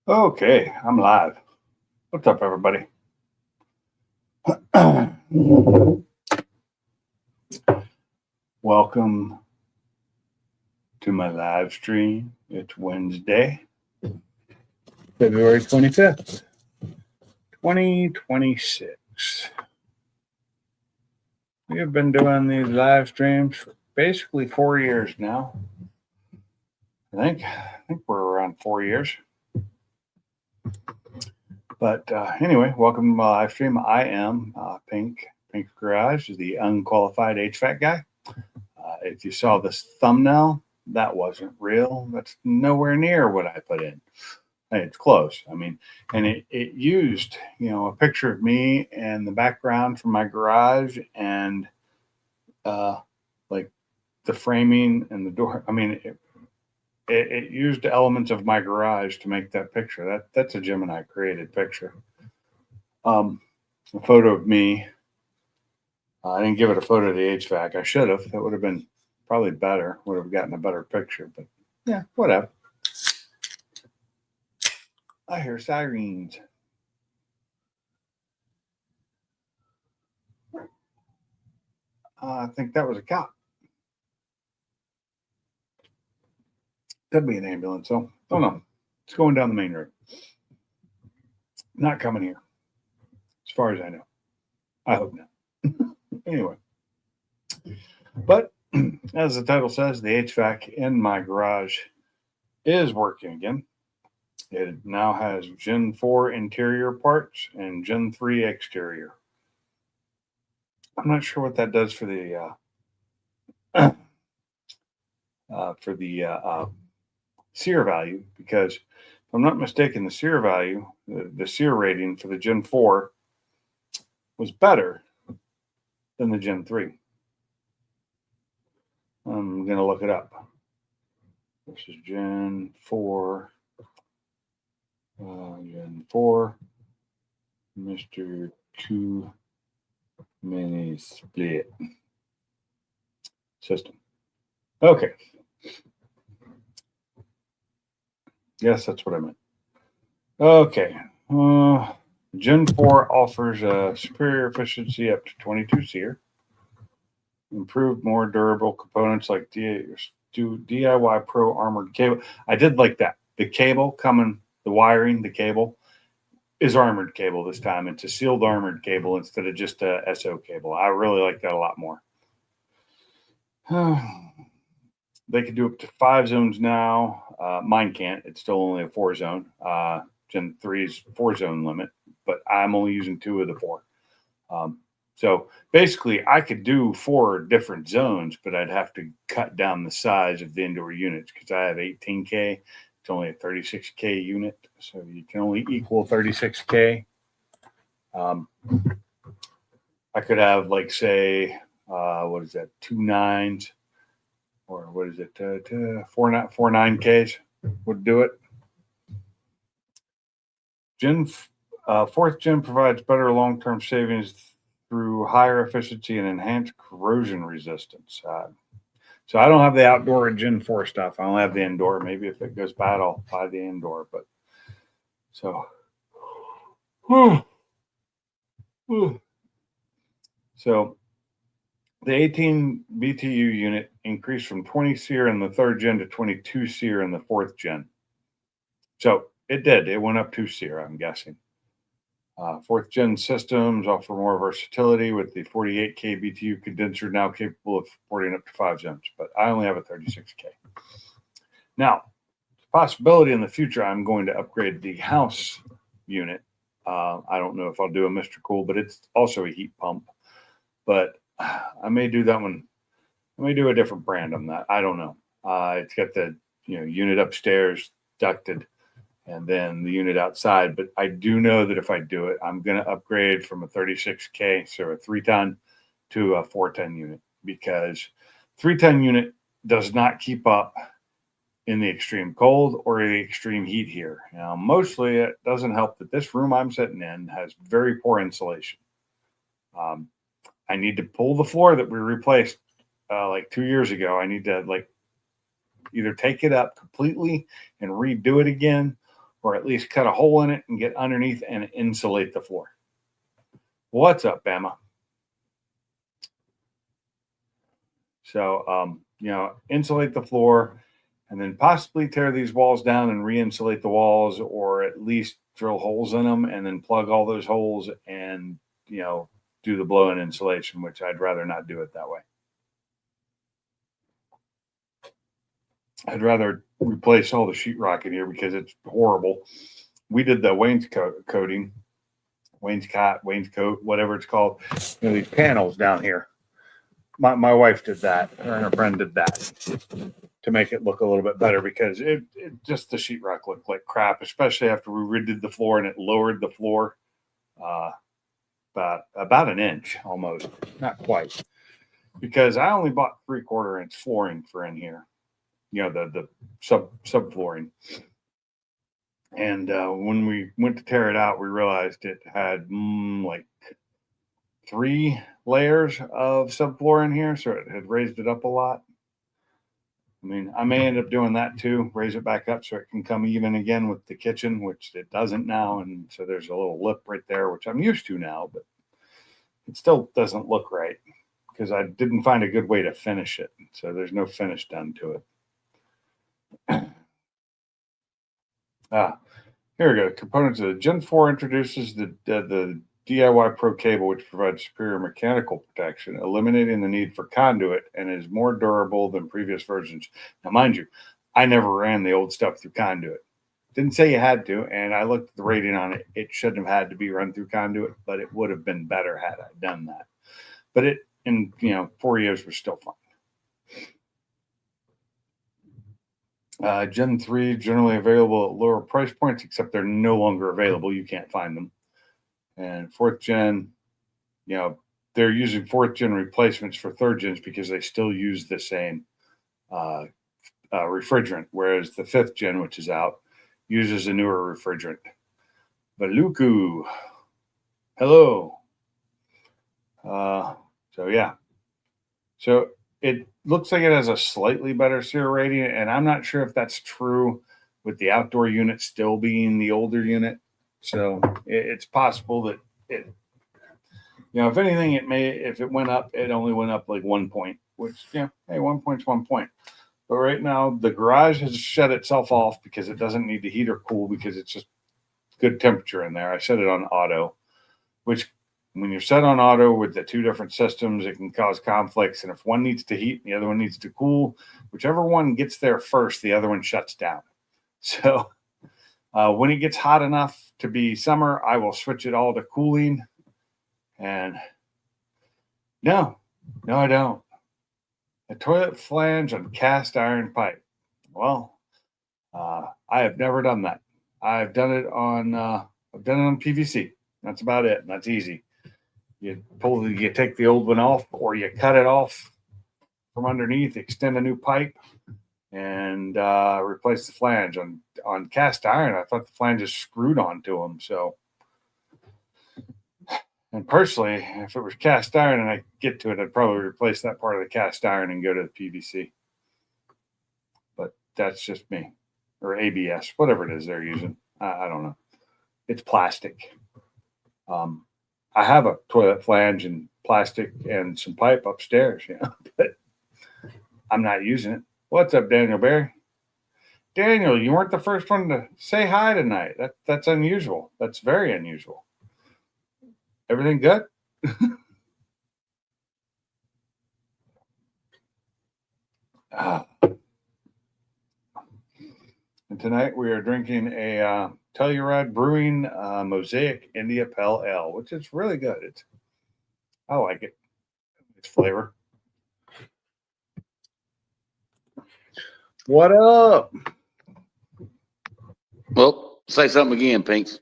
Okay, I'm live. What's up, everybody? Welcome to my live stream. It's Wednesday, February 25th, 2026. We have been doing these live streams for basically 4 years now. I think we're around 4 years. But anyway, welcome to my live stream. I am Pink Garage, the unqualified HVAC guy. If you saw this thumbnail, that wasn't real. That's nowhere near what I put in. Hey, it's close. I mean, and it used, a picture of me and the background from my garage and like the framing and the door. I mean, it used elements of my garage to make that picture. That's a Gemini created picture. A photo of me. I didn't give it a photo of the HVAC. I should have. That would have been probably better. Would have gotten a better picture. But yeah, whatever. I hear sirens. I think that was a cop. Could be an ambulance, though. Oh no, it's going down the main road. Not coming here, as far as I know. I hope not. Anyway, but as the title says, the HVAC in my garage is working again. It now has Gen 4 interior parts and Gen 3 exterior. I'm not sure what that does for the SEER value, because if I'm not mistaken, the SEER value, the SEER rating for the Gen 4 was better than the Gen 3. I'm going to look it up. This is Gen 4. Gen 4. Mr. 2 mini split system. Okay. Yes, that's what I meant. Okay. Gen 4 offers a superior efficiency up to 22 SEER. Improved, more durable components like DIY Pro armored cable. I did like that. The cable coming, the wiring, the cable is armored cable this time. It's a sealed armored cable instead of just a SO cable. I really like that a lot more. They can do up to 5 zones now. Mine can't. It's still only a 4 zone. Gen 3's 4 zone limit, but I'm only using 2 of the 4. So basically, I could do 4 different zones, but I'd have to cut down the size of the indoor units because I have 18K. It's only a 36K unit, so you can only equal 36K. I could have, like, say, what is that, 2 9s, or what is it, 4 9Ks would do it. Fourth gen provides better long-term savings through higher efficiency and enhanced corrosion resistance. So I don't have the outdoor Gen 4 stuff. I only have the indoor. Maybe if it goes bad, I'll buy the indoor. But so, so the 18 BTU unit increased from 20 SEER in the 3rd gen to 22 SEER in the 4th gen. So it did. It went up 2 SEER, I'm guessing. 4th gen systems offer more versatility with the 48K BTU condenser now capable of supporting up to 5 zones, but I only have a 36K. Now, possibility in the future, I'm going to upgrade the house unit. I don't know if I'll do a Mr. Cool, but it's also a heat pump. But I may do that one. I may do a different brand on that. I don't know. It's got the unit upstairs ducted, and then the unit outside. But I do know that if I do it, I'm going to upgrade from a 36K, so a 3-ton, to a 4-ton unit, because 3-ton unit does not keep up in the extreme cold or the extreme heat here. Now, mostly it doesn't help that this room I'm sitting in has very poor insulation. I need to pull the floor that we replaced like 2 years ago. I need to Either take it up completely and redo it again, or at least cut a hole in it and get underneath and insulate the floor. What's up, Bama? So, insulate the floor and then possibly tear these walls down and re-insulate the walls, or at least drill holes in them and then plug all those holes and, do the blow-in insulation, which I'd rather not do it that way. I'd rather replace all the sheetrock in here because it's horrible. We did the wainscoting, wainscot, whatever it's called. These panels down here. My wife did that, her and her friend did that to make it look a little bit better, because it just, the sheetrock looked like crap, especially after we redid the floor and it lowered the floor about an inch almost, not quite, because I only bought 3/4 inch flooring for in here, the sub flooring. And when we went to tear it out, we realized it had like 3 layers of subfloor in here, so it had raised it up a lot. I mean, I may end up doing that too, raise it back up so it can come even again with the kitchen, which it doesn't now. And so there's a little lip right there, which I'm used to now, but it still doesn't look right because I didn't find a good way to finish it. So there's no finish done to it. Here we go. Components of Gen 4 introduces the DIY Pro cable, which provides superior mechanical protection, eliminating the need for conduit, and is more durable than previous versions. Now, mind you, I never ran the old stuff through conduit. Didn't say you had to, and I looked at the rating on it. It shouldn't have had to be run through conduit, but it would have been better had I done that. But it, in 4 years, was still fine. Gen 3 generally available at lower price points, except they're no longer available. You can't find them. And 4th gen, they're using 4th gen replacements for 3rd gens because they still use the same refrigerant, whereas the 5th gen, which is out, uses a newer refrigerant. Baluku, hello. So it looks like it has a slightly better SEER rating, and I'm not sure if that's true with the outdoor unit still being the older unit. So it's possible that it, if anything, if it went up, it only went up like 1 point, which, hey, 1 point's 1 point. But right now, the garage has shut itself off because it doesn't need to heat or cool because it's just good temperature in there. I set it on auto, which when you're set on auto with the 2 different systems, it can cause conflicts. And if one needs to heat and the other one needs to cool, whichever one gets there first, the other one shuts down. So when it gets hot enough to be summer, I will switch it all to cooling. And no, I don't. A toilet flange on cast iron pipe. Well, I have never done that. I've done it on PVC. That's about it. And that's easy. You take the old one off, or you cut it off from underneath, extend a new pipe, and replace the flange. On cast iron, I thought the flange is screwed onto them. So, and personally, if it was cast iron and I get to it, I'd probably replace that part of the cast iron and go to the PVC. But that's just me, or ABS, whatever it is they're using. I don't know. It's plastic. I have a toilet flange and plastic and some pipe upstairs, but I'm not using it. What's up, Daniel Barry? Daniel, you weren't the first one to say hi tonight. That's unusual. That's very unusual. Everything good? And tonight we are drinking a Telluride Brewing Mosaic India Pale Ale, which is really good. I like it. Its flavor. What up? Well, say something again, Pinks.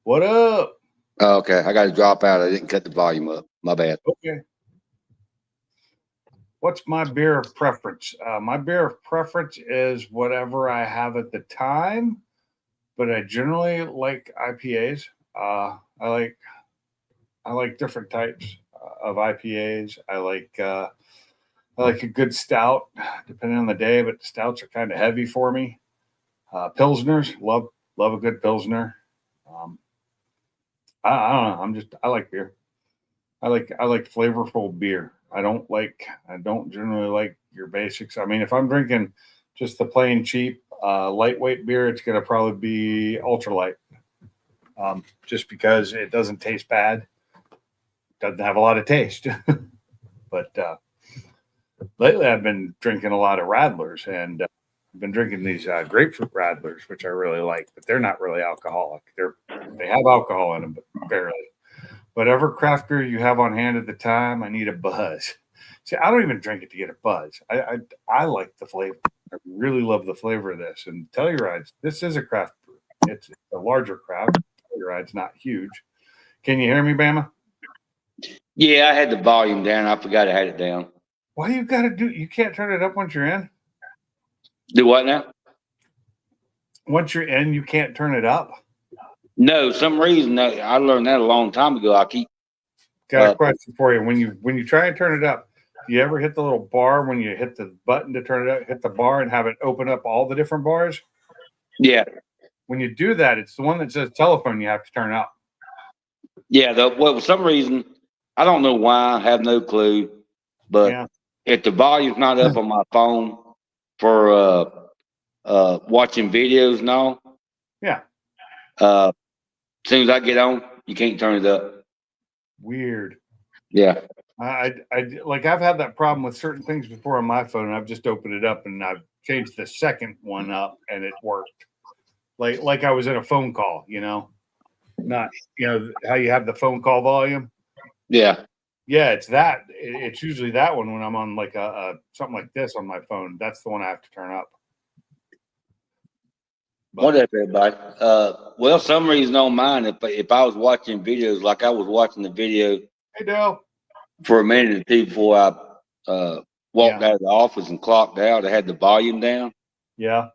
What up? Oh, okay, I got to drop out. I didn't cut the volume up. My bad. Okay. What's my beer of preference? My beer of preference is whatever I have at the time, but I generally like IPAs. I like different types of IPAs. I I like a good stout, depending on the day, but stouts are kind of heavy for me. Pilsners, love a good Pilsner. Um, I don't know. I like beer. I like flavorful beer. I don't generally like your basics. I mean, if I'm drinking just the plain cheap lightweight beer, it's gonna probably be ultralight. Just because it doesn't taste bad, doesn't have a lot of taste. But lately, I've been drinking a lot of Radlers, and I've been drinking these grapefruit Radlers, which I really like. But they're not really alcoholic. They have alcohol in them, but barely. Whatever craft beer you have on hand at the time, I need a buzz. See, I don't even drink it to get a buzz. I like the flavor. I really love the flavor of this. And Telluride's, this is a craft brew. It's a larger craft. Telluride's not huge. Can you hear me, Bama? Yeah, I had the volume down. I forgot I had it down. Why you got to do? You can't turn it up once you're in. Do what now? Once you're in, you can't turn it up. No, some reason I learned that a long time ago. I keep Got a question for you. When you try and turn it up, do you ever hit the little bar when you hit the button to turn it up? Hit the bar and have it open up all the different bars. Yeah. When you do that, it's the one that says telephone. You have to turn up. Yeah. Well, for some reason, I don't know why. I have no clue. But Yeah. if the volume's not up on my phone for watching videos and all, Yeah. as soon as I get on, you can't turn it up. Weird. Yeah. I like I've had that problem with certain things before on my phone. And I've just opened it up and I've changed the second one up and it worked. Like I was in a phone call, not how you have the phone call volume. Yeah. Yeah, it's that. It's usually that one when I'm on like a something like this on my phone. That's the one I have to turn up. But, What up, everybody? Well, some reason on mine, if I was watching videos like I was watching the video hey, Dale. for a minute or two before I walked out of the office and clocked out, I had the volume down. Yeah.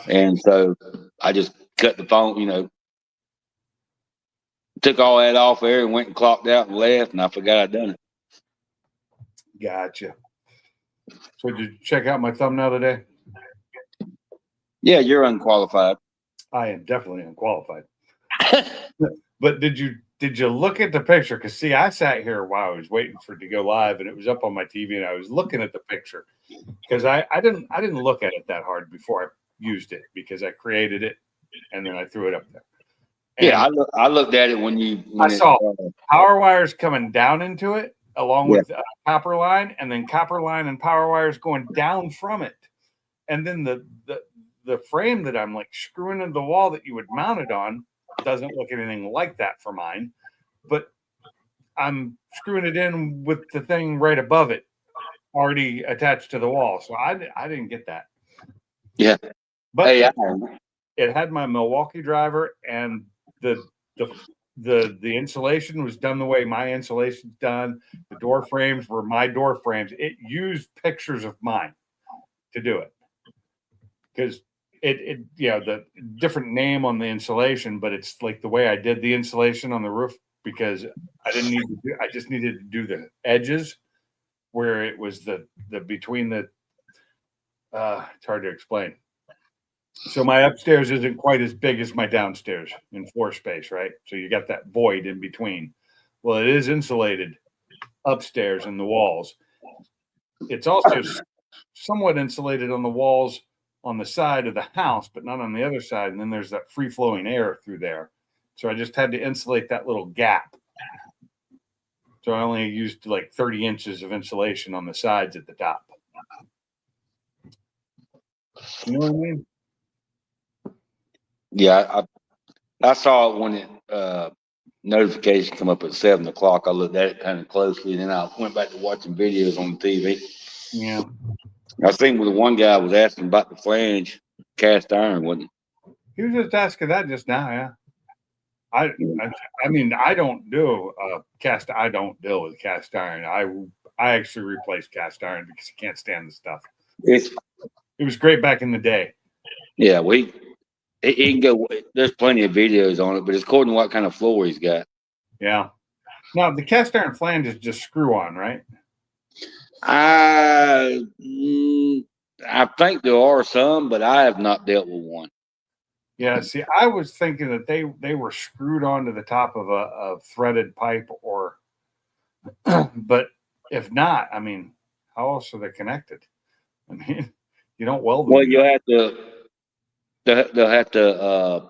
And so I just cut the phone, took all that off there and went and clocked out and left, and I forgot I'd done it. Gotcha. So did you check out my thumbnail today? Yeah, you're unqualified. I am definitely unqualified. But did you look at the picture? Because see, I sat here while I was waiting for it to go live, and it was up on my TV, and I was looking at the picture because I didn't look at it that hard before I used it because I created it and then I threw it up there. And yeah, I looked at it when I saw power wires coming down into it along with copper line, and then copper line and power wires going down from it, and then the frame that I'm like screwing into the wall that you would mount it on doesn't look anything like that for mine, but I'm screwing it in with the thing right above it already attached to the wall. So I didn't get that. Yeah. But hey, it had my Milwaukee driver, and the insulation was done the way my insulation's done. The door frames were my door frames. It used pictures of mine to do it. Because it the different name on the insulation, but it's like the way I did the insulation on the roof because I just needed to do the edges where it was the between the it's hard to explain. So my upstairs isn't quite as big as my downstairs in floor space, right? So you got that void in between. Well, it is insulated upstairs in the walls. It's also somewhat insulated on the walls on the side of the house, but not on the other side. And then there's that free flowing air through there. So I just had to insulate that little gap. So I only used like 30 inches of insulation on the sides at the top. You know what I mean? Yeah, I saw it when it notification come up at 7 o'clock. I looked at it kind of closely, and then I went back to watching videos on the TV. Yeah. I think with the one guy was asking about the flange cast iron, wasn't he? He was just asking that just now, yeah. I mean, I don't do cast. I don't deal with cast iron. I actually replace cast iron because I can't stand the stuff. It was great back in the day. Yeah, he can go. There's plenty of videos on it, but it's according to what kind of floor he's got. Yeah. Now the cast iron flange is just screw on, right? I I think there are some, but I have not dealt with one. Yeah, see, I was thinking that they were screwed onto the top of a threaded pipe, or, but if not, I mean, how else are they connected? I mean, you don't weld them Well, you together. have to. They'll have to.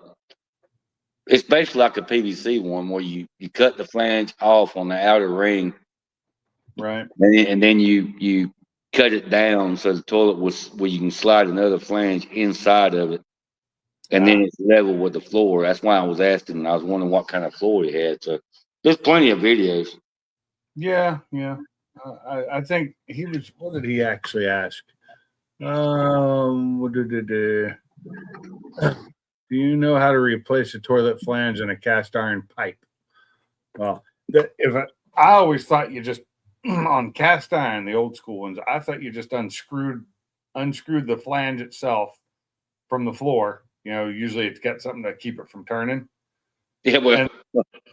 It's basically like a PVC one where you cut the flange off on the outer ring, Right. and then you cut it down so the toilet was where you can slide another flange inside of it, and then Yeah. it's level with the floor. That's why I was asking. I was wondering what kind of floor he had. So there's plenty of videos. Yeah. Yeah. I think he was. What did he actually ask? What do you know how to replace a toilet flange in a cast iron pipe? Well, I always thought you just on cast iron, the old school ones, I thought you just unscrewed the flange itself from the floor. You know, usually it's got something to keep it from turning. Yeah, well, And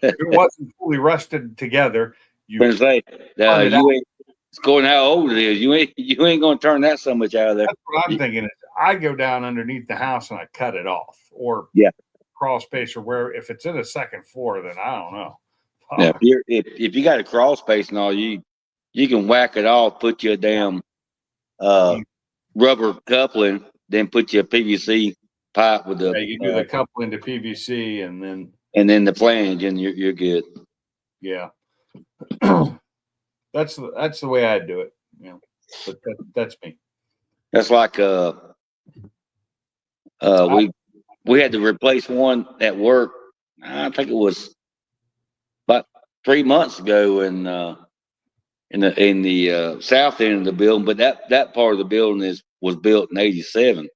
if it wasn't fully rusted together, you but say turn it out. you ain't scoring how old it is. You ain't gonna turn that so much out of there. That's what I'm thinking. Is I go down underneath the house and I cut it off, or Yeah. crawl space, or where. If it's in a second floor, then I don't know. Yeah, if you got a crawl space and all, you can whack it off, put you a damn rubber coupling, then put you a PVC pipe with Yeah, you do the coupling to PVC, and then the flange, and you're good. yeah, that's the way I do it. You know, but that's me. That's like we had to replace one at work. I think it was about 3 months ago in the south end of the building, but that part of the building was built in '87,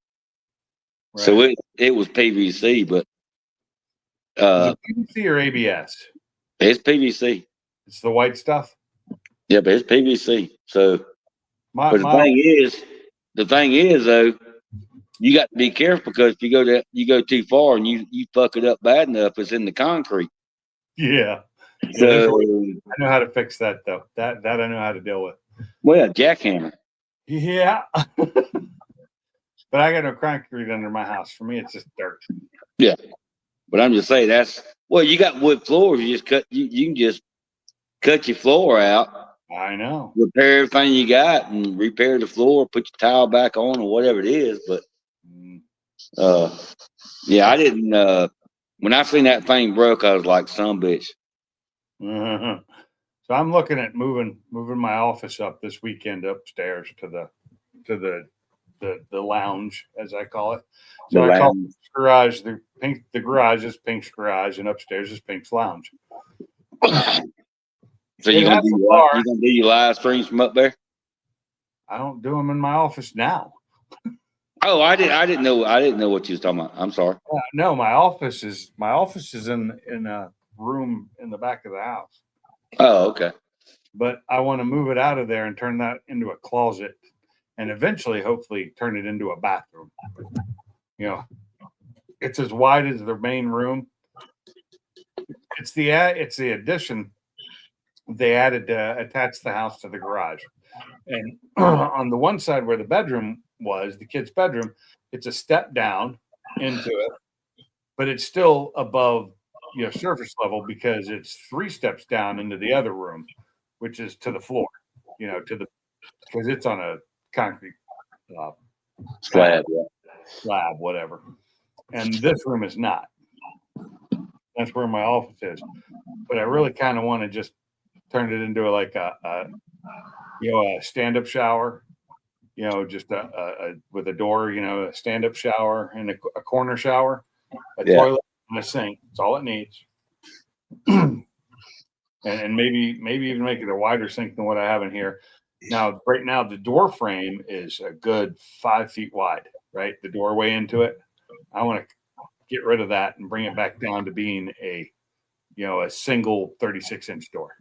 Right. so it was PVC, but Is it PVC or ABS? it's PVC. It's the white stuff. Yeah, but it's PVC. So, My, but my the thing is though, you got to be careful because if you go too far and you fuck it up bad enough, it's in the concrete. yeah. So I know how to fix that though. That I know how to deal with. well, jackhammer. Yeah. But I got no concrete under my house. For me, it's just dirt. Yeah, but I'm just saying you got wood floors. You just you can just cut your floor out. I know. Repair everything you got and repair the floor, put your tile back on or whatever it is. But yeah, I didn't. When I seen that thing broke, I was like, "Some bitch." So I'm looking at moving my office up this weekend upstairs to the lounge, as I call it. So I call it garage. The garage is Pink's garage, and upstairs is Pink's lounge. So you're gonna do your live streams from up there? I don't do them in my office now. Oh, I didn't know what you was talking about. I'm sorry. No, my office is in a room in the back of the house. Oh, okay. But I want to move it out of there and turn that into a closet, and eventually, hopefully, turn it into a bathroom. You know, it's as wide as the main room. It's the addition they added to attach the house to the garage. And on the one side where the bedroom was, the kid's bedroom, it's a step down into it, but it's still above surface level because it's 3 steps down into the other room, which is to the floor, because it's on a concrete slab, whatever. And this room is not. That's where my office is. But I really kind of want to just turn it into like a stand-up shower, just with a door, a stand-up shower and a corner shower, a toilet and a sink. That's all it needs. and maybe even make it a wider sink than what I have in here. Now, right now, the door frame is a good 5 feet wide, right? The doorway into it. I want to get rid of that and bring it back down to being a single 36-inch door.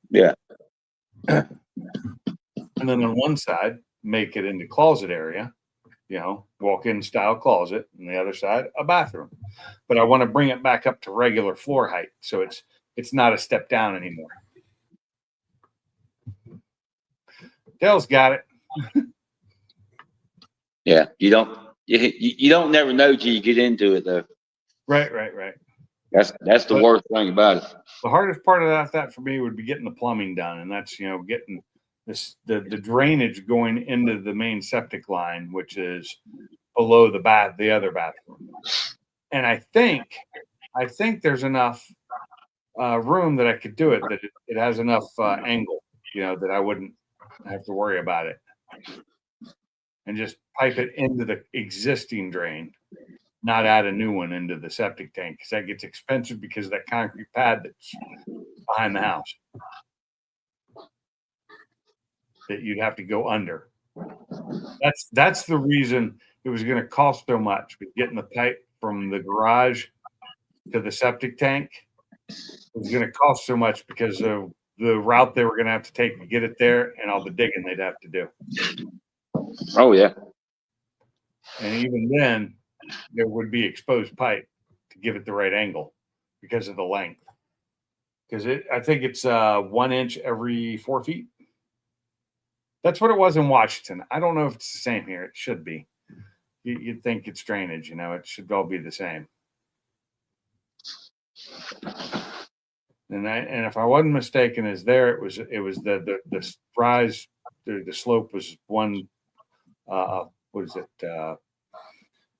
Yeah. And then on one side, make it into closet area, walk-in style closet, and the other side, a bathroom. But I want to bring it back up to regular floor height, so it's not a step down anymore. Dale's got it. Yeah, you don't never know till you get into it though. Right. That's the But worst thing about it. the hardest part of that for me would be getting the plumbing done, and that's getting the drainage going into the main septic line, which is below the other bathroom. And I think there's enough room that I could do it. That it has enough angle, that I wouldn't have to worry about it, and just pipe it into the existing drain, not add a new one into the septic tank, because that gets expensive because of that concrete pad that's behind the house that you'd have to go under. That's the reason it was going to cost so much. But getting the pipe from the garage to the septic tank was going to cost so much because of the route they were going to have to take to get it there and all the digging they'd have to do. Oh yeah. And even then, there would be exposed pipe to give it the right angle because of the length. Because I think it's 1 inch every 4 feet. That's what it was in Washington. I don't know if it's the same here. It should be. You'd think it's drainage, it should all be the same. And if I wasn't mistaken, it was the rise, the slope was what is it,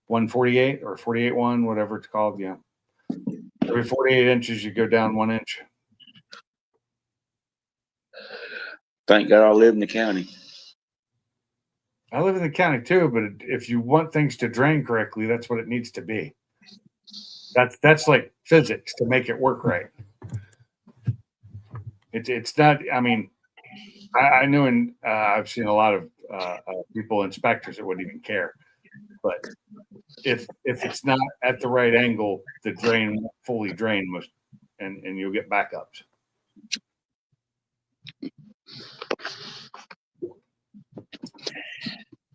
148 or 48.1, whatever it's called. Yeah, every 48 inches you go down 1 inch. Thank God I live in the county. I live in the county too, but if you want things to drain correctly, that's what it needs to be. That's like physics to make it work right. It's not. I mean, I knew, and I've seen a lot of people, inspectors, that wouldn't even care. But if it's not at the right angle, the drain won't fully drain most, and you'll get backups.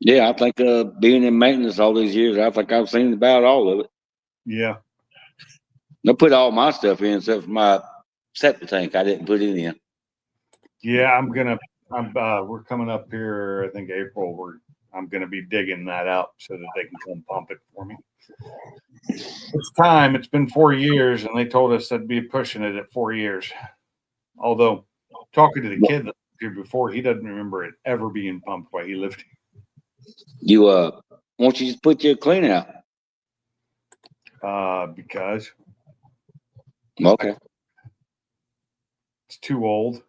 Yeah, I think being in maintenance all these years, I think I've seen about all of it. Yeah. I put all my stuff in except for my septic tank. I didn't put it in. Yeah, we're coming up here, I think April. I'm gonna be digging that out so that they can come pump it for me. It's time. It's been 4 years, and they told us I'd be pushing it at 4 years. Although, talking to the kid that lived here before, he doesn't remember it ever being pumped while he lived here. You why don't you just put your clean out? Because Okay. it's too old.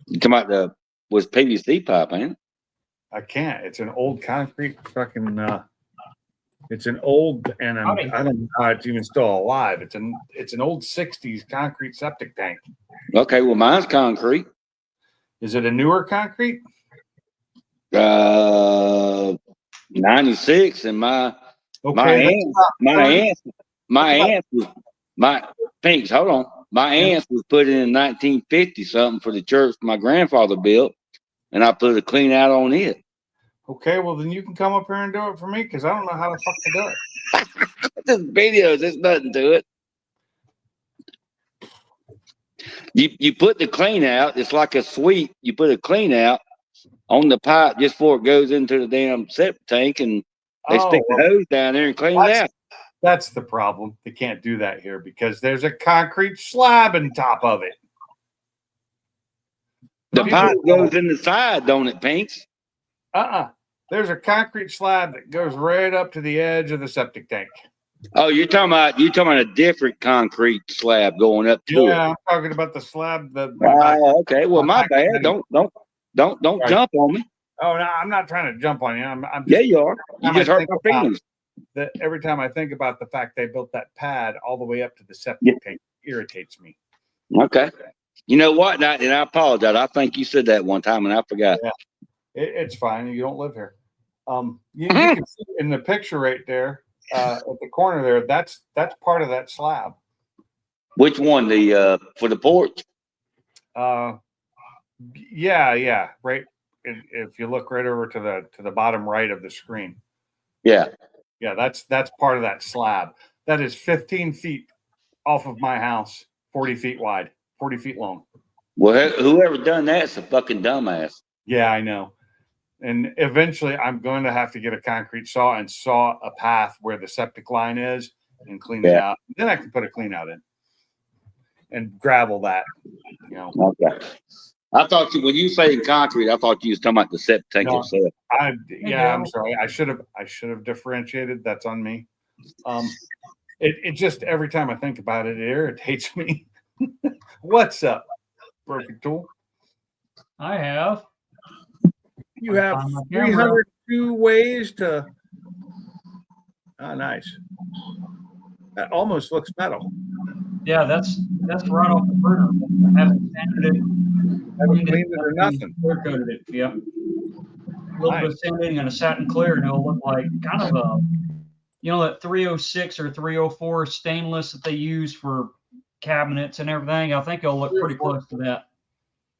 You come out was PVC pipe, ain't it? I can't. It's an old concrete fucking. It's an old, and I don't know how it's even still alive. It's an old '60s concrete septic tank. Okay, well mine's concrete. Is it a newer concrete? 96, and my Pinks, hold on. My aunt was put in 1950 something for the church my grandfather built, and I put a clean out on it. Okay, well then you can come up here and do it for me, because I don't know how the fuck to do it. There's videos, there's nothing to it. You put the clean out, it's like a sweep. You put a clean out on the pipe just before it goes into the damn septic tank, and they stick the hose down there and clean it out. That's the problem. They can't do that here because there's a concrete slab on top of it. The pipe goes in the side, don't it, Pinks? There's a concrete slab that goes right up to the edge of the septic tank. Oh, you're talking about a different concrete slab going up to it. Yeah, I'm talking about the slab. Okay. Well, my bad. Don't jump on me. Oh no, I'm not trying to jump on you. I'm just, yeah, you are. You just hurt my feelings. Every time I think about the fact they built that pad all the way up to the septic tank, it irritates me. Okay. You know what? And I apologize. I think you said that one time, and I forgot. Yeah, it's fine. You don't live here. You can see in the picture right there at the corner there. That's part of that slab. Which one? The for the porch? Yeah. Right. If you look right over to the bottom right of the screen. Yeah. Yeah, that's part of that slab. That is 15 feet off of my house, 40 feet wide, 40 feet long. Well, whoever done that's a fucking dumbass. Yeah, I know. And eventually I'm going to have to get a concrete saw and saw a path where the septic line is and clean it out. Then I can put a clean out in and gravel that, you know. Okay. I thought when you say concrete, I thought you was talking about the septic tank No, itself. I'm sorry. I should have differentiated. That's on me. It just every time I think about it, it irritates me. What's up, Broken Tool? I have. You have 302 ways to. Oh, nice. That almost looks metal. Yeah, that's right off the burner. I haven't sanded it. Haven't cleaned it or nothing. Clear coated it. Yeah. A little bit of sanding and a satin clear, and it'll look like kind of a, that 306 or 304 stainless that they use for cabinets and everything. I think it'll look pretty close to that.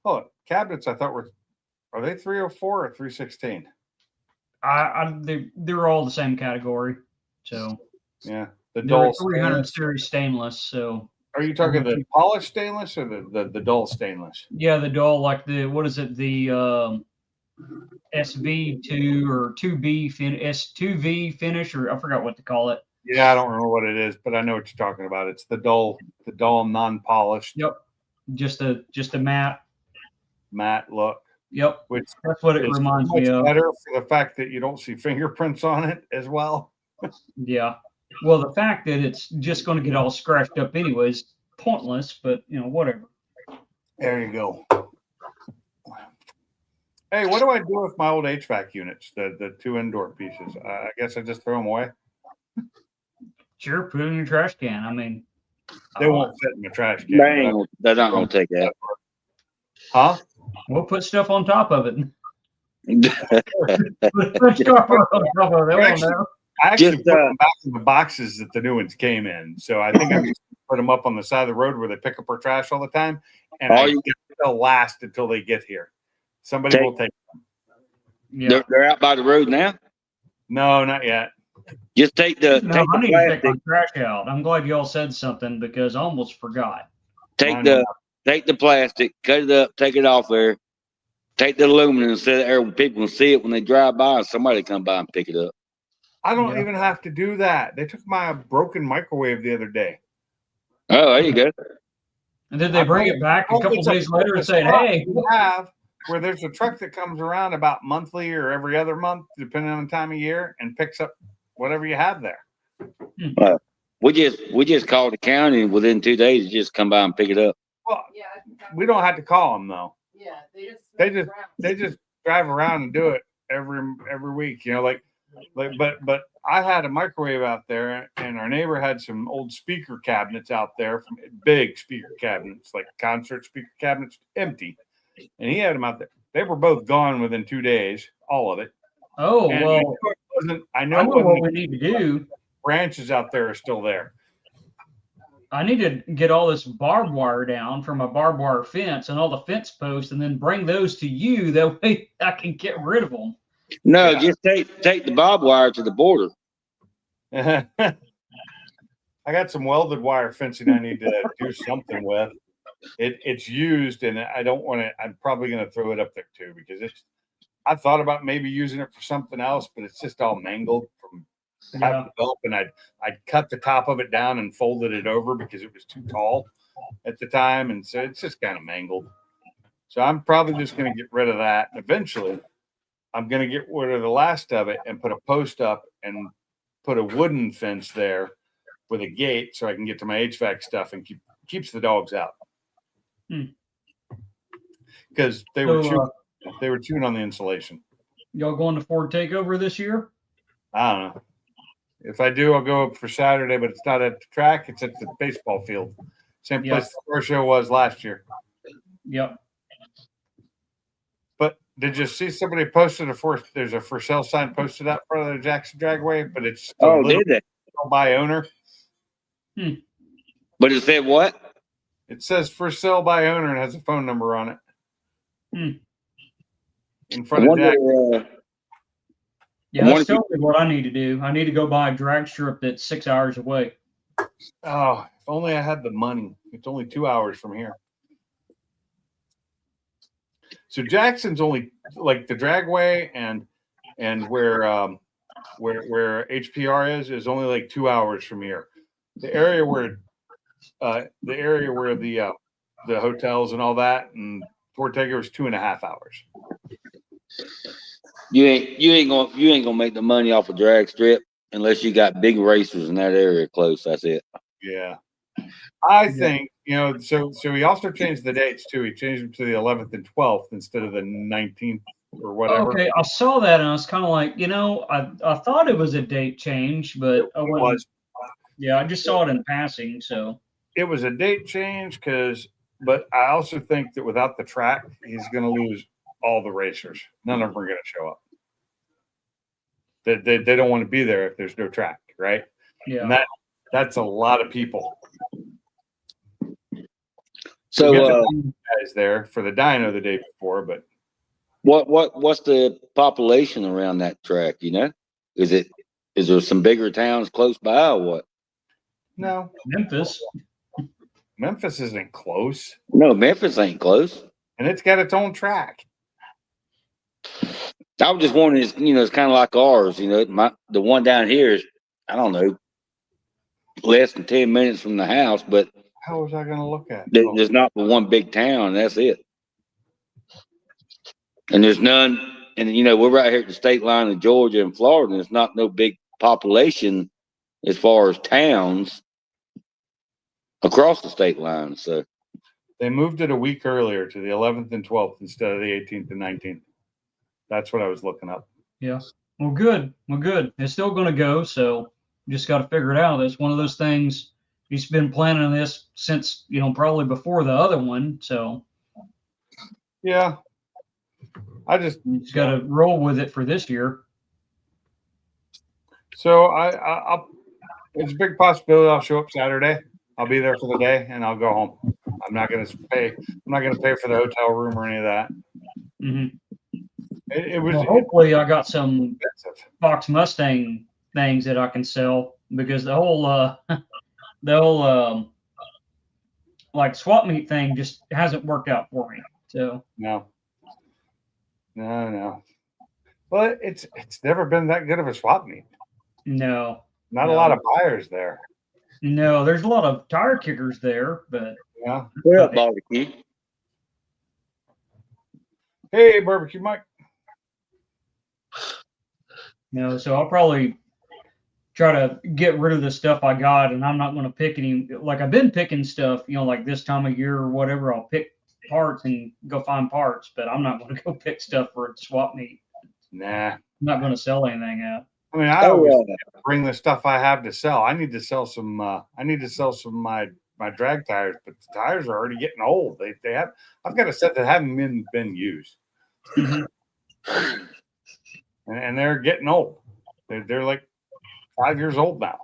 Oh, cabinets! I thought are they 304 or 316? They're all the same category. So yeah, the dull 300 series stainless. So are you talking the polished stainless or the dull stainless? Yeah, the dull, like the SV2 or 2B S2V finish, or I forgot what to call it. Yeah, I don't remember what it is, but I know what you're talking about. It's the dull non-polished. Yep. Just a matte look. Yep. Which that's what it reminds me of. Better for the fact that you don't see fingerprints on it as well. Yeah. Well, the fact that it's just going to get all scratched up anyways, pointless, but whatever. There you go. Hey, what do I do with my old HVAC units, the 2 indoor pieces? I guess I just throw them away. Sure, put it in your trash can. I mean, they won't fit in the trash can. They're not going to take that. Huh? We'll put stuff on top of it. I actually put them back in the boxes that the new ones came in. So I think I'm just going to put them up on the side of the road where they pick up our trash all the time. And they'll last until they get here. Somebody will take them. Yeah. They're out by the road now? No, not yet. Just take the I need to take my trash out. I'm glad y'all said something because I almost forgot. Take the plastic, cut it up, take it off there. Take the aluminum and set it there where people can see it when they drive by and somebody come by and pick it up. I don't even have to do that. They took my broken microwave the other day. Oh, there you go. And did they bring it back a couple days later and say, hey, we have where there's a truck that comes around about monthly or every other month, depending on the time of year, and picks up whatever you have there. We just called the county and within 2 days, just come by and pick it up. Well, we don't have to call them though. Yeah, they just drive around and do it every week. But I had a microwave out there, and our neighbor had some old speaker cabinets out there, big speaker cabinets, like concert speaker cabinets, empty, and he had them out there. They were both gone within 2 days, all of it. Oh, and well, I know what we need to do. Branches out there are still there. I need to get all this barbed wire down from a barbed wire fence and all the fence posts, and then bring those to you. That way I can get rid of them. No, just take the barbed wire to the border. I got some welded wire fencing I need to do something with. It's used, and I don't want to. I'm probably going to throw it up there too because I thought about maybe using it for something else, but it's just all mangled from having to help. And I'd cut the top of it down and folded it over because it was too tall at the time, and so it's just kind of mangled. So I'm probably just going to get rid of that. And eventually, I'm going to get rid of the last of it and put a post up and put a wooden fence there with a gate so I can get to my HVAC stuff and keeps the dogs out. Because they were chewing on the insulation. Y'all going to Ford Takeover this year? I don't know. If I do, I'll go up for Saturday, but it's not at the track. It's at the baseball field. Same place the car show was last year. Yep. But did you see somebody posted there's a for sale sign posted out front of the Jackson Dragway, but it's did they? By owner. But it said what? It says for sale by owner and has a phone number on it. In front of Jack. Yeah, that's totally what I need to do. I need to go buy a drag strip that's 6 hours away. Oh, if only I had the money. It's only 2 hours from here. So Jackson's only like the dragway and where HPR is only like 2 hours from here. The area where the hotels and all that and Fort Taker was 2.5 hours. You ain't gonna make the money off a drag strip unless you got big racers in that area close. That's it. Yeah. I think, so he also changed the dates too. He changed them to the 11th and 12th instead of the 19th or whatever. Okay, I saw that and I was kind of like, I thought it was a date change, but I wasn't. Yeah, I just saw it in passing. So it was a date change but I also think that without the track, he's going to lose all the racers. None of them are going to show up. They don't want to be there if there's no track, right? Yeah. And that's a lot of people. So guys there for the dyno the day before, but what's the population around that track? Is there some bigger towns close by or what? No, Memphis isn't close. No, Memphis ain't close, and it's got its own track. I was just wondering, it's kind of like ours. The one down here is, I don't know, less than 10 minutes from the house, but how was I going to look at? There's not but one big town. That's it. And there's none. And, we're right here at the state line of Georgia and Florida. And there's not no big population as far as towns across the state line. So they moved it a week earlier to the 11th and 12th instead of the 18th and 19th. That's what I was looking up. Yeah. Well, good. It's still going to go. So just got to figure it out. It's one of those things. He's been planning this since, probably before the other one. So, yeah, I just got to roll with it for this year. So it's a big possibility I'll show up Saturday. I'll be there for the day and I'll go home. I'm not going to pay for the hotel room or any of that. Mm-hmm. It was hopefully I got some Fox Mustang things that I can sell because the whole like swap meet thing just hasn't worked out for me. So no. Well, it's never been that good of a swap meet. No, not a lot of buyers there. No, there's a lot of tire kickers there, but yeah. What up, barbecue? Hey, barbecue Mike. No, so I'll probably try to get rid of the stuff I got, and I'm not going to pick any. Like I've been picking stuff, like this time of year or whatever. I'll pick parts and go find parts, but I'm not going to go pick stuff for a swap meet. Nah, I'm not going to sell anything out. I mean, I always bring the stuff I have to sell. I need to sell some. My drag tires, but the tires are already getting old. I've got a set that haven't been used, and they're getting old. They're like 5 years old now.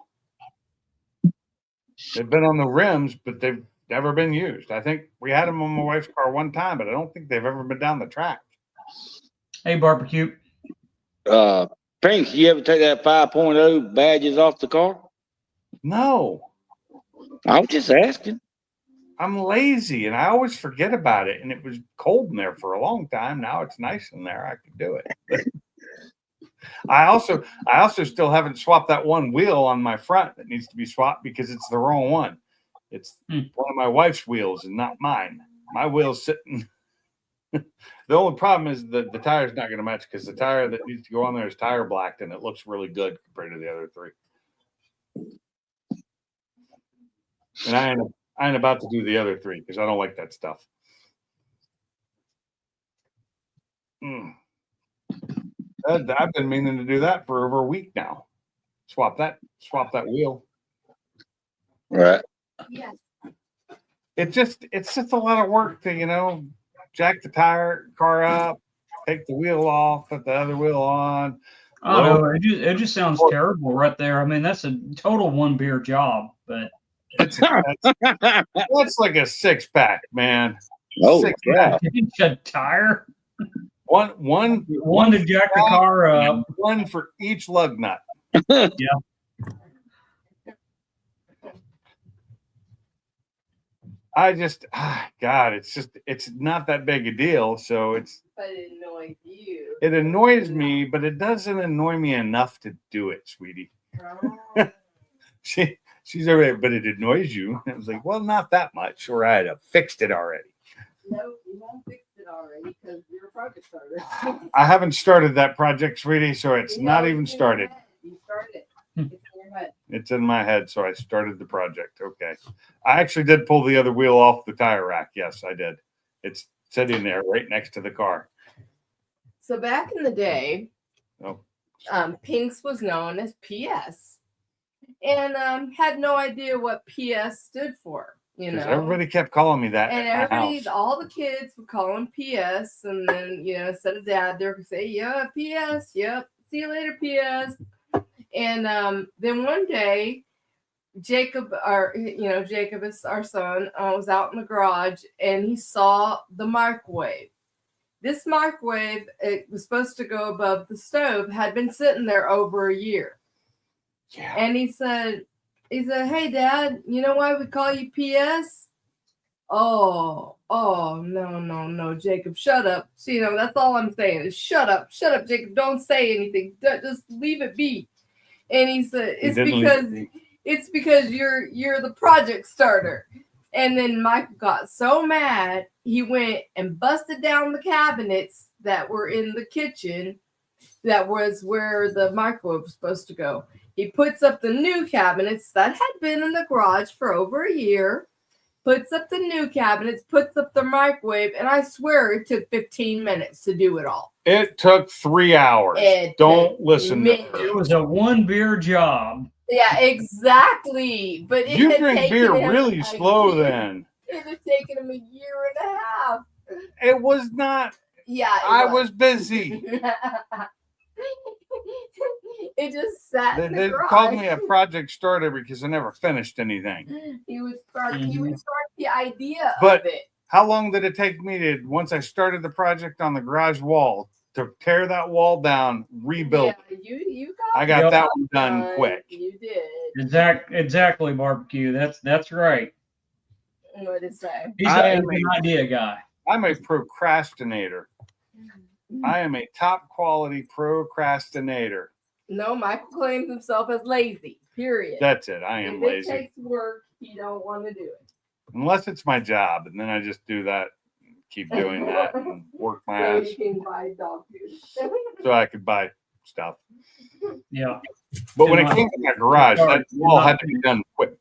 They've been on the rims, but they've never been used. I think we had them on my wife's car one time, but I don't think they've ever been down the track. Hey, barbecue. Pink, you ever take that 5.0 badges off the car? No. I was just asking. I'm lazy and I always forget about it. And it was cold in there for a long time. Now it's nice in there. I could do it. I also still haven't swapped that one wheel on my front that needs to be swapped because it's the wrong one. It's one of my wife's wheels and not mine. My wheel's sitting. The only problem is the tire's not going to match because the tire that needs to go on there is tire blacked and it looks really good compared to the other three. And I ain't about to do the other three because I don't like that stuff. I've been meaning to do that for over a week now. Swap that wheel. Right. Yes. It's just a lot of work to, jack the car up, take the wheel off, put the other wheel on. I know it just sounds terrible right there. I mean, that's a total one beer job, but that's like a 6-pack, man. Oh, 6-pack. A tire. One to jack the car up. One for each lug nut. Yeah. I just, God, it's not that big a deal. So But it annoys you. it annoys me, but it doesn't annoy me enough to do it, sweetie. Oh. She's already, but it annoys you. I was like, well, not that much, or I'd have fixed it already. No, you won't fix it already because you're a project starter. I haven't started that project, sweetie, so it's You not know, even it's in your started. head. You started it. It's in your head. It's in my head, so I started the project. Okay. I actually did pull the other wheel off the tire rack. Yes, I did. It's sitting there right next to the car. So back in the day, Oh. Pink's was known as PS, and had no idea what PS stood for. You know, Because everybody kept calling me that and at my everybody, house. all the kids would call him PS, and then instead of dad, they would say, "Yeah, PS. Yep, see you later, PS." And then one day, Jacob, Jacob is our son, was out in the garage, and he saw the microwave. This microwave, it was supposed to go above the stove, had been sitting there over a year. Yeah. And he said, "Hey, Dad, you know why we call you PS?" Oh, no, Jacob, shut up. See, that's all I'm saying is shut up, Jacob. Don't say anything. Just leave it be. And he said, it's because you're the project starter. And then Michael got so mad, he went and busted down the cabinets that were in the kitchen. That was where the microwave was supposed to go. He puts up the new cabinets that had been in the garage for over a year, puts up the new cabinets, puts up the microwave, and I swear it took 15 minutes to do it all. It took 3 hours. Don't listen to her. It was a 1 beer job. Yeah, exactly. But You drink beer really slow then. It had taken him a year and a half. It was not. Yeah, I was busy. It just sat in the They garage. called me a project starter because I never finished anything. He would start the idea But of it. how long did it take me to, once I started the project on the garage wall, to tear that wall down, rebuild it? You got I got Yep. that one done quick. You did. Exactly, barbecue. That's right. What to say? He's I an am idea guy. I'm a procrastinator. I am a top quality procrastinator. No, Michael claims himself as lazy. Period. That's it. I am if lazy. it takes work, he don't want to do it. Unless it's my job, and then I just do that, keep doing that, and work my So ass you can buy dog food. so I could buy stuff. Yeah. But when it came to my garage, that wall had to be done quick.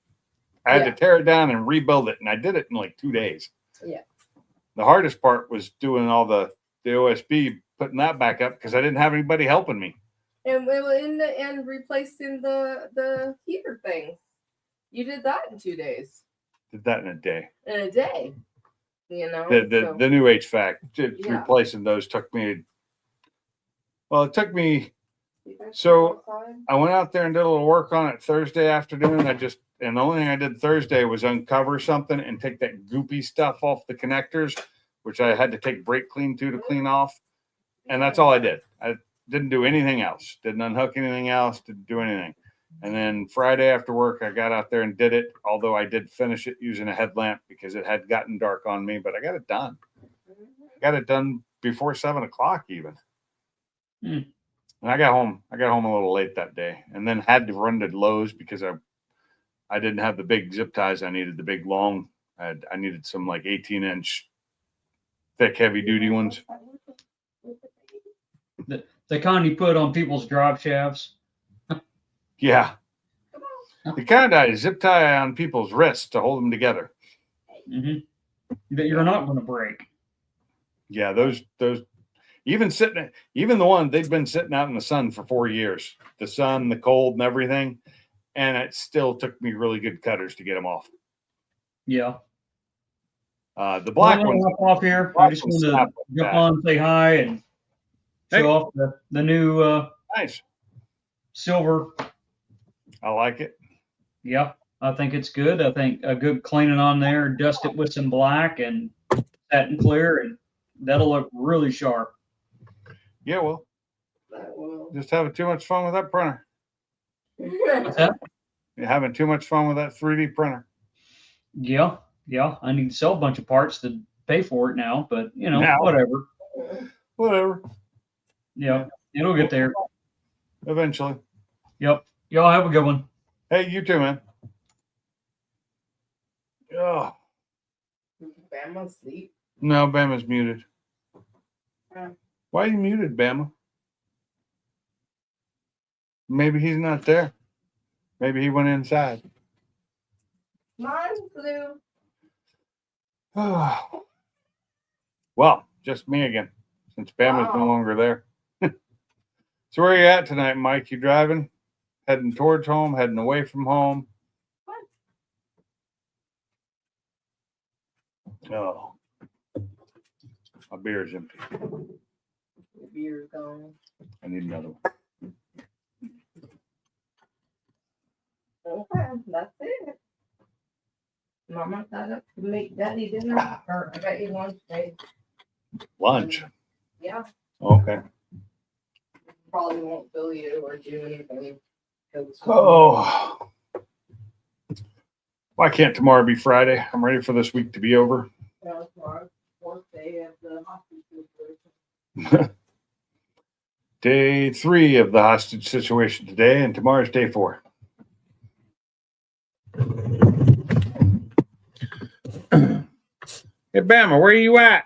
I had to tear it down and rebuild it, and I did it in like 2 days. Yeah. The hardest part was doing all the OSB, putting that back up because I didn't have anybody helping me. And we were and replacing the heater thing. You did that in 2 days. Did that in a day. In a day. The new HVAC, Yeah. replacing those took me. Well, it took me. So I went out there and did a little work on it Thursday afternoon. And the only thing I did Thursday was uncover something and take that goopy stuff off the connectors, which I had to take brake clean to clean off. And that's all I did. I didn't do anything else. Didn't unhook anything else. Didn't do anything. And then Friday after work, I got out there and did it. Although I did finish it using a headlamp because it had gotten dark on me, but I got it done. Got it done before 7 o'clock even. Hmm. And I got home a little late that day, and then had to run to Lowe's because I didn't have the big zip ties. I needed the big long. I needed some like 18-inch thick, heavy duty ones. The kind you put on people's drive shafts. Yeah. The kind I zip tie on people's wrists to hold them together. Mm-hmm. That you're not going to break. Yeah, those even the one they've been sitting out in the sun for 4 years. The sun, the cold, and everything, and it still took me really good cutters to get them off. Yeah. The black ones off here. I just wanted to jump on, say hi, and show off the new nice silver. I like it. Yep, I think it's good. I think a good cleaning on there, dust it with some black and satin clear, and that'll look really sharp. Yeah, well, just having too much fun with that printer. What's that? You're having too much fun with that 3D printer. Yeah, Yeah, I need to sell a bunch of parts to pay for it now, but Now. whatever. Whatever. Yeah, it'll get there. Eventually. Yep. Y'all have a good one. Hey, you too, man. Oh, Bama sleep. no, Bama's muted. Yeah. Why are you muted, Bama? Maybe he's not there. Maybe he went inside. Mine flew. Well, just me again, since Bama's no Wow. longer there. So where are you at tonight, Mike? You driving? Heading towards home? Heading away from home? What? Oh, my beer is empty. The beer's gone. I need another one. Okay, that's it. Mama got up to make Daddy dinner. Or I got you lunch today. Lunch. Yeah, Okay. probably won't fill you or do anything. Oh. Why can't tomorrow be Friday? I'm ready for this week to be over. Tomorrow's fourth day of the hospital situation. Day 3 of the hostage situation today, and tomorrow's day 4. Hey, Bama, where are you at?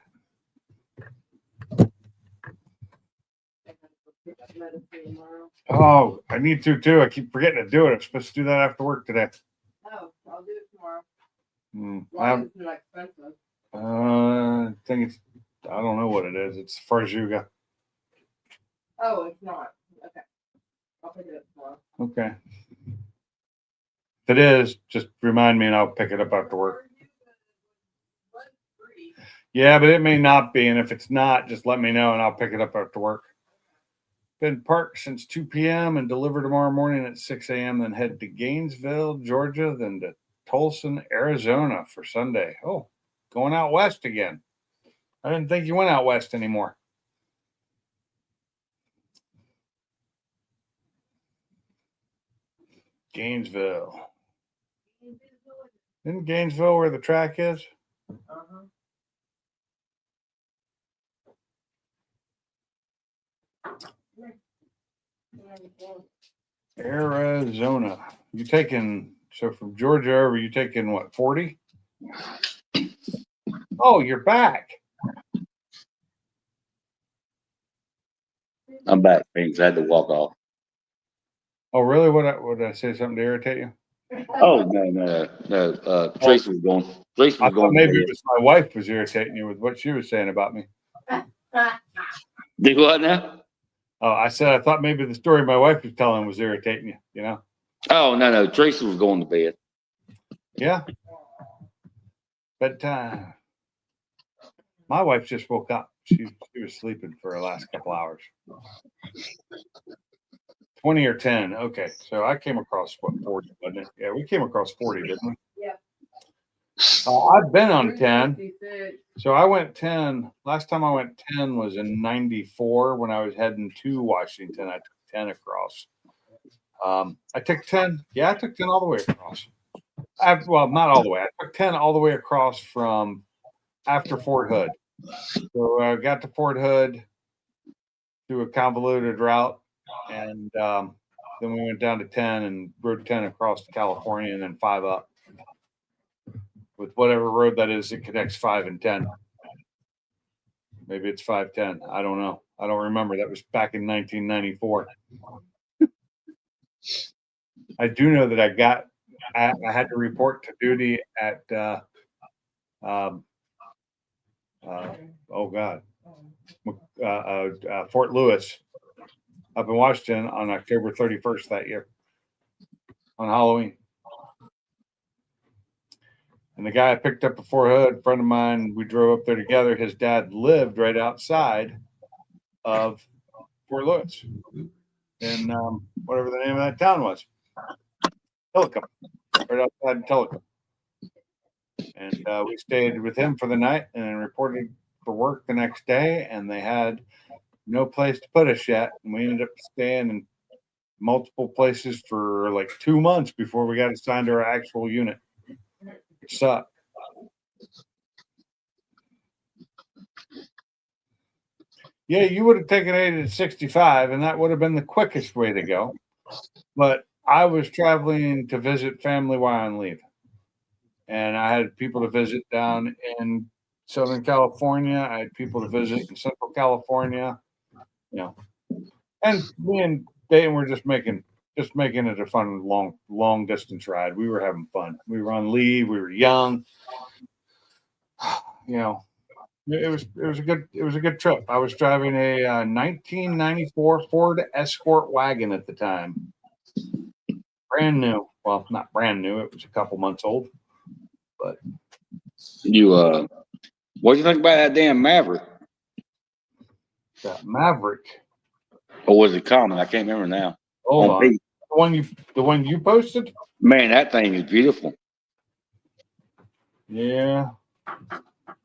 Oh, I need to too. I keep forgetting to do it. I'm supposed to do that after work today. Oh, I'll do it tomorrow. I It's not expensive. think it's, I don't know what it is. It's Farzuga. Oh, it's not. Okay. I'll pick it up tomorrow. Okay. If it is, just remind me and I'll pick it up after work. Yeah, but it may not be. And if it's not, just let me know and I'll pick it up after work. Been parked since 2 p.m. and deliver tomorrow morning at 6 a.m. Then head to Gainesville, Georgia, then to Tulsa, Arizona for Sunday. Oh, going out west again. I didn't think you went out west anymore. Gainesville. Isn't Gainesville where the track is? Uh-huh. Arizona. You taking, so from Georgia over, you taking what, 40? Oh, you're back. I'm back, things. I had to walk off. Oh, really? What did I say something to irritate you? Oh, no. Tracy was going. Tracy I was thought going. maybe it was my wife was irritating you with what she was saying about me. Do what now? Oh, I said I thought maybe the story my wife was telling was irritating you, you know? Oh, no. Tracy was going to bed. Yeah. Bedtime. My wife just woke up. She was sleeping for the last couple hours. 20 or 10. Okay. So I came across what, 40, wasn't it? Yeah, we came across 40, didn't we? Yeah. I've been on 10. 56. So I went 10. Last time I went 10 was in 94 when I was heading to Washington. I took 10 across. I took 10. Yeah, I took 10 all the way across. Well, not all the way. I took 10 all the way across from after Fort Hood. So I got to Fort Hood through a convoluted route, and then we went down to 10 and rode 10 across to California, and then 5 up with whatever road that is that connects 5 and 10. Maybe it's 510. I don't know. I don't remember. That was back in 1994. I do know that I had to report to duty at Fort Lewis up in Washington on October 31st that year on Halloween. And the guy I picked up at Fort Hood, a friend of mine, we drove up there together. His dad lived right outside of Fort Lewis in whatever the name of that town was. Telecom, right outside Telecom. And we stayed with him for the night and then reported for work the next day. And they had no place to put us yet. And we ended up staying in multiple places for like 2 months before we got assigned to our actual unit. It sucked. Yeah, you would have taken it at 65, and that would have been the quickest way to go. But I was traveling to visit family while on leave, and I had people to visit down in Southern California. I had people to visit in Central California, you know, and me and Dayton were just making it a fun long distance ride. We were having fun. We were on leave. We were young, you know. It was a good trip. I was driving a 1994 Ford Escort wagon at the time, brand new. Well, not brand new. It was a couple months old. But You what do you think about that damn Maverick? that Maverick. Or was it Common? I can't remember now. Hold on. Pete. The one you posted? Man, that thing is beautiful. Yeah.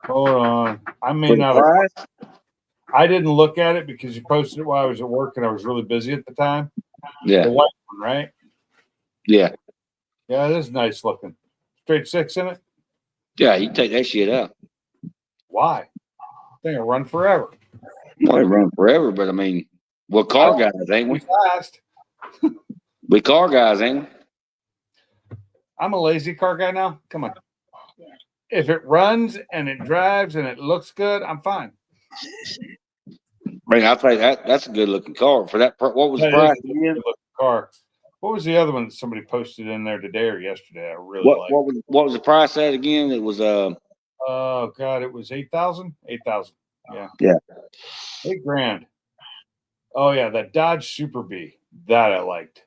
Hold on. I may For the not have, price? I didn't look at it because you posted it while I was at work and I was really busy at the time. The Yeah, white one, right? yeah, Yeah, it is nice looking. Straight six in it. yeah. You take that shit out. Why? Thing will run forever. Well, it run forever, but I mean, we're car guys, ain't we? Be fast. We car guys, ain't we? I'm a lazy car guy now. Come on. If it runs and it drives and it looks good, I'm fine. I mean, I think that's a good looking car for that. What was the That price is a again? good looking car. What was the other one that somebody posted in there today or yesterday? I really What like. what was the price at again? It was Oh God, it was 8,000. 8,000. Yeah. Yeah. $8,000. Oh yeah, that Dodge Super B that I liked.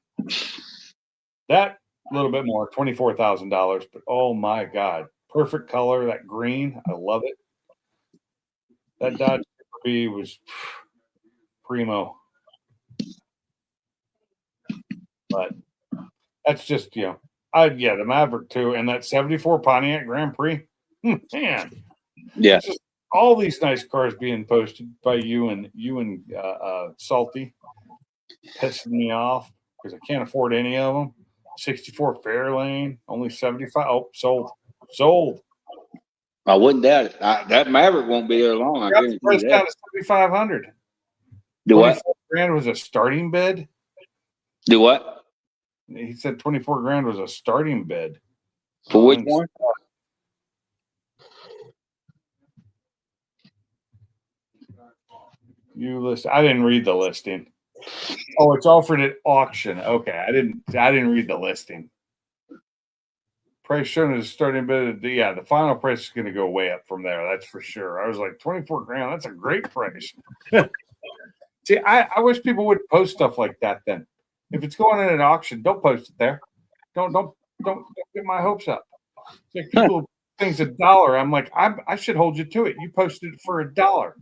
That a little bit more, $24,000. But oh my God, perfect color. That green, I love it. That Dodge Super B was primo. But that's just the Maverick too, and that '74 Pontiac Grand Prix. Man, yeah. it's just all these nice cars being posted by you and Salty, pissing me off because I can't afford any of them. '64 Fairlane, only 75. Oh, sold. I wouldn't doubt it. That Maverick won't be there long. I Got the guarantee price you down that. to 7,500. Do what? $24,000 was a starting bid. Do what? He said $24,000 was a starting bid. For which one? You list. I didn't read the listing. Oh, it's offered at auction. Okay, I didn't read the listing. Price shown as starting bid. Yeah, the final price is going to go way up from there. That's for sure. I was like $24,000. That's a great price. See, I wish people would post stuff like that. Then, if it's going in an auction, don't post it there. Don't get my hopes up. It's like people things $1. I'm like, I should hold you to it. You posted it for $1.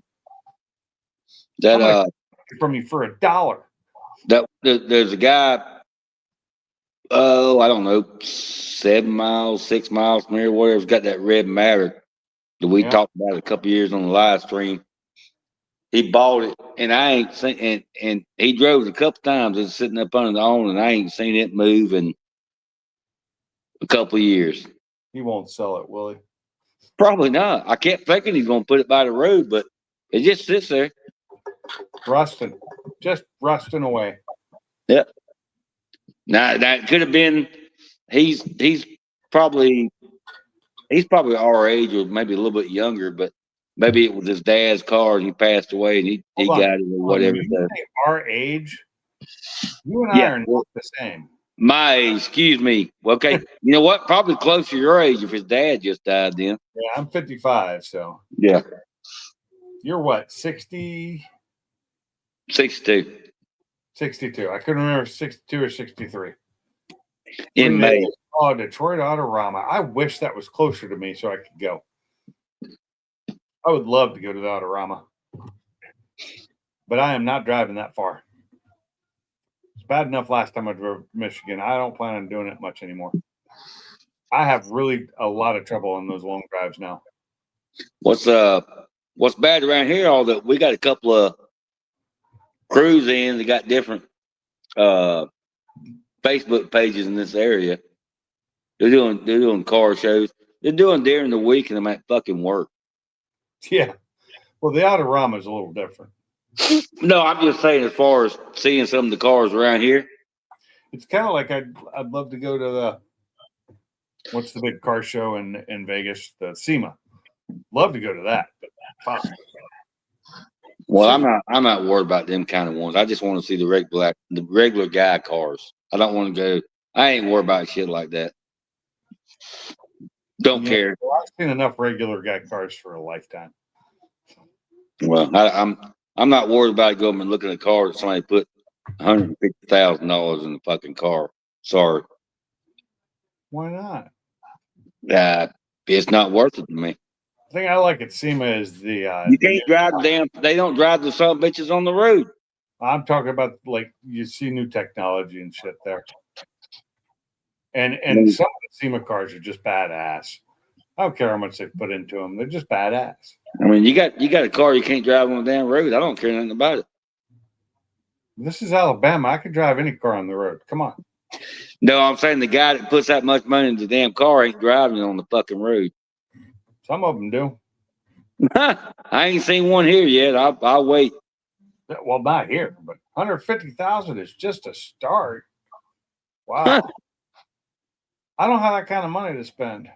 That From you for $1. there's a guy. Oh, I don't know, 7 miles, 6 miles from here, whatever's got that red Maverick that we talked about a couple years on the live stream. He bought it, and I ain't seen, and he drove it a couple times. It's sitting up under the awning, and I ain't seen it move in a couple years. He won't sell it, will he? Probably not. I kept thinking he's going to put it by the road, but it just sits there. Just rusting away. Yep. Now that could have been. He's probably our age or maybe a little bit younger, but maybe it was his dad's car and he passed away and he got it or whatever. Our age, you and I are not the same. My age, excuse me. Okay, you know what? Probably close to your age if his dad just died then. Yeah, I'm 55, so. Yeah. You're what, 60? 62. 62. I couldn't remember 62 or 63. In May. Oh, Detroit Autorama. I wish that was closer to me so I could go. I would love to go to the Autorama. But I am not driving that far. It's bad enough last time I drove to Michigan. I don't plan on doing it much anymore. I have really a lot of trouble on those long drives now. What's bad around here? All that we got a couple of crews in that got different Facebook pages in this area. They're doing car shows. they're doing during the week, and I'm at fucking work. Yeah. Well, the Autorama is a little different. No, I'm just saying, as far as seeing some of the cars around here. It's kind of like I'd love to go to the what's the big car show in Vegas, the SEMA. Love to go to that, but fuck. Well, I'm not worried about them kind of ones. I just want to see the regular guy cars. I don't want to go. I ain't worried about shit like that. Don't care. Well, I've seen enough regular guy cars for a lifetime. Well, I'm not worried about going and looking at cars that somebody put $150,000 in the fucking car. Sorry. Why not? It's not worth it to me. The thing I like at SEMA is the You can't drive they don't drive the some bitches on the road. I'm talking about like you see new technology and shit there. And some of the SEMA cars are just badass. I don't care how much they put into them; they're just badass. I mean, you got a car you can't drive on the damn road. I don't care nothing about it. This is Alabama. I could drive any car on the road. Come on. No, I'm saying the guy that puts that much money into the damn car ain't driving it on the fucking road. Some of them do. I ain't seen one here yet. I'll wait. Well, not here, but 150,000 is just a start. Wow. I don't have that kind of money to spend.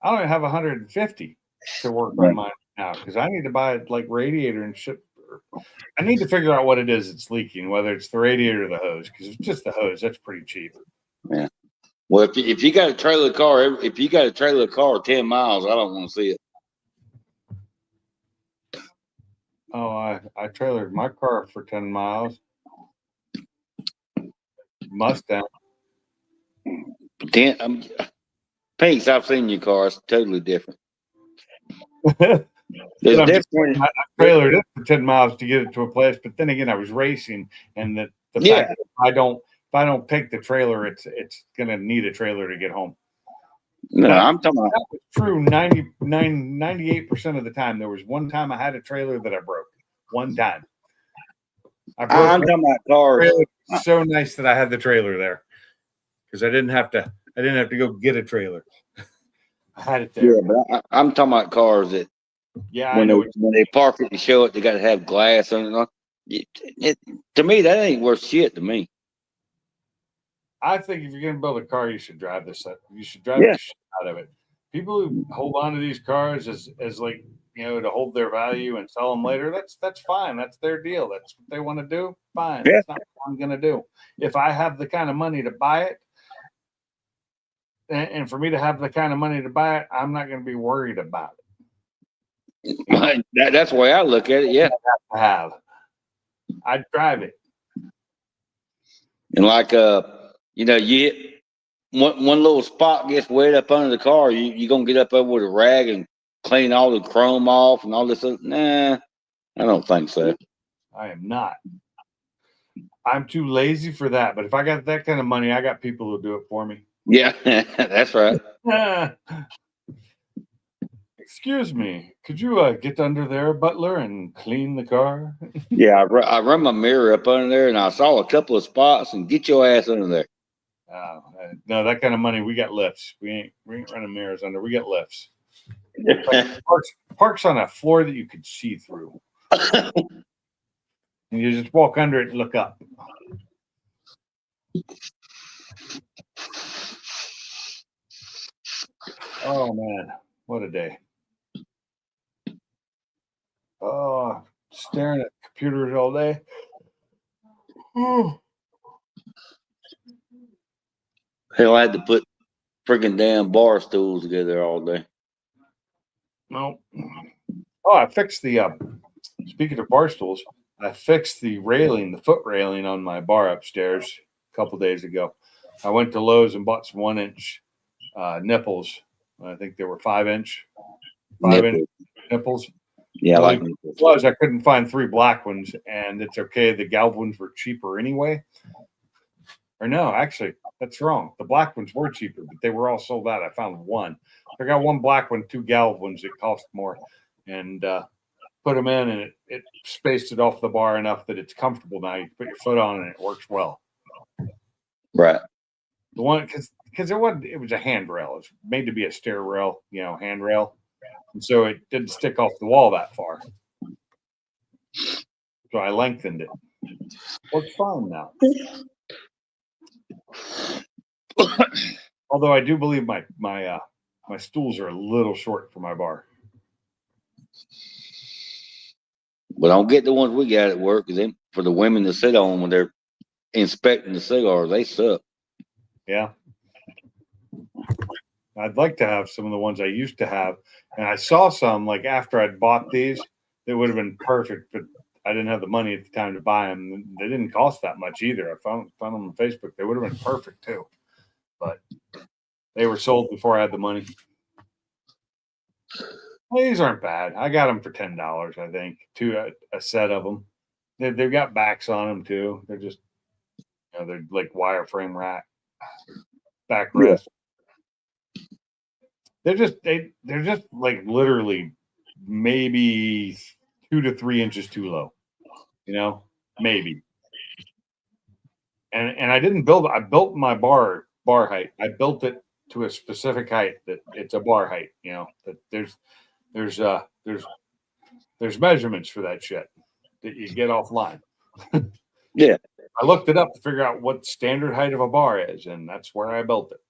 I don't even have 150 to work on mine now because I need to buy like radiator and shit. I need to figure out what it is that's leaking, whether it's the radiator or the hose. Because if it's just the hose, that's pretty cheap. Yeah. Well, if you got a trailer car, 10 miles, I don't want to see it. Oh, I trailered my car for 10 miles. Mustang. Pinks, I've seen your car. It's totally different. I trailered it for 10 miles to get it to a place, but then again, I was racing, and the fact that if I don't pick the trailer, it's gonna need a trailer to get home. No, I'm talking about that was true 98% of the time. There was one time I had a trailer that I broke. One time. I'm talking about cars. So nice that I had the trailer there because I didn't have to go get a trailer. I had it there. Yeah, but I'm talking about cars that when they park it and show it, they got to have glass on it. To me, that ain't worth shit to me. I think if you're going to build a car, you should drive this. You should drive the shit out of it. People who hold on to these cars as like, to hold their value and sell them later, that's fine. That's their deal. That's what they want to do. Fine. Yeah. That's not what I'm going to do. If I have the kind of money to buy it, and for me to have the kind of money to buy it, I'm not going to be worried about it. That's the way I look at it. Yeah. I'd drive it. And like, you hit one little spot gets wet up under the car, you're going to get up there with a rag and clean all the chrome off and all this stuff. Nah, I don't think so. I am not. I'm too lazy for that. But if I got that kind of money, I got people who'll do it for me. Yeah, that's right. Excuse me, could you get under there, butler, and clean the car? Yeah, I run my mirror up under there, and I saw a couple of spots, and get your ass under there. No, that kind of money, we got lifts. We ain't running mirrors under. We got lifts. Parks on a floor that you could see through. And you just walk under it and look up. Oh man, what a day. Oh, staring at computers all day. Hell, I had to put freaking damn bar stools together all day. No. Oh, I fixed the speaking of bar stools, I fixed the foot railing on my bar upstairs a couple days ago. I went to Lowe's and bought some 1-inch nipples. I think they were 5-inch nipples. Yeah, well, I like nipples. I couldn't find 3 black ones, and it's okay. The galv ones were cheaper anyway. Or no, actually, that's wrong. The black ones were cheaper, but they were all sold out. I found one. I got 1 black one, 2 galv ones that cost more, and put them in, and it spaced it off the bar enough that it's comfortable now. You put your foot on, and it works well. Right. The one because it was a handrail. It was made to be a stair rail, handrail, and so it didn't stick off the wall that far. So I lengthened it. Works fine now. Although I do believe my stools are a little short for my bar. But don't get the ones we got at work, because then for the women to sit on when they're inspecting the cigars, they suck. Yeah. I'd like to have some of the ones I used to have. And I saw some like after I'd bought these that would have been perfect, but I didn't have the money at the time to buy them. They didn't cost that much either. I found them on Facebook. They would have been perfect too. But they were sold before I had the money. These aren't bad. I got them for $10, I think, a set of them. They've got backs on them too. They're just, they're like wireframe backrest. They're just like literally maybe 2 to 3 inches too low, maybe. And I didn't build. I built my bar height. I built it to a specific height that it's a bar height. That there's measurements for that shit that you get offline. Yeah. I looked it up to figure out what standard height of a bar is, and that's where I built it.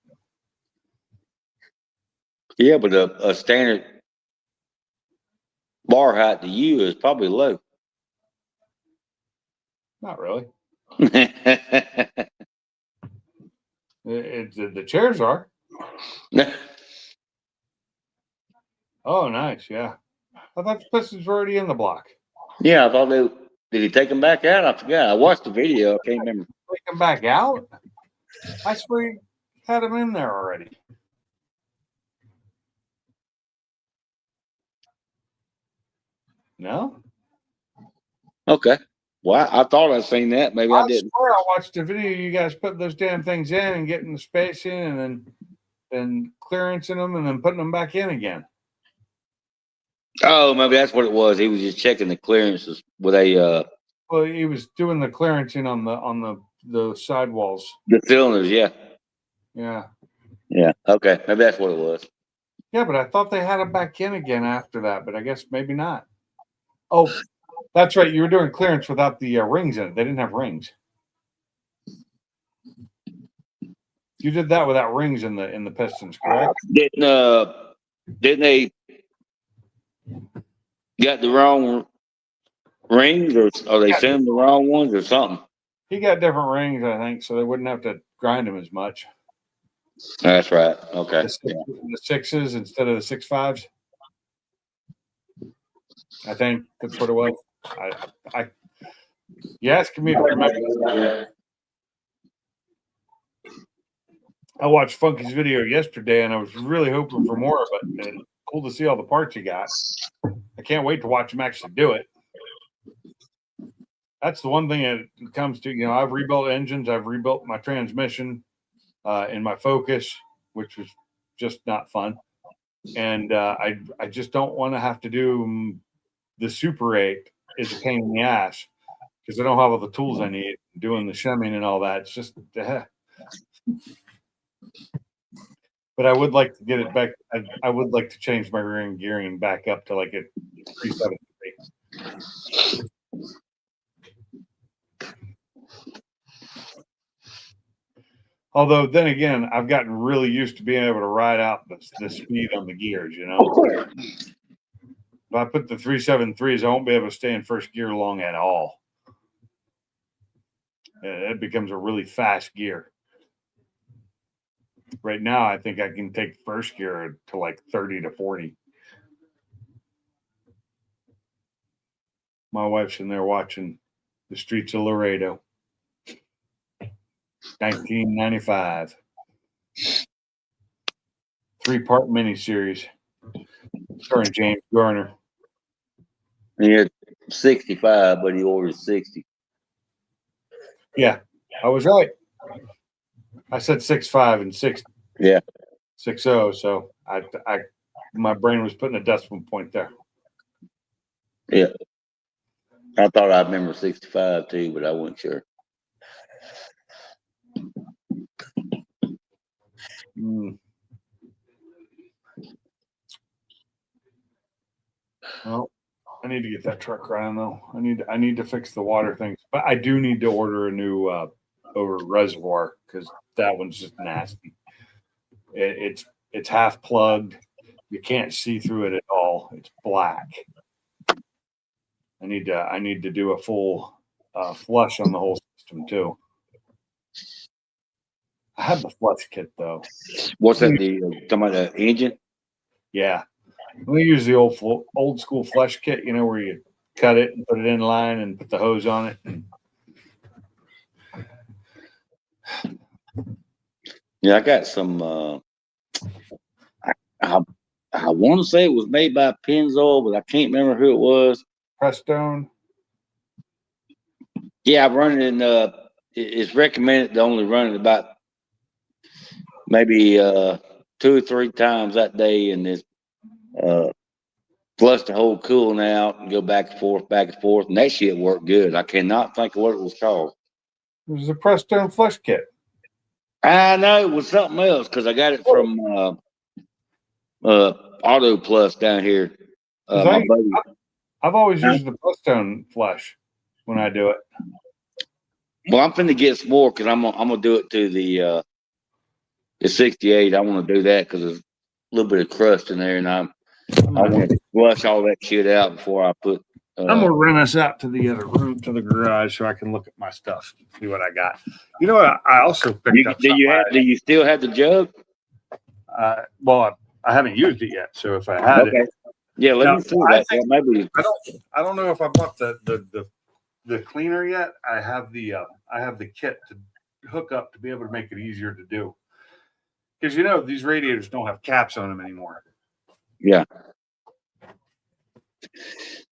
Yeah, but a standard bar height to you is probably low. Not really. The chairs are. Oh, nice. Yeah. I thought the pistons were already in the block. Yeah, I thought did he take them back out? I forgot. I watched the video. I can't remember. Take them back out? I swear you had them in there already. No? Okay. Well, I thought I'd seen that. Maybe I didn't. Swear I watched the video you guys put those damn things in and getting the space in and then clearancing them and then putting them back in again. Oh, maybe that's what it was. He was just checking the clearances with Well, he was doing the clearancing on the sidewalls. the cylinders. Yeah. Yeah. Yeah. Okay. Maybe that's what it was. Yeah, but I thought they had them back in again after that, but I guess maybe not. Oh, that's right. You were doing clearance without the rings in it. They didn't have rings. You did that without rings in the pistons, correct? Didn't they got the wrong rings, or they sending the wrong ones, or something? He got different rings, I think, so they wouldn't have to grind them as much. That's right. Okay. The sixes instead of the 6.5s. I think that's what it was. You asking me to remember. I watched Funky's video yesterday, and I was really hoping for more of it. And cool to see all the parts he got. I can't wait to watch him actually do it. That's the one thing that comes to, I've rebuilt engines. I've rebuilt my transmission in my Focus, which was just not fun. And I just don't want to have to do the Super 8 is a pain in the ass because I don't have all the tools I need doing the shemming and all that. It's just, but I would like to get it back. I would like to change my rear end gearing back up to like a 373. Although then again, I've gotten really used to being able to ride out the speed on the gears, If I put the 373s, I won't be able to stay in first gear long at all. It becomes a really fast gear. Right now, I think I can take first gear to like 30 to 40. My wife's in there watching The Streets of Laredo. 1995. 3-part miniseries starring James Garner. He had 65, but he ordered 60. Yeah, I was right. I said 6.5 and 6. Yeah. 6.0. So I my brain was putting a decimal point there. Yeah. I thought I remember 65 too, but I wasn't sure. Mm. Well, I need to get that truck running though. I need to fix the water things, but I do need to order a new over reservoir because that one's just nasty. It's half plugged. You can't see through it at all. It's black. I need to do a full flush on the whole system too. I have the flush kit though. What's that? Talking about the engine? Yeah, we use the old school flush kit. You know where you cut it and put it in line and put the hose on it. Yeah, I got some. I want to say it was made by Pennzoil, but I can't remember who it was. Prestone. Yeah, I run it in. It's recommended to only run it about maybe 2 or 3 times that day, and it's flush the whole cooling out and go back and forth, and that shit worked good. I cannot think of what it was called. It was a Prestone flush kit. I know it was something else because I got it from Auto Plus down here. My buddy. I've always used the Prestone flush when I do it. Well, I'm finna get some more because I'm gonna do it to the 68. I want to do that because there's a little bit of crust in there, and I want to flush all that shit out before I put. I'm gonna run us out to the other room, to the garage, so I can look at my stuff, see what I got. You know what? I also picked up. Do you still have the jug? Well, I haven't used it yet, so if I had it, yeah, let me see that. Maybe I don't know if I bought the cleaner yet. I have the kit to hook up to be able to make it easier to do. Because you know these radiators don't have caps on them anymore. Yeah.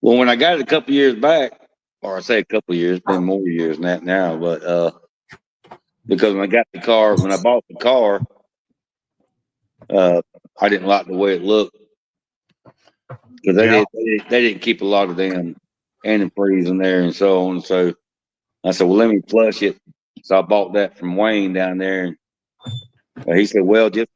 Well, when I got it a couple years back, or I say a couple years, it's been more years than that now, but because when I bought the car, I didn't like the way it looked because they didn't keep a lot of them antifreeze in there and so on. So I said, well, let me flush it. So I bought that from Wayne down there, and he said, well, just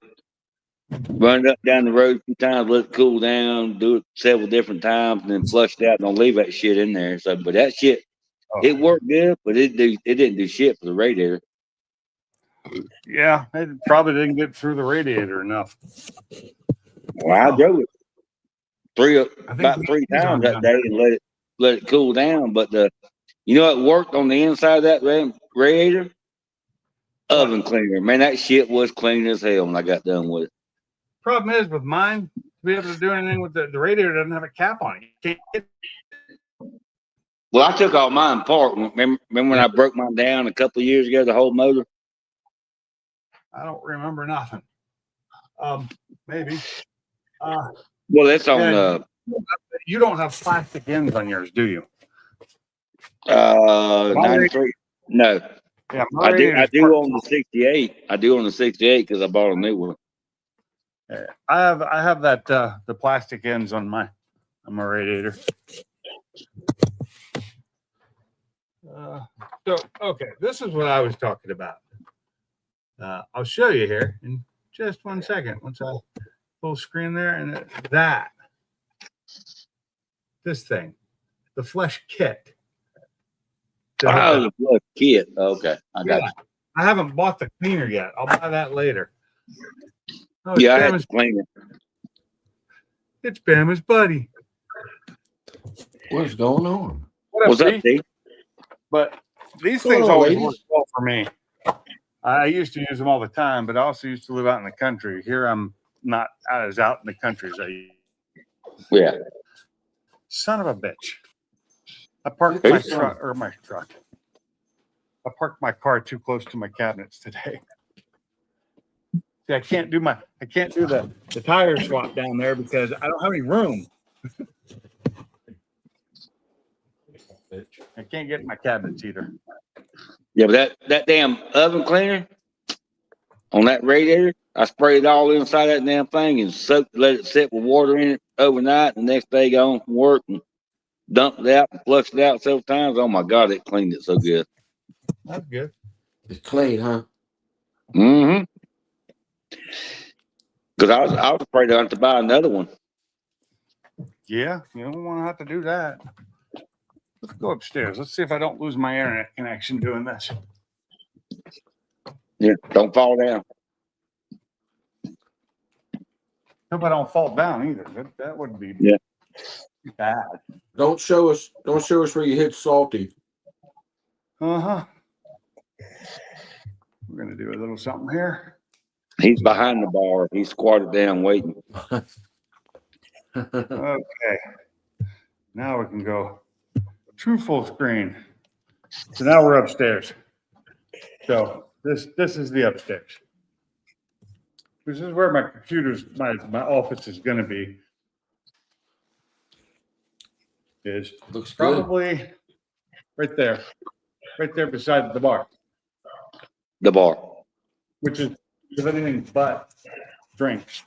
run it up down the road a few times, let it cool down, do it several different times, and then flush it out. Don't leave that shit in there. So, but that shit, it worked good, but it didn't do shit for the radiator. Yeah, it probably didn't get through the radiator enough. Well, I drove it about three times that day and let it cool down. But you know, it worked on the inside of that radiator. Oven cleaner, man, that shit was clean as hell when I got done with it. Problem is with mine, to be able to do anything with the radiator doesn't have a cap on it. You can't. Well, I took all mine apart. Remember when I broke mine down a couple of years ago, the whole motor? I don't remember nothing. Maybe. Well, that's on. You don't have plastic ends on yours, do you? 93. No. Yeah, I do on the 68. I do on the 68 because I bought a new one. Yeah, I have that the plastic ends on my radiator. So okay, this is what I was talking about. I'll show you here in just 1 second. Once I full screen there, and this thing, the flush kit. Oh, the flush kit. Okay, I got you. I haven't bought the cleaner yet. I'll buy that later. Oh, yeah, I had to clean it. It's Bama's buddy. What's going on? What's up, D? But these things always work well for me. I used to use them all the time, but I also used to live out in the country. Here I'm not as out in the country as I used. Yeah. Son of a bitch. I parked my truck. I parked my car too close to my cabinets today. See, I can't do the tire swap down there because I don't have any room. I can't get in my cabinets either. Yeah, but that damn oven cleaner on that radiator, I sprayed it all inside that damn thing and let it sit with water in it overnight. And the next day, go home from work and dumped it out and flushed it out several times. Oh my God, it cleaned it so good. That's good. It's clean, huh? Mm-hmm. Because I was afraid to have to buy another one. Yeah, you don't want to have to do that. Let's go upstairs. Let's see if I don't lose my internet connection doing this. Yeah, don't fall down. Hope I don't fall down either. That would be bad. Don't show us where you hit salty. Uh-huh. We're gonna do a little something here. He's behind the bar. He's squatted down waiting. Okay. Now we can go true full screen. So now we're upstairs. So this is the upstairs. This is where my computer's my office is gonna be. Is Looks good. probably right there beside the bar, The bar. which is anything but drinks.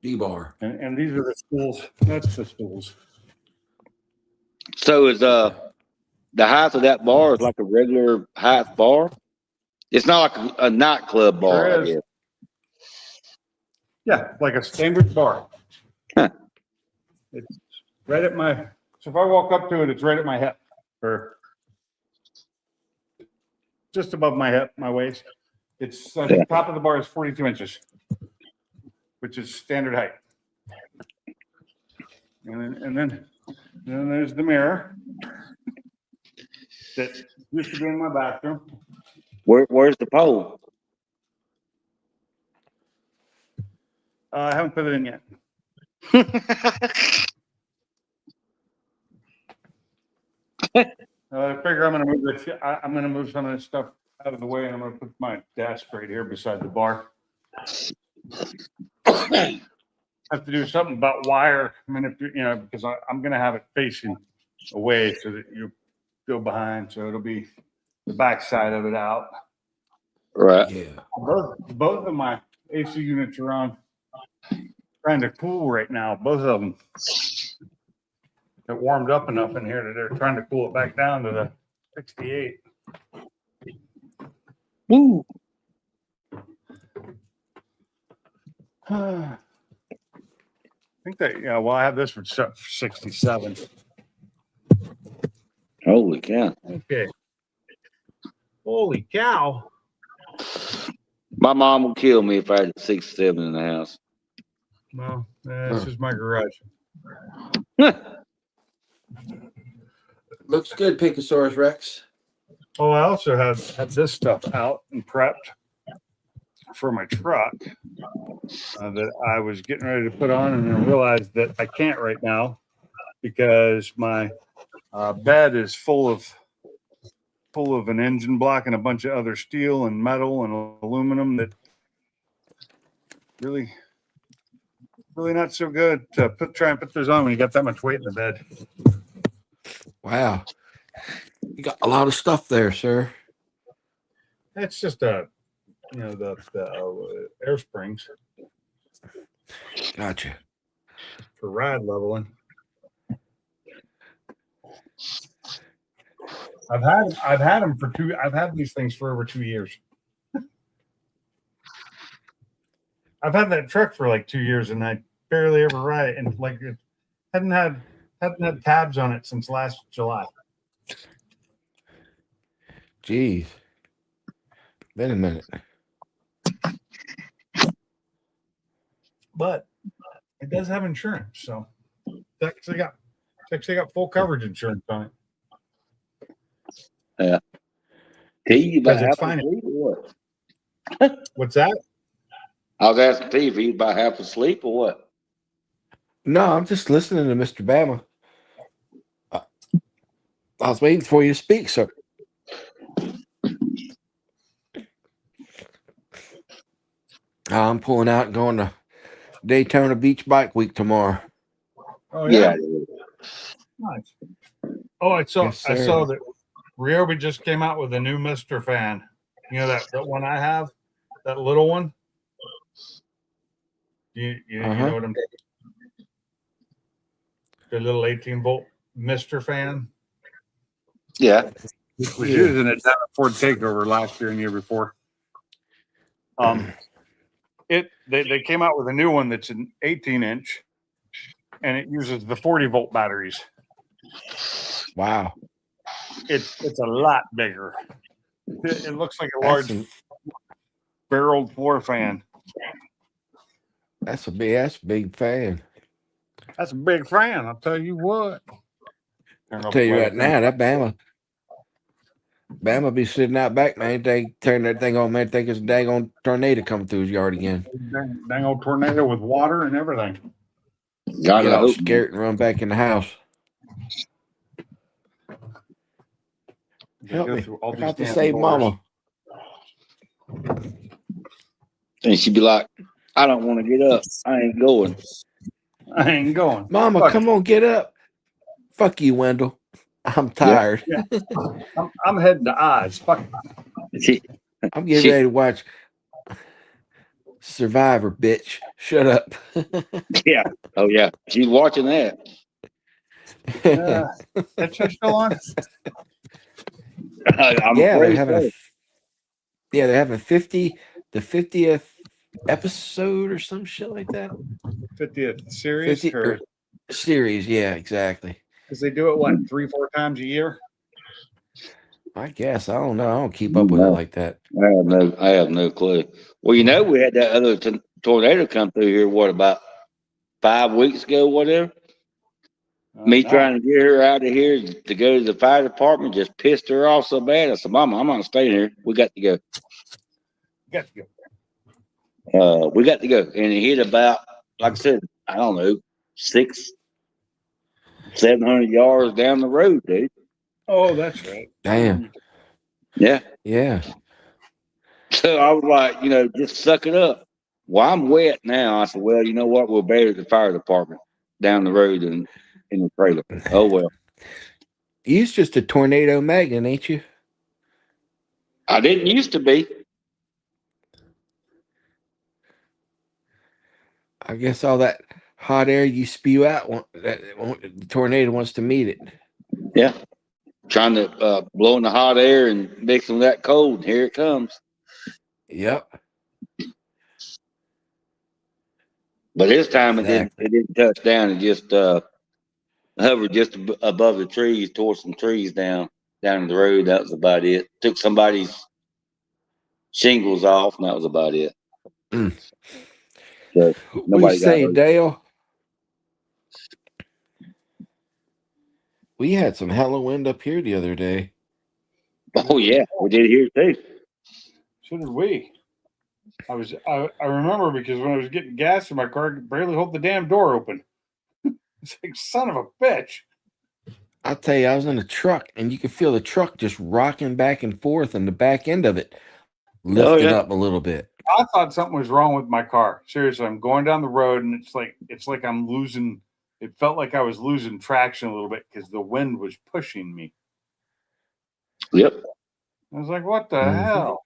D-bar. And these are the stools. That's the stools. So is the height of that bar is like a regular height bar? It's not like a nightclub bar, Sure I is. guess. Yeah, like a standard bar. Huh. It's right at my, so if I walk up to it, it's right at my hip, or just above my hip, my waist. It's, the top of the bar is 42 inches, which is standard height. And then there's the mirror that used to be in my bathroom. Where's the pole? I haven't put it in yet. I figure I'm gonna move this. I'm gonna move some of this stuff out of the way, and I'm gonna put my desk right here beside the bar. Have to do something about wire. I mean, if you know, because I'm gonna have it facing away so that you go behind, so it'll be the back side of it out. Right. Yeah. Both of my AC units are on, trying to cool right now. Both of them. It warmed up enough in here that they're trying to cool it back down to the 68. Woo. I think that, yeah, well, I have this for 67. Holy cow. Okay. Holy cow. My mom will kill me if I had 67 in the house. Well, this is my garage. Looks good, Pinkosaurus Rex. Oh, I also had this stuff out and prepped for my truck that I was getting ready to put on, and then realized that I can't right now because my bed is full of an engine block and a bunch of other steel and metal and aluminum that really not so good to try and put those on when you got that much weight in the bed. Wow. You got a lot of stuff there, sir. It's just the air springs Gotcha. for ride leveling. I've had them for I've had these things for over 2 years. I've had that truck for like 2 years, and I barely ever ride it, and like it hadn't had tabs on it since last July. Jeez. Been a minute. But it does have insurance, so it's actually got full coverage insurance on it. T, you about Because it's half fine. asleep or what? What's that? I was asking T if he was about half asleep or what? No, I'm just listening to Mr. Bama. I was waiting for you to speak, sir. I'm pulling out and going to Daytona Beach Bike Week tomorrow. Oh Yeah. Nice. Oh, I saw Yes, I sir. saw that Ryobi just came out with a new Mr. fan. You know that one I have, that little one. You know what I'm talking? The little 18-volt Mr. fan. Yeah. Was using it down at Ford Takeover last year and the year before. They came out with a new one that's an 18-inch, and it uses the 40-volt batteries. Wow. It's a lot bigger. It looks like a That's large barreled floor fan. That's a big fan. That's a big fan. I'll tell you what. I'll tell you right now, that Bama be sitting out back, man. They turn that thing on, man. Think it's a daggone tornado coming through his yard again. Dang old tornado with water and everything. God, Get I all hope scared and run back in the house. Help me. I got to save mama. and she'd be like, I don't want to get up. I ain't going. I ain't going. Mama, Fuck come on, get up. Fuck you, Wendell. I'm tired. Yeah. I'm heading to Oz. Fuck. I'm getting ready to watch Survivor, bitch. Shut up. Yeah. Oh, yeah. She's watching that. That show's still on? I'm yeah, afraid so. they're having the 50th episode or some shit like that. 50th series? 50 series, yeah, exactly. Because they do it, what, 3-4 times a year? I guess. I don't know. I don't keep up with it like that. I have no clue. Well, we had that other tornado come through here, what, about 5 weeks ago, whatever? Me trying to get her out of here to go to the fire department just pissed her off so bad. I said, Mama, I'm not staying here. We got to go. We got to go. And it hit about, like I said, I don't know, 600-700 yards down the road, dude. Oh, that's right. Damn. Yeah. Yeah. So I was like, just suck it up. Well, I'm wet now. I said, well, you know what? We'll bury the fire department down the road in the trailer. Oh, well. You's just a tornado magnet, ain't you? I didn't used to be. I guess all that hot air you spew out, the tornado wants to meet it. Yeah. Trying to blow in the hot air and mixing that cold. And here it comes. Yep. But this time it didn't touch down. It just hovered just above the trees, tore some trees down the road. That was about it. Took somebody's shingles off, and that was about it. Mm. So What you say, Dale? We had some hella wind up here the other day. Oh yeah, we did here too. So did we. I remember because when I was getting gas in my car, I could barely hold the damn door open. It's like, son of a bitch. I'll tell you, I was in a truck, and you could feel the truck just rocking back and forth, and the back end of it lifted up a little bit. I thought something was wrong with my car. Seriously, I'm going down the road, and it's like I'm losing. It felt like I was losing traction a little bit because the wind was pushing me. Yep. I was like, what the hell?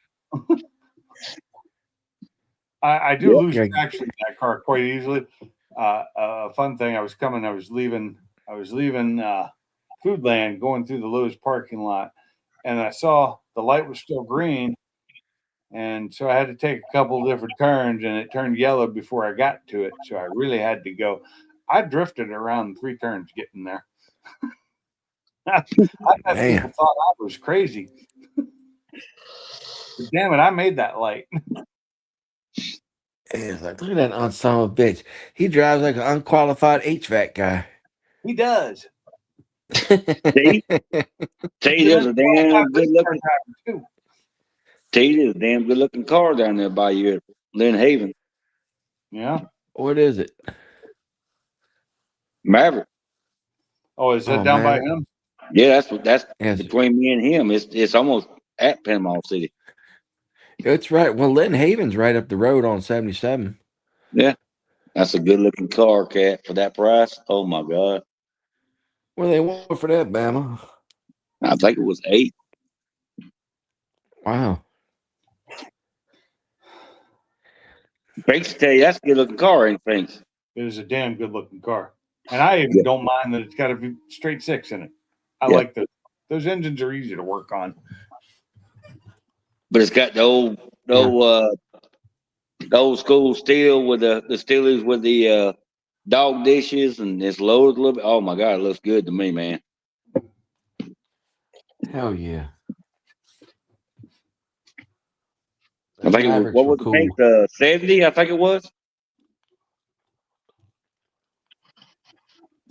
I do lose traction in that car quite easily. A fun thing, I was leaving Foodland, going through the Lowe's parking lot, and I saw the light was still green, and so I had to take a couple different turns, and it turned yellow before I got to it, so I really had to go. I drifted around 3 turns getting there. I thought people thought I was crazy. But damn it, I made that light. It's like, look at that ensemble bitch. He drives like an unqualified HVAC guy. He does. See, there's a damn good looking. There's a damn good looking car down there by you at Lynn Haven. Yeah. What is it? Maverick. Oh, is that down by him? Yeah, that's between me and him. It's almost at Panama City. It's right. Well, Lynn Haven's right up the road on 77. Yeah, that's a good looking car, Cat, for that price. Oh my God. What do they want for that, Bama? I think it was 8. Wow. Banks tell you that's a good looking car, ain't Banks? It is a damn good looking car. And I even don't mind that it's got a straight 6 in it. I like those. Those engines are easy to work on. But it's got the old The old school steel with the Steelers with the dog dishes, and it's lowered a little bit. Oh my God, it looks good to me, man. Hell yeah. I think it was, Mavericks what were was the paint? cool. 70, I think it was.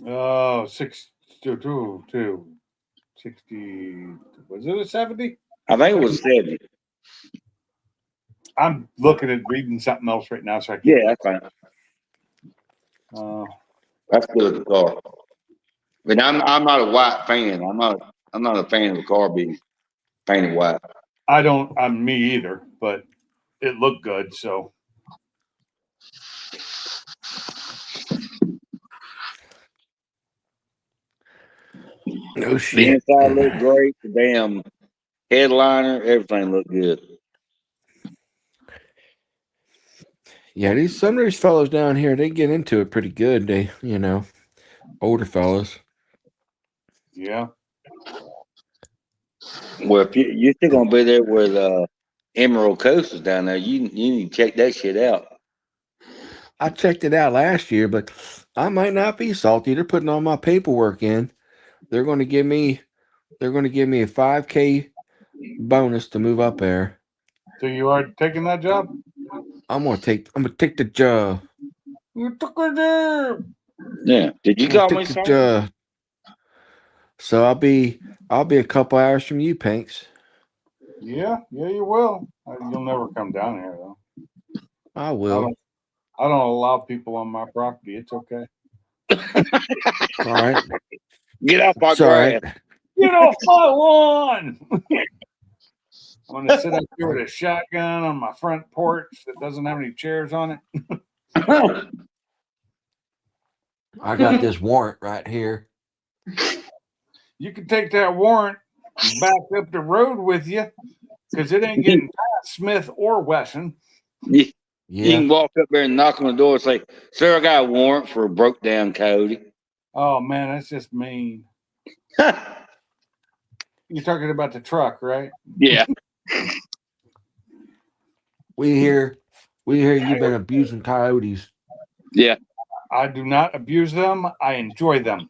Oh, 62, 60. Was it a 70? I think it was 70. I'm looking at reading something else right now, so I can't. Yeah, that's fine. Uh, That's good as a car. But I'm not a white fan. I'm not a fan of a car being painted white. I'm me either, but it looked good. So No The shit. inside looked great. The damn headliner, everything looked good. Yeah, some of these fellows down here, they get into it pretty good. They, older fellows. yeah, Well, if you're still gonna be there with Emerald Coast is down there, you need to check that shit out. I checked it out last year, but I might not be salty. They're putting all my paperwork in. They're going to give me a 5K bonus to move up there. so you are taking that job? I'm gonna take the job. You took a job. Yeah. Did you I'm gonna call me, take the sir? job. So I'll be a couple hours from you, Pinks. Yeah, you will. You'll never come down here though. I will. I don't allow people on my property. It's okay. All right. Get off my It's all grass. right. Get off my lawn! I'm gonna sit up here with a shotgun on my front porch that doesn't have any chairs on it. I got this warrant right here. You can take that warrant back up the road with you, because it ain't getting past Smith or Wesson. You Yeah. can walk up there and knock on the door and say, "Sir, I got a warrant for a broke down coyote." Oh man, that's just mean. You're talking about the truck, right? Yeah. We hear you've been abusing coyotes. Yeah. I do not abuse them. I enjoy them.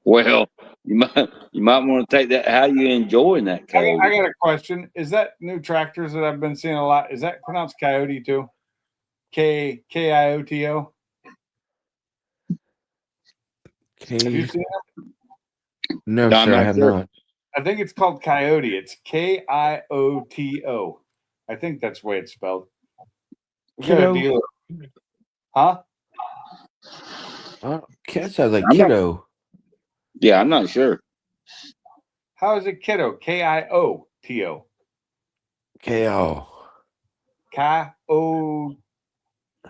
Well, you might want to take that. How you enjoying that I coyote? got a question. Is that new tractors that I've been seeing a lot? Is that pronounced coyote too? Kioto? Have you seen them? No, I'm sir, I not have sure. not. I think it's called coyote. It's Kioto. I think that's the way it's spelled. We got a Kiddo? dealer. Huh? That sounds like I'm not- kiddo. Yeah, I'm not sure. How is it kiddo? Kioto. KO. K-O.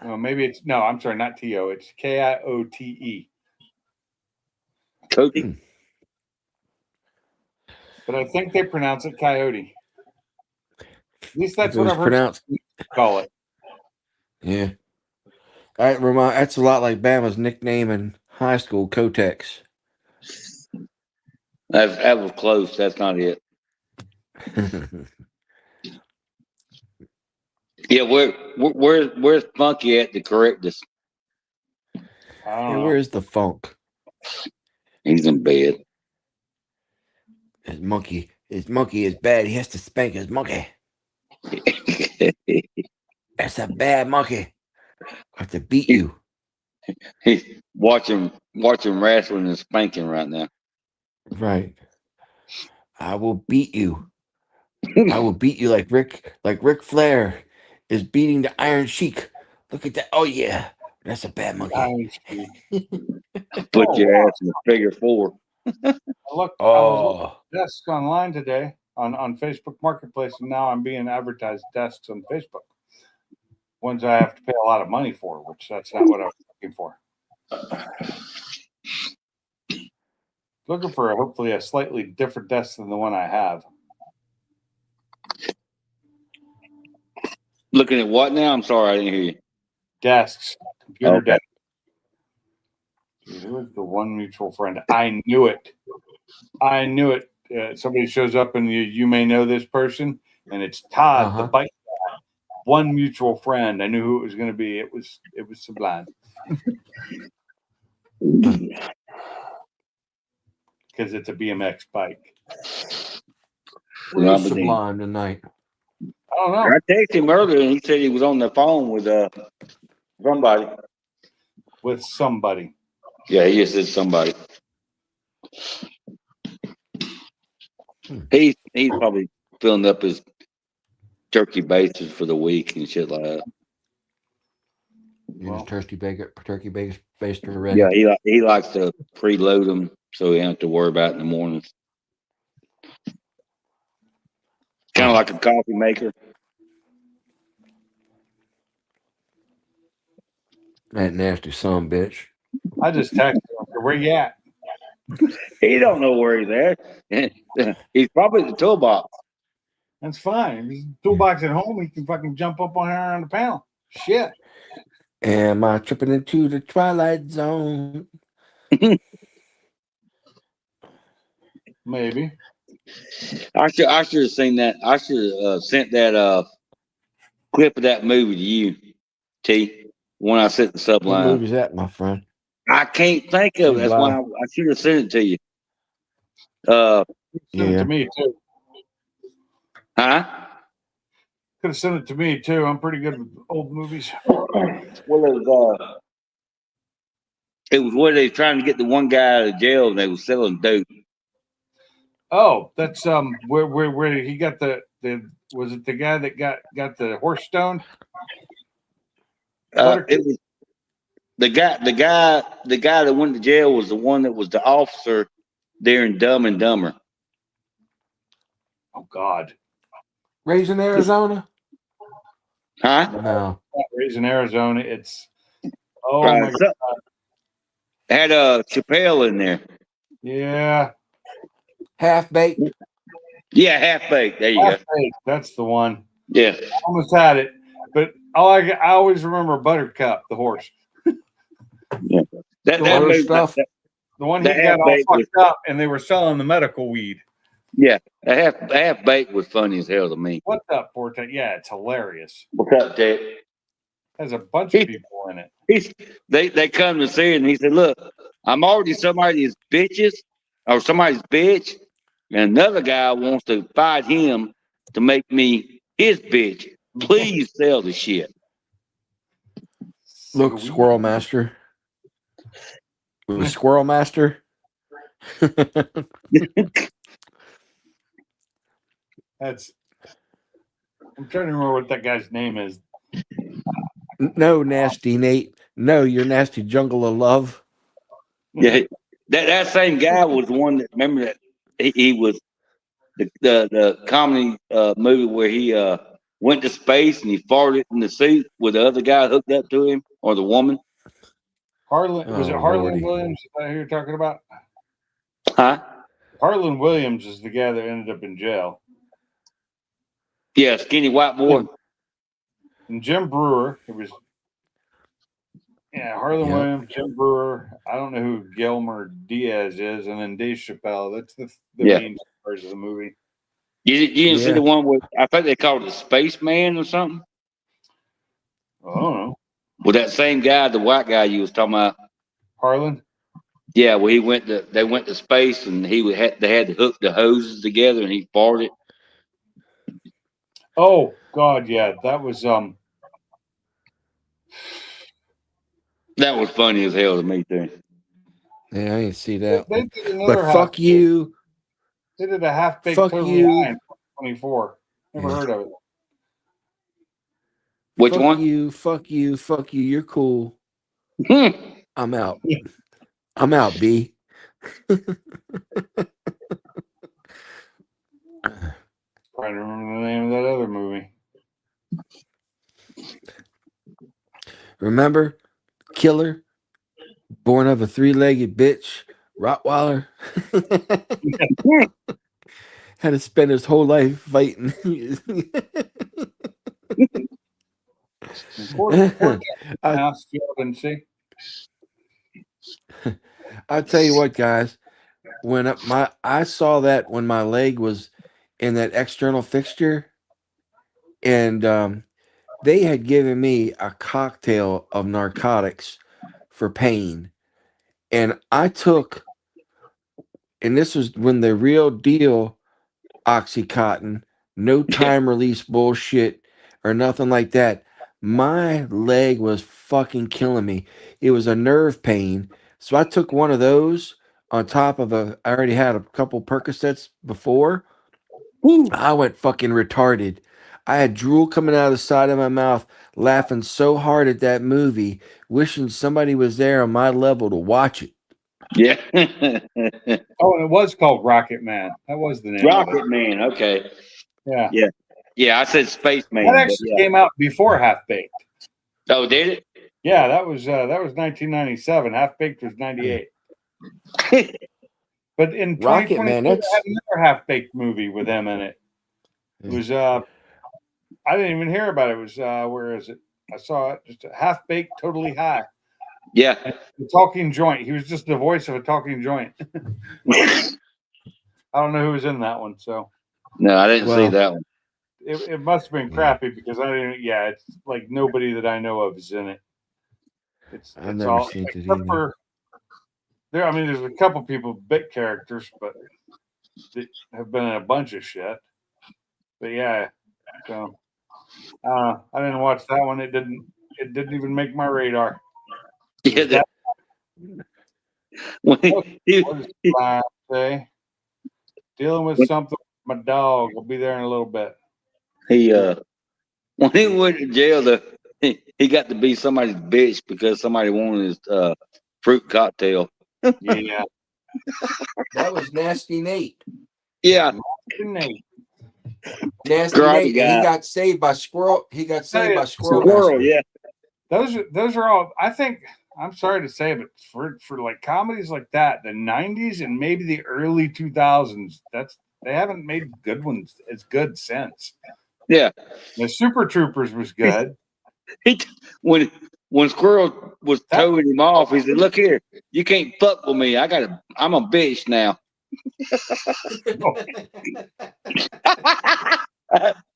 Oh, maybe it's no. I'm sorry, not T-O. It's Kiote. Coyote. But I think they pronounce it coyote. At least that's If it what was I've heard pronounced. call it. Yeah. That's a lot like Bama's nickname in high school, Kotex. That was close. That's not it. Yeah, where's Funky at to correct us? I don't Hey, know. where's the funk? He's in bed. His monkey is bad. He has to spank his monkey. That's a bad monkey. I have to beat you. He's watching wrestling and spanking right now. Right. I will beat you. I will beat you like Ric Flair is beating the Iron Sheik. Look at that. Oh yeah. That's a bad monkey. Put Oh, your wow. ass in a figure four. I was looking Oh. at desks online today on Facebook Marketplace, and now I'm being advertised desks on Facebook. Ones I have to pay a lot of money for, which that's not what I was looking for. Looking for hopefully a slightly different desk than the one I have. Looking at what now? I'm sorry, I didn't hear you. Desks, computer Okay. desk. Dude, who is the one mutual friend? I knew it. Somebody shows up and you may know this person, and it's Todd, the bike guy. one mutual friend. I knew who it was going to be. It was Sublime because it's a BMX bike. Where's Sublime tonight? I don't know. I texted him earlier and he said he was on the phone with somebody. With somebody. Yeah, he just said somebody. He's probably filling up his turkey bases for the week and shit like that. Well, turkey baster ready. Yeah, he likes to preload them so he don't have to worry about it in the mornings. Kind of like a coffee maker. That nasty son bitch. I just texted him. Where you at? He don't know where he's at. He's probably at the toolbox. That's fine. If he's toolbox at home, he can fucking jump up on here on the panel. Shit. Am I tripping into the twilight zone? Maybe. I should have seen that. I should have sent that clip of that movie to you, T. When I sent the What Sublime. movie's that, my friend? I can't think of it. That's why I should have sent it to you. Send it to me too. Huh? Could have sent it to me too. I'm pretty good with old movies. Well, it was where they were trying to get the one guy out of jail and they were selling dope. Oh, that's where he got the was it the guy that got the horse stoned? It was the guy that went to jail was the one that was the officer there in Dumb and Dumber. Oh God. Raising Arizona? Huh? No. Raising Arizona. It's my God. Had Chappelle in there. Yeah. Half baked. Yeah, Half Baked. There you go. That's the one. Yeah. Almost had it, but I always remember Buttercup, the horse. Yeah. That other movie, stuff. The one he got all fucked up, and they were selling the medical weed. Yeah, Half Baked was funny as hell to me. What's up, Forte? Yeah, it's hilarious. What's up, Ted? There's a bunch of people in it. They come to see it, and he said, "Look, I'm already somebody's bitches or somebody's bitch, and another guy wants to fight him to make me his bitch. Please sell the shit." Look, Squirrel Master. Was Squirrel Master? I'm trying to remember what that guy's name is. No, Nasty Nate. No, you're Nasty Jungle of Love. Yeah, that same guy was the one that remember that he was the comedy movie where he went to space and he farted in the suit with the other guy hooked up to him or the woman. Was it Harlan Williams? Is that who you're talking about? Huh? Harlan Williams is the guy that ended up in jail. Yeah, skinny white boy. And Jim Brewer. It was Harlan Williams, Jim Brewer. I don't know who Gilmer Diaz is, and then Dave Chappelle. That's the main stars of the movie. You didn't see the one where I think they called it Spaceman or something? I don't know. Well, that same guy, the white guy you was talking about, Harlan. Yeah, well, they went to space and they had to hook the hoses together and he farted. Oh God, yeah, that was That was funny as hell to me too. Yeah, I didn't see that. They did another but fuck you. They did a half-baked fuck you. 24. Never heard of it. Which fuck one? You, fuck you, fuck you. You're cool. I'm out. I'm out, B. Trying to remember the name of that other movie. Remember, Killer, born of a three-legged bitch, Rottweiler. Had to spend his whole life fighting. I'll tell you what, guys. When I saw that when my leg was in that external fixture, and they had given me a cocktail of narcotics for pain. And I took, and this was when the real deal Oxycontin, no time release bullshit or nothing like that. My leg was fucking killing me. It was a nerve pain. So I took one of those on top of I already had a couple Percocets before. Woo. I went fucking retarded. I had drool coming out of the side of my mouth, laughing so hard at that movie, wishing somebody was there on my level to watch it. Yeah. Oh, and it was called Rocket Man. That was the name of Rocket it. Man. Okay. Yeah. Yeah. Yeah. I said Space Man. That but actually yeah. came out before Half Baked. Oh, did it? Yeah, that was 1997. Half Baked was 98. But in Rocket 2022, Man, they that's had another Half Baked movie with him in it. It was I didn't even hear about it. It was where is it? I saw it, just a Half Baked, Totally High. Yeah. And the talking joint. He was just the voice of a talking joint. I don't know who was in that one, so No, I didn't see well, that one. it must have been Yeah. crappy because I didn't. Yeah, it's like nobody that I know of is in it. I've It's never all seen it except either. for there. I mean, there's a couple people, bit characters, but that have been in a bunch of shit. But yeah, so I didn't watch that one. It didn't even make my radar. It Yeah. was that. When What he, does the line say? Dealing with something with my dog. I'll be there in a little bit. when he went to jail, he got to be somebody's bitch because somebody wanted his fruit cocktail. Yeah. That was Nasty Nate. Yeah. Nate. Nasty Karate Nate, and he guy. got saved by Squirrel. He got saved by Squirrel Squirrel. Master. Yeah. Those are all. I think. I'm sorry to say, but for like comedies like that, the '90s and maybe the early 2000s, they haven't made good ones as good since. Yeah. The Super Troopers was good. He when Squirrel was towing him off, he said, "Look here, you can't fuck with me. I'm a bitch now."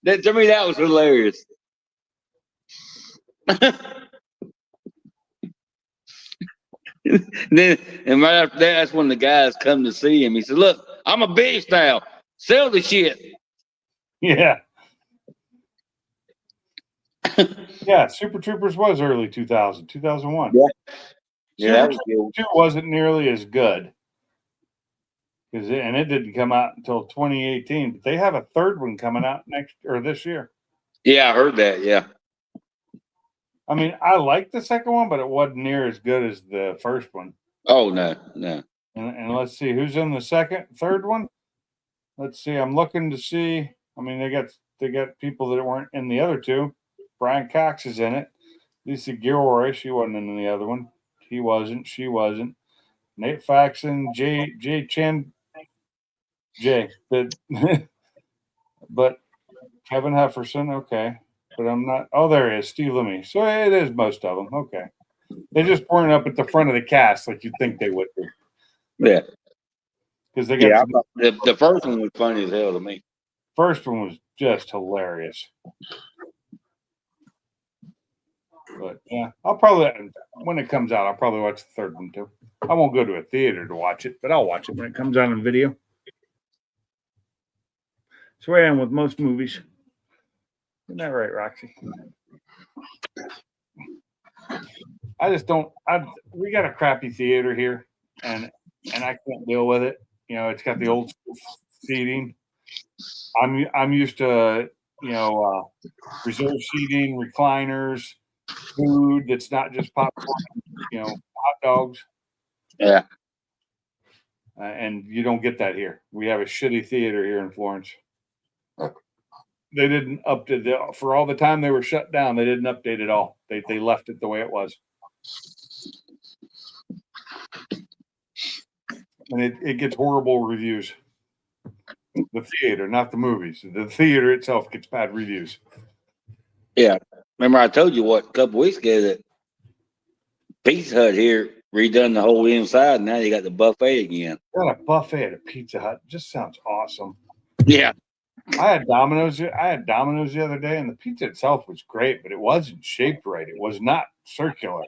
That to me, that was hilarious. Then and right after that, that's when the guys come to see him. He said, "Look, I'm a bitch now. Sell the shit." Yeah. Yeah, Super Troopers was early 2000, 2001. Yeah. Yeah, that Super was Troopers good. 2 wasn't nearly as good. And it didn't come out until 2018, but they have a third one coming out this year. Yeah, I heard that. Yeah. I mean, I liked the second one, but it wasn't near as good as the first one. Oh no. And let's see who's in the third one. Let's see. I'm looking to see. I mean, they got people that weren't in the other two. Brian Cox is in it. Lisa Gilroy, she wasn't in the other one. He wasn't. She wasn't. Nate Faxon, Jay Chan, but Kevin Hefferson. Okay, but I'm not. Oh, there he is. Steve Lemmy. So it is most of them. Okay, they just weren't up at the front of the cast like you'd think they would be. Yeah. Because they got Yeah. The first one was funny as hell to me. first one was just hilarious. But yeah, I'll probably when it comes out, I'll probably watch the third one too. I won't go to a theater to watch it, but I'll watch it when it comes out on video. That's the way I am with most movies. Isn't that right, Roxy? I just don't. We got a crappy theater here, and I can't deal with it. You know, it's got the old seating. I'm used to reserve seating, recliners, food that's not just popcorn. Hot dogs. Yeah. And you don't get that here. We have a shitty theater here in Florence. They didn't update for all the time they were shut down. They didn't update it all. They left it the way it was. And it gets horrible reviews. The theater, not the movies. The theater itself gets bad reviews. Yeah. Remember I told you a couple weeks ago that Pizza Hut here redone the whole inside. Now you got the buffet again. Got a buffet at a Pizza Hut. Just sounds awesome. Yeah. I had Domino's the other day, and the pizza itself was great, but it wasn't shaped right. It was not circular.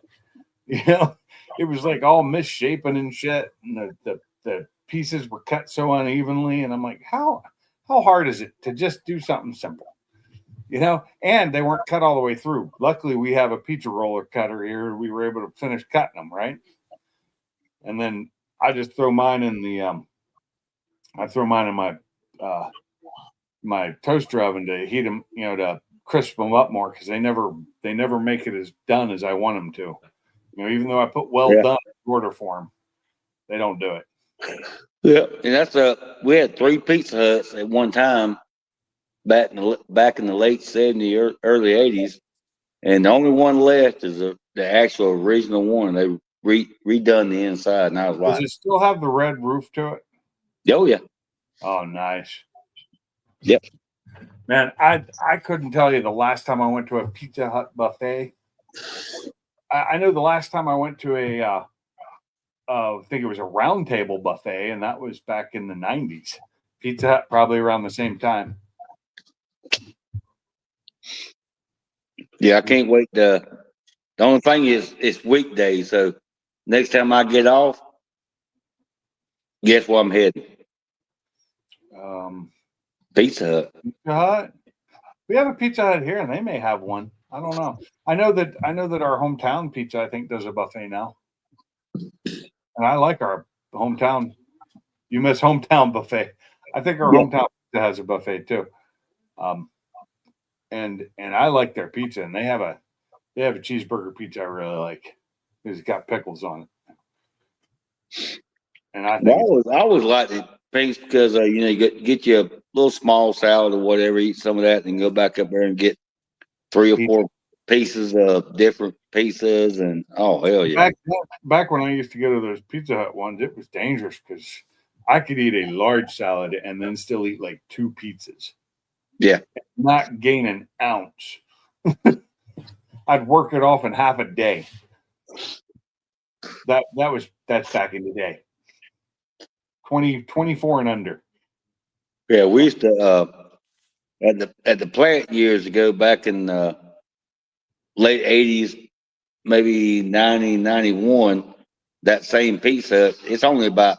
You know, it was like all misshapen and shit, and the pieces were cut so unevenly. And I'm like, how hard is it to just do something simple? You know, and they weren't cut all the way through. Luckily, we have a pizza roller cutter here. We were able to finish cutting them, right? And then I just throw mine in the my my toaster oven to heat them, you know, to crisp them up more, because they never make it as done as I want them to. You know, even though I put well done in order for them, they don't do it. Yeah, and that's we had 3 Pizza Huts at one time back in the late '70s, early '80s, and the only one left is the actual original one. They redone the inside, and I was Does like, it still have the red roof to it? "Oh yeah, Oh, nice. Yep. Man, I couldn't tell you the last time I went to a Pizza Hut buffet. I know the last time I went to I think it was a round table buffet, and that was back in the 90s. Pizza Hut probably around the same time. yeah." I can't wait. The only thing is it's weekdays, so next time I get off, guess where I'm heading? Pizza Hut. Pizza Hut. We have a Pizza Hut here, and they may have one. I don't know. I know that our hometown pizza, I think, does a buffet now, and I like our hometown. You miss hometown buffet. I think our hometown pizza has a buffet too. And I like their pizza, and they have a cheeseburger pizza I really like, because it's got pickles on it. And I think I always like the things because you know, you get you a little small salad or whatever, eat some of that, and go back up there and get 3 or 4 pieces of different pizzas, and oh hell yeah! Back when I used to go to those Pizza Hut ones, it was dangerous because I could eat a large salad and then still eat like 2 pizzas. Yeah, not gain an ounce. I'd work it off in half a day. That's back in the day. 24 and under. yeah. We used to at the plant years ago, back in late '80s, maybe 90, 91. That same Pizza Hut, it's only about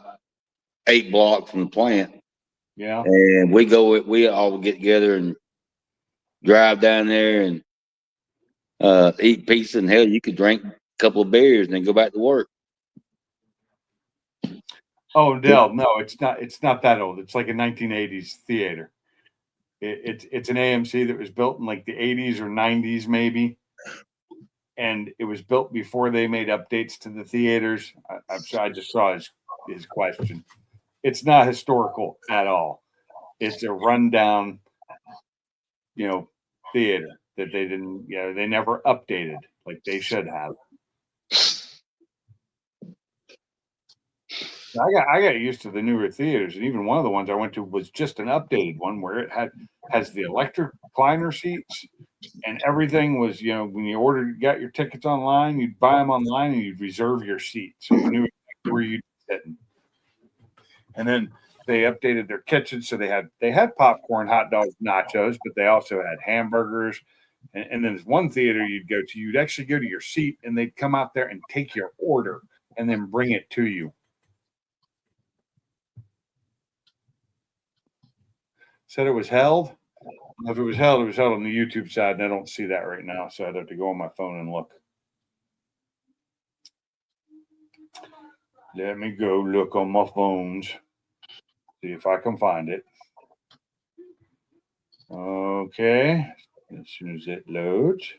8 blocks from the plant. Yeah. And we all get together and drive down there and eat pizza, and hell, you could drink a couple of beers and then go back to work. Oh, Dell, no, it's not. It's not that old. It's like a 1980s theater. It's an AMC that was built in like the 80s or 90s, maybe, and it was built before they made updates to the theaters. I just saw his question. It's not historical at all. It's a rundown, theater that they didn't. They never updated like they should have. I got used to the newer theaters, and even one of the ones I went to was just an updated one where it has the electric recliner seats, and everything was, when you got your tickets online, you'd buy them online and you'd reserve your seat, so you knew where you'd sit. And then they updated their kitchen, so they had popcorn, hot dogs, nachos, but they also had hamburgers. And then there's one theater you'd actually go to your seat, and they'd come out there and take your order and then bring it to you. Said it was held. If it was held on the YouTube side, and I don't see that right now, so I'd have to go on my phone and look. Let me go look on my phones, see if I can find it. Okay, as soon as it loads.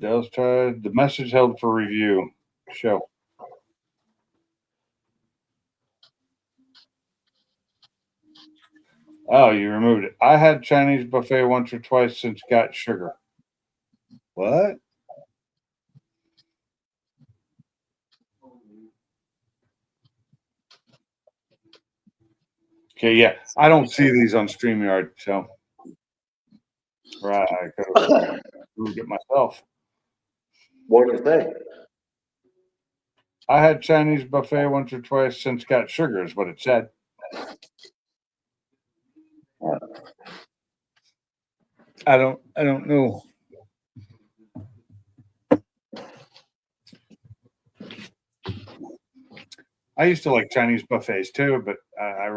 Dell's tried the message held for review. Show. Oh, you removed it. I had Chinese buffet once or twice since got sugar. What? Okay, yeah. I don't see these on StreamYard, so right, I could have moved it myself. What do you think? I had Chinese buffet once or twice since got sugar, is what it said. I don't know. I used to like Chinese buffets too, but I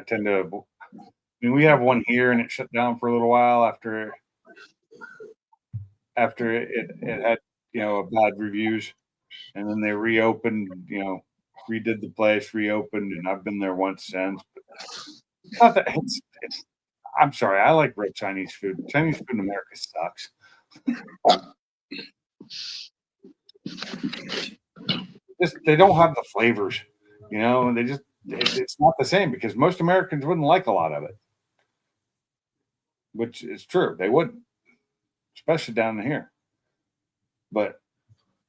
tend to. I mean, we have one here, and it shut down for a little while after it had bad reviews, and then they reopened. Redid the place, reopened, and I've been there once since. Not that it's. I'm sorry, I like great Chinese food. Chinese food in America sucks. They don't have the flavors, and it's not the same because most Americans wouldn't like a lot of it, which is true. They wouldn't, especially down here. But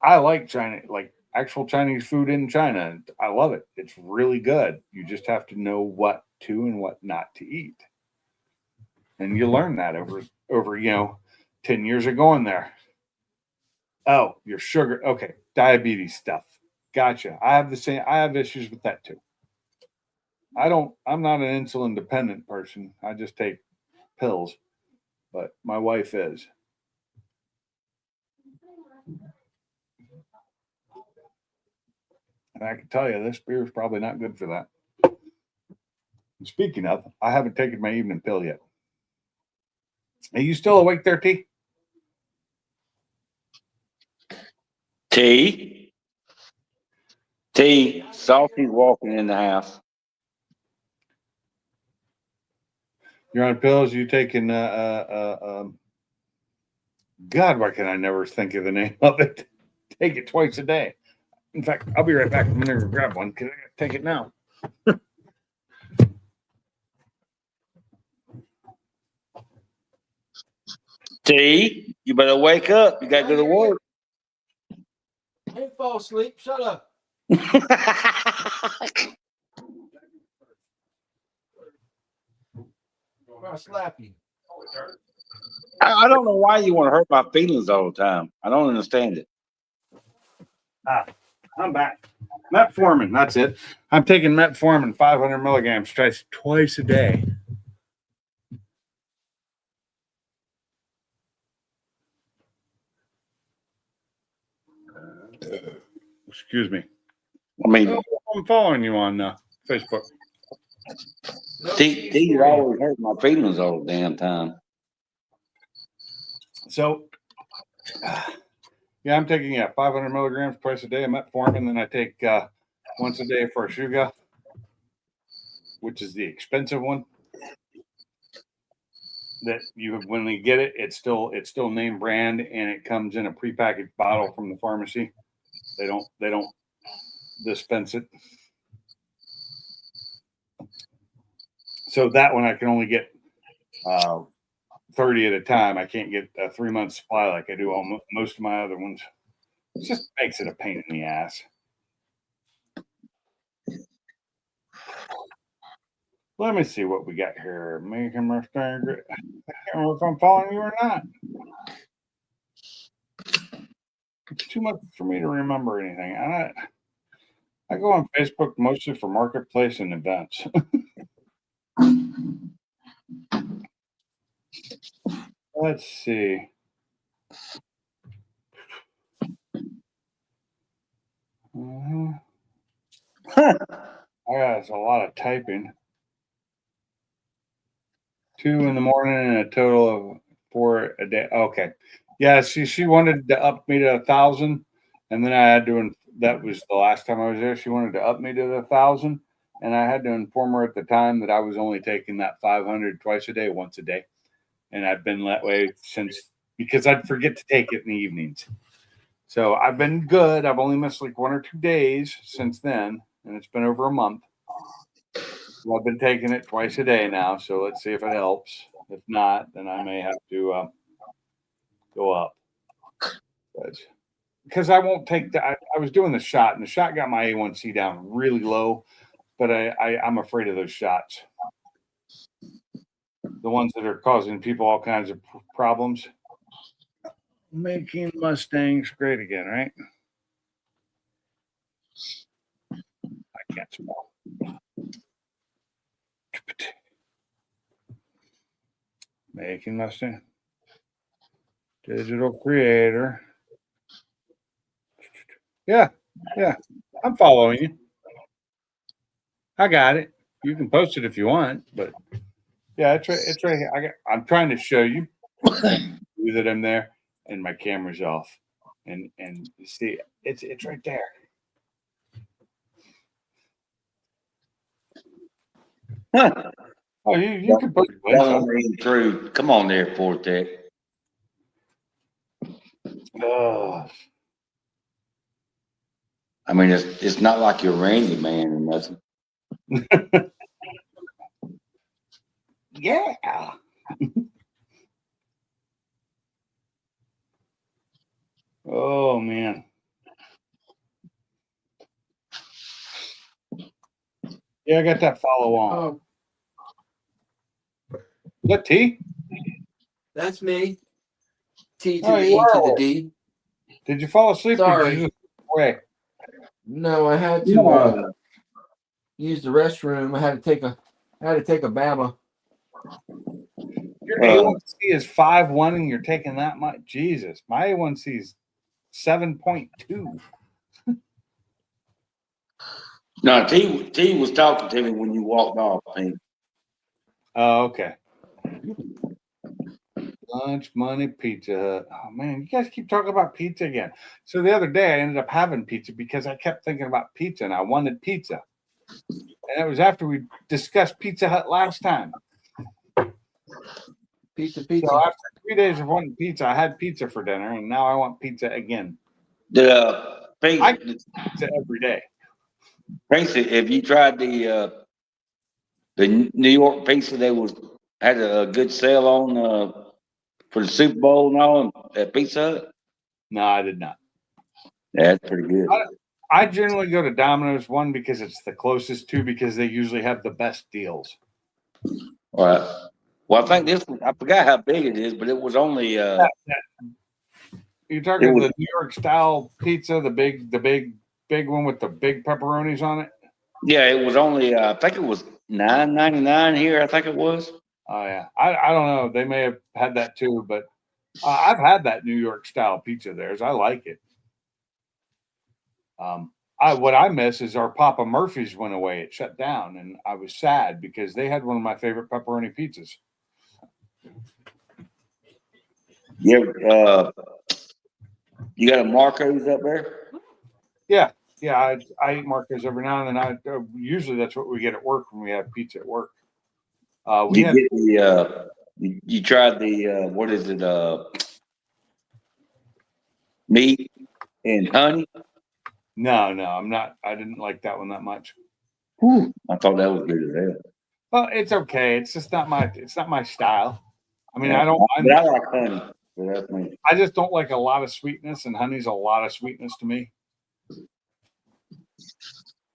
I like China, like actual Chinese food in China. I love it. It's really good. You just have to know what to and what not to eat. And you learn that over 10 years of going there. Oh, your sugar. Okay. Diabetes stuff. Gotcha. I have issues with that too. I'm not an insulin dependent person. I just take pills, but my wife is. And I can tell you this beer is probably not good for that. And speaking of, I haven't taken my evening pill yet. Are you still awake there, T? Salty's walking in the house. You're on pills. You taking God, why can I never think of the name of it? Take it twice a day. In fact, I'll be right back. I'm gonna grab one because I gotta take it now. T, you better wake up. You gotta go to work. I didn't fall asleep. Shut up. I'll slap you. I don't know why you want to hurt my feelings all the time. I don't understand it. I'm back. Metformin, that's it. I'm taking metformin 500 milligrams twice a day. Excuse me. I mean, I'm following you on Facebook. T always hurt my feelings all the damn time. So, yeah, I'm taking 500 milligrams twice a day of metformin. Then I take once a day for sugar, which is the expensive one. That when you get it, it's still name brand, and it comes in a prepackaged bottle from the pharmacy. They don't dispense it. So that one I can only get 30 at a time. I can't get a 3-month supply like I do on most of my other ones. It just makes it a pain in the ass. Let me see what we got here. Making Mustang great. I can't remember if I'm following you or not. It's too much for me to remember anything. I go on Facebook mostly for marketplace and events. Let's see. It's a lot of typing. 2 in the morning and a total of 4 a day. Okay. Yeah, she wanted to up me to 1,000, and then I had to. That was the last time I was there. She wanted to up me to 1,000, and I had to inform her at the time that I was only taking that 500 twice a day, once a day, and I've been that way since because I'd forget to take it in the evenings. So I've been good. I've only missed like 1 or 2 days since then, and it's been over a month. Well, I've been taking it twice a day now, so let's see if it helps. If not, then I may have to go up. Because I won't take that. I was doing the shot, and the shot got my A1C down really low, but I'm afraid of those shots. The ones that are causing people all kinds of problems. Making Mustangs great again, right? I can't spell. Making Mustang. Digital creator. Yeah. I'm following you. I got it. You can post it if you want, but yeah, it's right here. I'm trying to show you that I'm there and my camera's off. And you see it's right there. Huh. Oh, you can post links Follow on. me through. Come on there, Forte. Oh, I mean, it's not like you're Randy Man or nothing. yeah. Oh man. Yeah, I got that follow on. Oh, Is that T? that's me. T to Oh, the you E to the are. D. Did you fall asleep? Or Sorry. did you just away? No, I had to use the restroom. I had to take a Bama. Your A1C is 5.1 and you're taking that much. Jesus, my A1C is 7.2. No, T was talking to me when you walked off. Pink. Oh, okay. Lunch money, Pizza Hut. Oh man, you guys keep talking about pizza again. So the other day I ended up having pizza because I kept thinking about pizza and I wanted pizza. And it was after we discussed Pizza Hut last time. Pizza. So after 3 days of wanting pizza, I had pizza for dinner and now I want pizza again. Pink, I eat pizza every day. Pink, if you tried the New York pizza, they had a good sale on for the Super Bowl and all at Pizza Hut. No, I did not. Yeah, that's pretty good. I generally go to Domino's, one because it's the closest, two because they usually have the best deals. All right. Well, I think I forgot how big it is, but it was only You're talking the New York style pizza, the big one with the big pepperonis on it. Yeah, it was only I think it was $9.99 here. I think it was. Oh yeah, I don't know. They may have had that too, but I've had that New York style pizza. Theirs, I like it. What I miss is our Papa Murphy's went away. It shut down, and I was sad because they had one of my favorite pepperoni pizzas. Yeah, you got a Marco's up there? Yeah, I eat Marco's every now and then. Usually that's what we get at work when we have pizza at work. You tried the what is it? Meat and honey. No, I'm not. I didn't like that one that much. Whew, I thought that was good as hell. Well, it's okay. It's just not my. It's not my style. I mean, Yeah, I don't. but I like honey. So that's me. I just don't like a lot of sweetness, and honey's a lot of sweetness to me.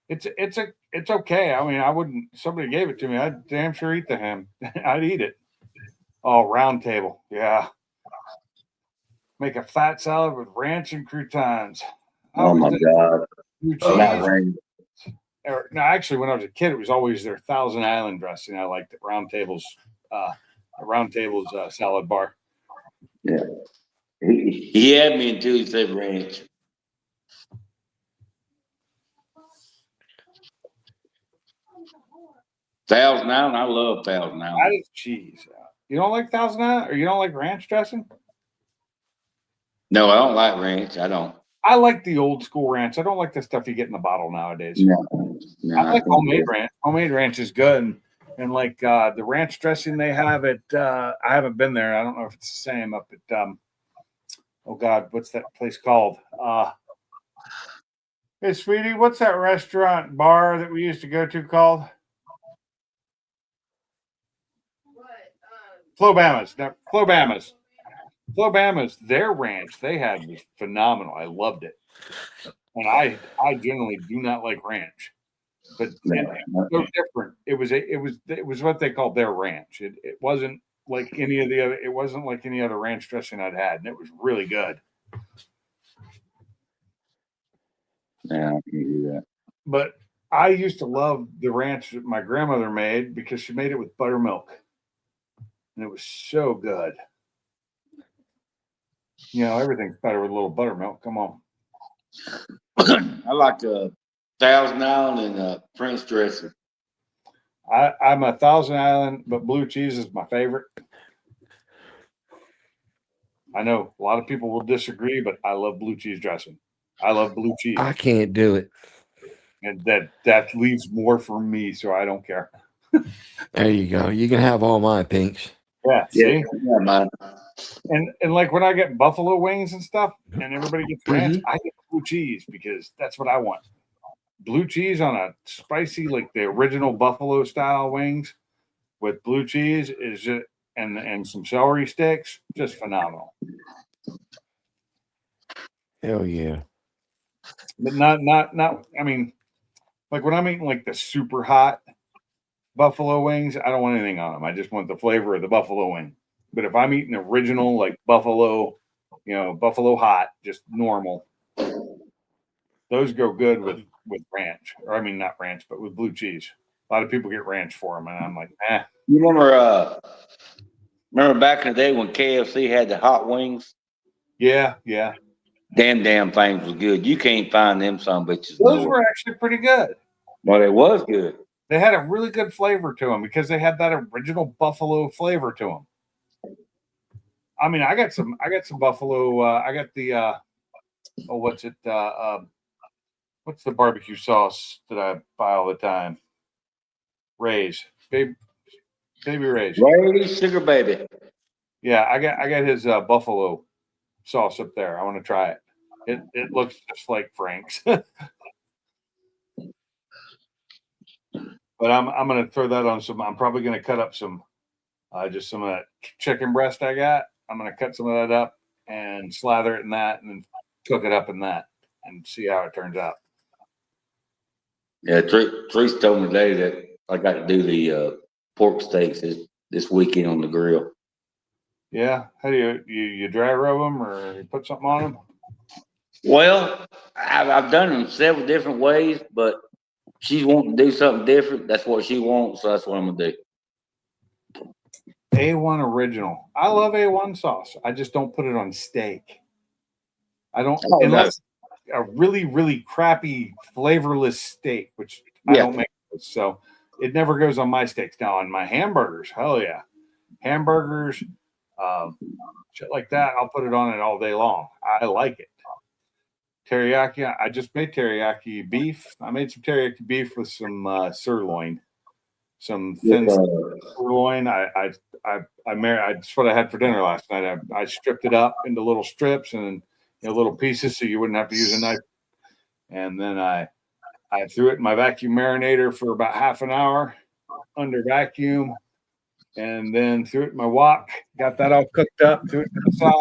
It's okay. I mean, I wouldn't. Somebody gave it to me. I'd damn sure eat the ham. I'd eat it. Oh, round table. Yeah. Make a fat salad with ranch and croutons. Oh my God! Not ranch. No, actually, when I was a kid, it was always their Thousand Island dressing. I liked it. Round Table's salad bar. Yeah, he had me until he said ranch. Thousand Island, I love Thousand Island. That is cheese. You don't like Thousand Island, or you don't like ranch dressing? No, I don't like ranch. I don't. I like the old school ranch. I don't like the stuff you get in the bottle nowadays. No, I like homemade ranch. Homemade ranch is good, and like the ranch dressing they have at I haven't been there. I don't know if it's the same up at oh God, what's that place called? Hey sweetie, what's that restaurant bar that we used to go to called? Flobama's. Flobama's, their ranch they had was phenomenal. I loved it. And I generally do not like ranch. But it's so different. It was what they called their ranch. It wasn't like any of the other it wasn't like any other ranch dressing I'd had, and it was really good. Yeah, I can do that. But I used to love the ranch that my grandmother made because she made it with buttermilk. And it was so good. You know, everything's better with a little buttermilk. Come on. I like Thousand Island and French dressing. I'm a Thousand Island, but blue cheese is my favorite. I know a lot of people will disagree, but I love blue cheese dressing. I love blue cheese, I can't do it. and that leaves more for me, so I don't care. There you go. You can have all my pinks. Yeah, see, Yeah, man. and like when I get buffalo wings and stuff, and everybody gets ranch, Mhm. I get blue cheese because that's what I want. Blue cheese on a spicy, like the original buffalo style wings with blue cheese is just and some celery sticks, just phenomenal. Hell yeah. But not. I mean, like when I'm eating like the super hot buffalo wings, I don't want anything on them. I just want the flavor of the buffalo wing. But if I'm eating original like buffalo, buffalo hot, just normal, those go good with ranch. Or I mean, not ranch, but with blue cheese. A lot of people get ranch for them, and I'm like, eh. You remember back in the day when KFC had the hot wings? Yeah. Damn things was good. You can't find them some bitches Those nowhere. were actually pretty good. Well, it was good. They had a really good flavor to them because they had that original buffalo flavor to them. I mean, I got some buffalo. I got the what's it? What's the barbecue sauce that I buy all the time? Ray's, baby Ray's. Lady Sugar Baby. Yeah, I got his buffalo sauce up there. I want to try it. It looks just like Frank's. But I'm gonna throw that on some. I'm probably gonna cut up some, just some of that chicken breast I got. I'm gonna cut some of that up and slather it in that, and then cook it up in that, and see how it turns out. Yeah, Treese told me today that I got to do the pork steaks this weekend on the grill. Yeah, how do you dry rub them or you put something on them? Well, I've done them several different ways, but she's wanting to do something different. That's what she wants, so that's what I'm gonna do. A1 original. I love A1 sauce. I just don't put it on steak. I don't Oh, unless a really, really crappy, flavorless steak, which I Yeah. don't make those, so it never goes on my steaks. Now on my hamburgers, hell yeah. Hamburgers, shit like that, I'll put it on it all day long. I like it. Teriyaki, I just made teriyaki beef. I made some teriyaki beef with some sirloin. Some thin sirloin. That's what I had for dinner last night. I stripped it up into little strips and little pieces, so you wouldn't have to use a knife. And then I threw it in my vacuum marinator for about half an hour under vacuum, and then threw it in my wok. Got that all cooked up. Threw it to the side.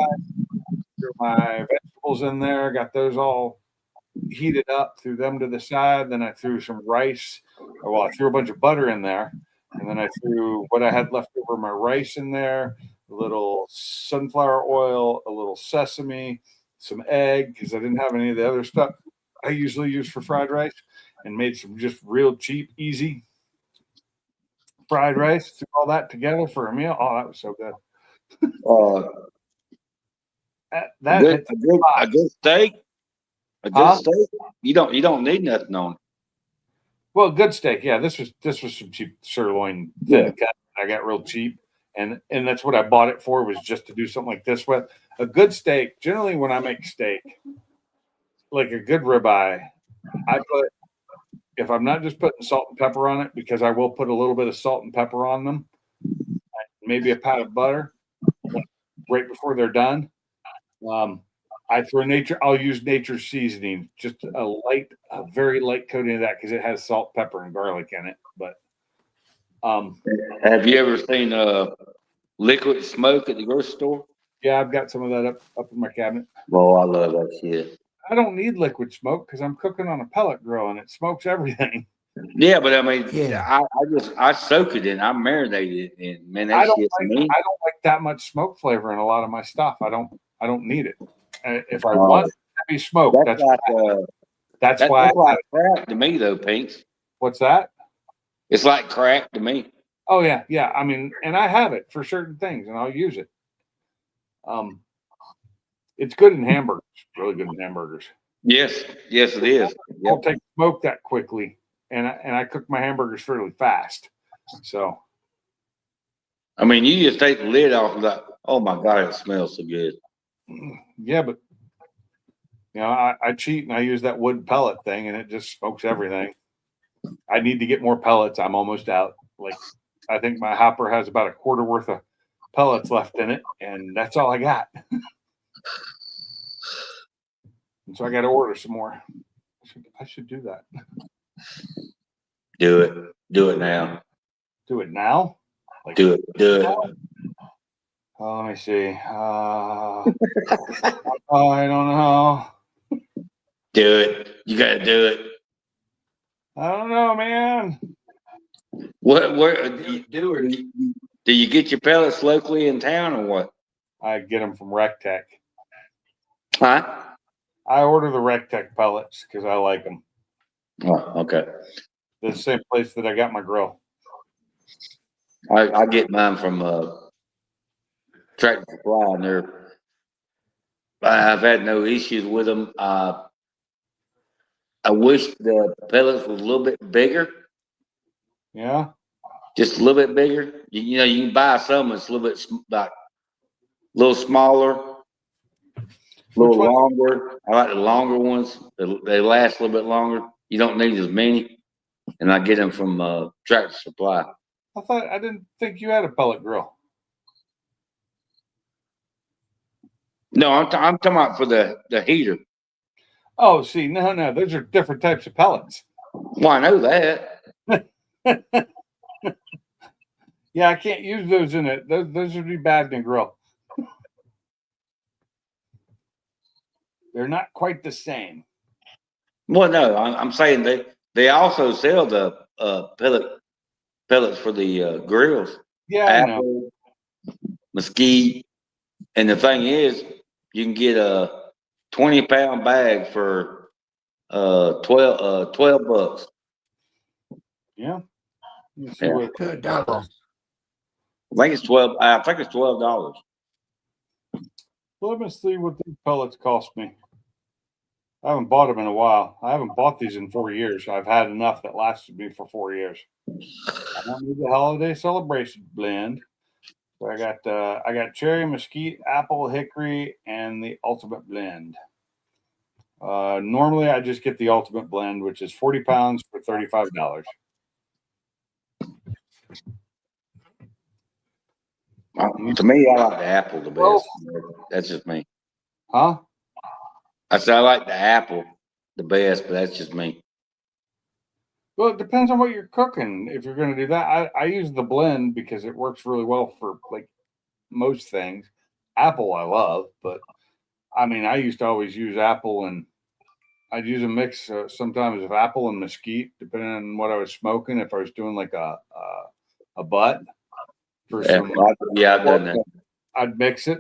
Threw my vegetables in there. Got those all heated up. Threw them to the side. Then I threw some rice. Well, I threw a bunch of butter in there. And then I threw what I had left over my rice in there, a little sunflower oil, a little sesame, some egg, because I didn't have any of the other stuff I usually use for fried rice, and made some just real cheap, easy fried rice. Threw all that together for a meal. Oh, that was so good. A good steak. A good steak. You don't need nothing on it. Well, good steak. Yeah, this was some cheap sirloin thin cut. I got real cheap, and that's what I bought it for, was just to do something like this with. A good steak. Generally, when I make steak, like a good ribeye, if I'm not just putting salt and pepper on it, because I will put a little bit of salt and pepper on them, maybe a pat of butter right before they're done. I'll use nature's seasoning, just a very light coating of that, because it has salt, pepper, and garlic in it. But have you ever seen liquid smoke at the grocery store? Yeah, I've got some of that up in my cabinet. Oh, I love that shit. I don't need liquid smoke because I'm cooking on a pellet grill and it smokes everything. Yeah, but I mean, Yeah. I soak it in, I marinate it in. Man, that I don't shit's mean. I don't like that much smoke flavor in a lot of my stuff. I don't need it. If I want heavy smoke, that's why. Like crack to me, though, Pinks. What's that? It's like crack to me. Oh yeah. I mean, and I have it for certain things, and I'll use it. It's good in hamburgers. Really good in hamburgers. Yes, yes, it is. I Yep. don't take smoke that quickly, and I cook my hamburgers fairly fast. So I mean, you just take the lid off and like, oh my God, it smells so good. yeah, but I cheat and I use that wood pellet thing, and it just smokes everything. I need to get more pellets. I'm almost out. Like, I think my hopper has about a quarter worth of pellets left in it, and that's all I got. And so I got to order some more. I should do that. Do it. Do it now. Do it now. Like, Do it. Do it. let me see. I don't know. Do it. You got to do it. I don't know, man. Where Do it. do you get your pellets locally in town or what? I get them from RecTech. Huh? I order the RecTech pellets because I like them. Oh, okay. They're the same place that I got my grill. I get mine from Tractor Supply, and I've had no issues with them. I wish the pellets was a little bit bigger, Yeah. just a little bit bigger. You know, you can buy some that's a little bit like a little smaller, a little Which one? longer. I like the longer ones. They last a little bit longer. You don't need as many, and I get them from Tractor Supply. I didn't think you had a pellet grill. No, I'm talking about for the heater. Oh, see, no, those are different types of pellets. Well, I know that. Yeah, I can't use those in it. Those would be bad in a grill. They're not quite the same. Well, no, I'm saying they also sell the pellets for the grills. Yeah, I know. Apple, mesquite, and the thing is, you can get a 20-pound bag for 12 bucks. Yeah. Let's see Yeah. what $2. I think it's 12. I think it's $12. let me see what these pellets cost me. I haven't bought them in a while. I haven't bought these in 4 years. I've had enough that lasted me for 4 years. I don't need the holiday celebration blend. So I got cherry, mesquite, apple, hickory, and the ultimate blend. Normally I just get the ultimate blend, which is 40 pounds for $35. To me, I like the apple the best. That's just me. Huh? I said I like the apple the best, but that's just me. Well, it depends on what you're cooking. If you're going to do that, I use the blend because it works really well for like most things. Apple I love, but I mean, I used to always use apple, and I'd use a mix sometimes of apple and mesquite, depending on what I was smoking. If I was doing like a butt for Yeah, some, I've done that. I'd mix it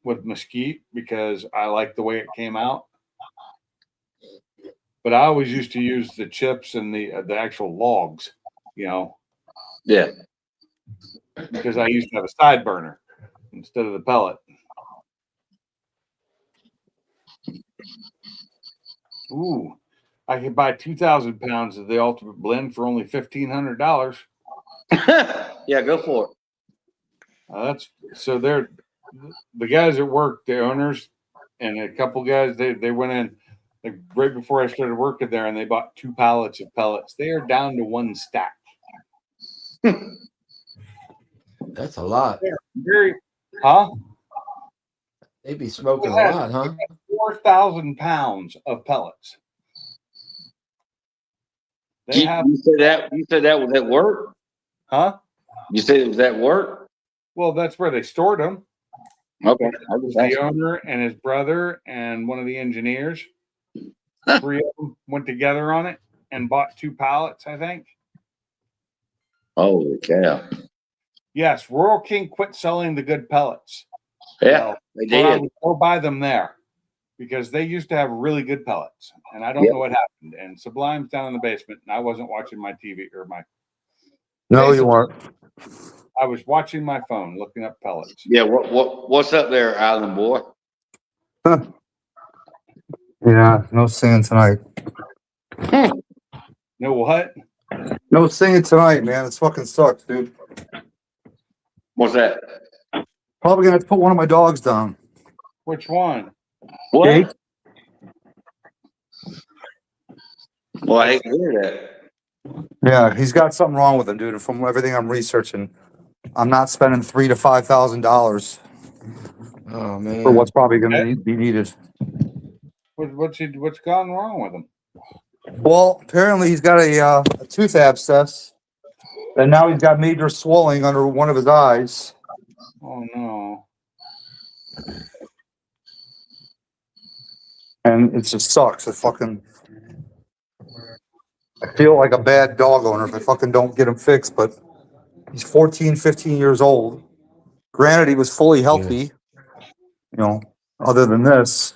with mesquite because I like the way it came out. But I always used to use the chips and the actual logs, Yeah. because I used to have a side burner instead of the pellet. Ooh, I could buy 2,000 pounds of the ultimate blend for only $1,500. Yeah, go for it. They're the guys at work, the owners, and a couple guys. They went in like right before I started working there, and they bought 2 pallets of pellets. They are down to 1 stack. That's a lot. Very, huh? They'd be smoking a lot, huh? 4,000 pounds of pellets. They have, You said that was at work? huh? You said it was at work? Well, that's where they stored them. Okay. It was the owner and his brother and one of the engineers. 3 of them went together on it and bought 2 pallets, I think. Holy cow. Yes, Rural King quit selling the good pellets. Yeah, they Or I did. would go buy them there because they used to have really good pellets. And I don't Yep. know what happened. And Sublime's down in the basement, and I wasn't watching my TV or my. No, you weren't. I was watching my phone, looking up pellets. Yeah, what's up there, Island boy? Yeah, no singing tonight. No what? No singing tonight, man. It fucking sucks, dude. What's that? Probably gonna have to put one of my dogs down. Which one? What? Jake? Well, I hate to hear that. Yeah, he's got something wrong with him, dude. And from everything I'm researching, I'm not spending $3,000 to $5,000 Oh man. for what's probably going to be needed. What's gone wrong with him? Well, apparently he's got a tooth abscess, and now he's got major swelling under one of his eyes. Oh no. And it just sucks. I feel like a bad dog owner if I fucking don't get him fixed, but he's 14, 15 years old. Granted, he was fully healthy, other than this.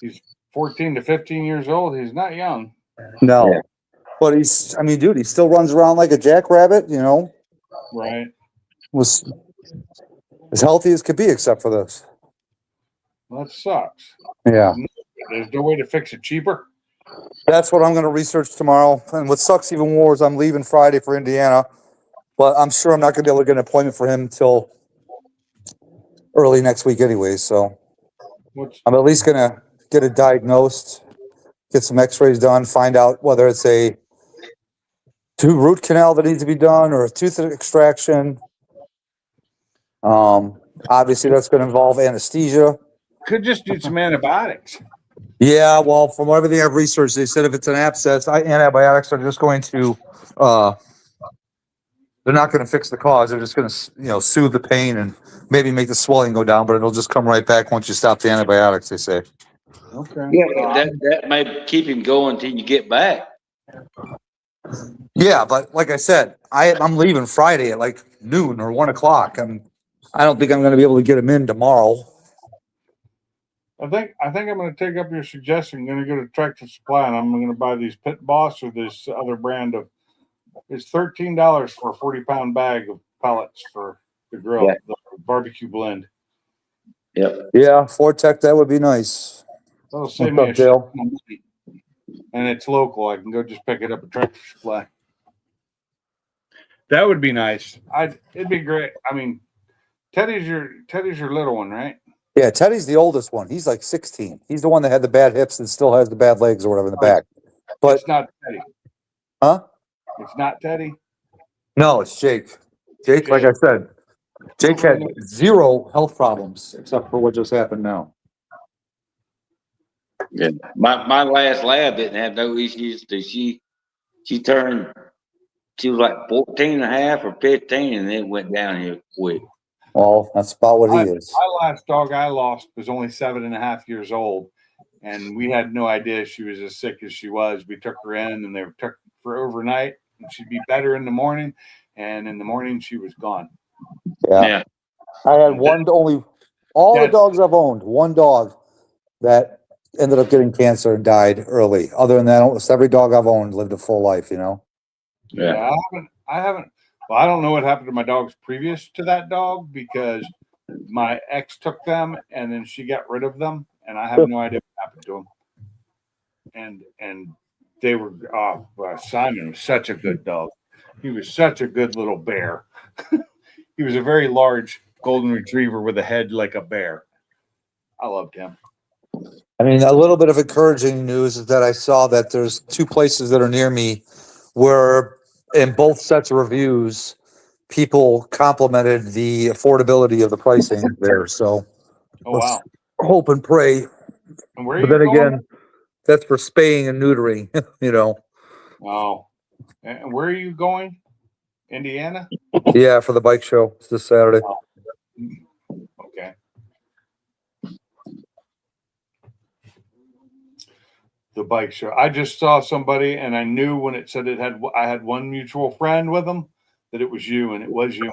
He's 14 to 15 years old. He's not young. No. Yeah. But he still runs around like a jackrabbit, Right. was as healthy as could be except for this. Well, that sucks. Yeah. There's no way to fix it cheaper. That's what I'm going to research tomorrow. And what sucks even more is I'm leaving Friday for Indiana, but I'm sure I'm not going to be able to get an appointment for him until early next week anyway. So I'm at least going to get it diagnosed, get some x-rays done, find out whether it's a root canal that needs to be done or a tooth extraction. Obviously that's going to involve anesthesia. Could just do some antibiotics. Yeah, well, from everything I've researched, they said if it's an abscess, antibiotics are just going to, they're not going to fix the cause. They're just going to, soothe the pain and maybe make the swelling go down, but it'll just come right back once you stop the antibiotics, they say. Okay. Yeah, that may keep him going until you get back. Yeah, but like I said, I'm leaving Friday at like noon or 1 o'clock. I don't think I'm going to be able to get him in tomorrow. I think I'm going to take up your suggestion. I'm going to go to Tractor Supply and I'm going to buy these Pit Boss or this other brand of. It's $13 for a 40-pound bag of pellets for the grill, the barbecue blend. Yep. Yeah, Fortec, that would be nice. That'll save What's me up, Dale? And it's local. I can go just pick it up at Tractor Supply. That would be nice. It'd be great. I mean, Teddy's your little one, right? Yeah, Teddy's the oldest one. He's like 16. He's the one that had the bad hips and still has the bad legs or whatever in the back. But it's not Teddy. Huh? It's not Teddy. No, it's Jake. Jake, like I said, Jake had zero health problems except for what just happened now. Yeah. My last lab didn't have no issues till she was like 14 and a half or 15 and then it went downhill quick. Well, that's about what he is. My last dog I lost was only 7.5 years old, and we had no idea she was as sick as she was. We took her in, and they took her for overnight, and she'd be better in the morning, and in the morning she was gone. Yeah. I had the dogs I've owned, one dog that ended up getting cancer and died early. Other than that, almost every dog I've owned lived a full life, Yeah, I haven't. Well, I don't know what happened to my dogs previous to that dog because my ex took them and then she got rid of them, and I have no idea what happened to them. And they were. Simon was such a good dog. He was such a good little bear. He was a very large golden retriever with a head like a bear. I loved him. I mean, a little bit of encouraging news is that I saw that there's 2 places that are near me where in both sets of reviews, people complimented the affordability of the pricing there. So wow. Hope and pray. And where are but you then going? Again, that's for spaying and neutering, Oh. And where are you going? Indiana? Yeah, for the bike show. It's this Saturday. Okay. The bike show. I just saw somebody and I knew when it said I had one mutual friend with them that it was you, and it was you.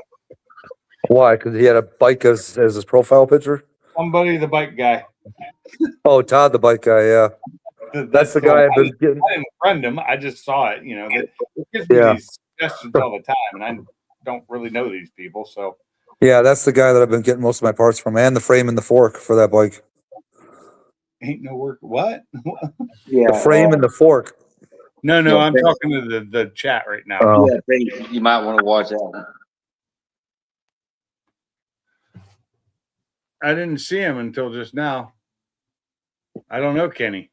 Why? Because he had a bike as his profile picture? Somebody, the bike guy. Oh, Todd, the bike guy, yeah. That's the guy I've been getting. I didn't friend him. I just saw it, that it gives me these suggestions all the time, and I don't really know these people, so. Yeah, that's the guy that I've been getting most of my parts from, and the frame and the fork for that bike. Ain't no work. What? Yeah. The frame and the fork. No, Yeah, I'm thanks. talking to the chat right now. Oh. Yeah, I think you might want to watch that one. I didn't see him until just now. I don't know Kenny.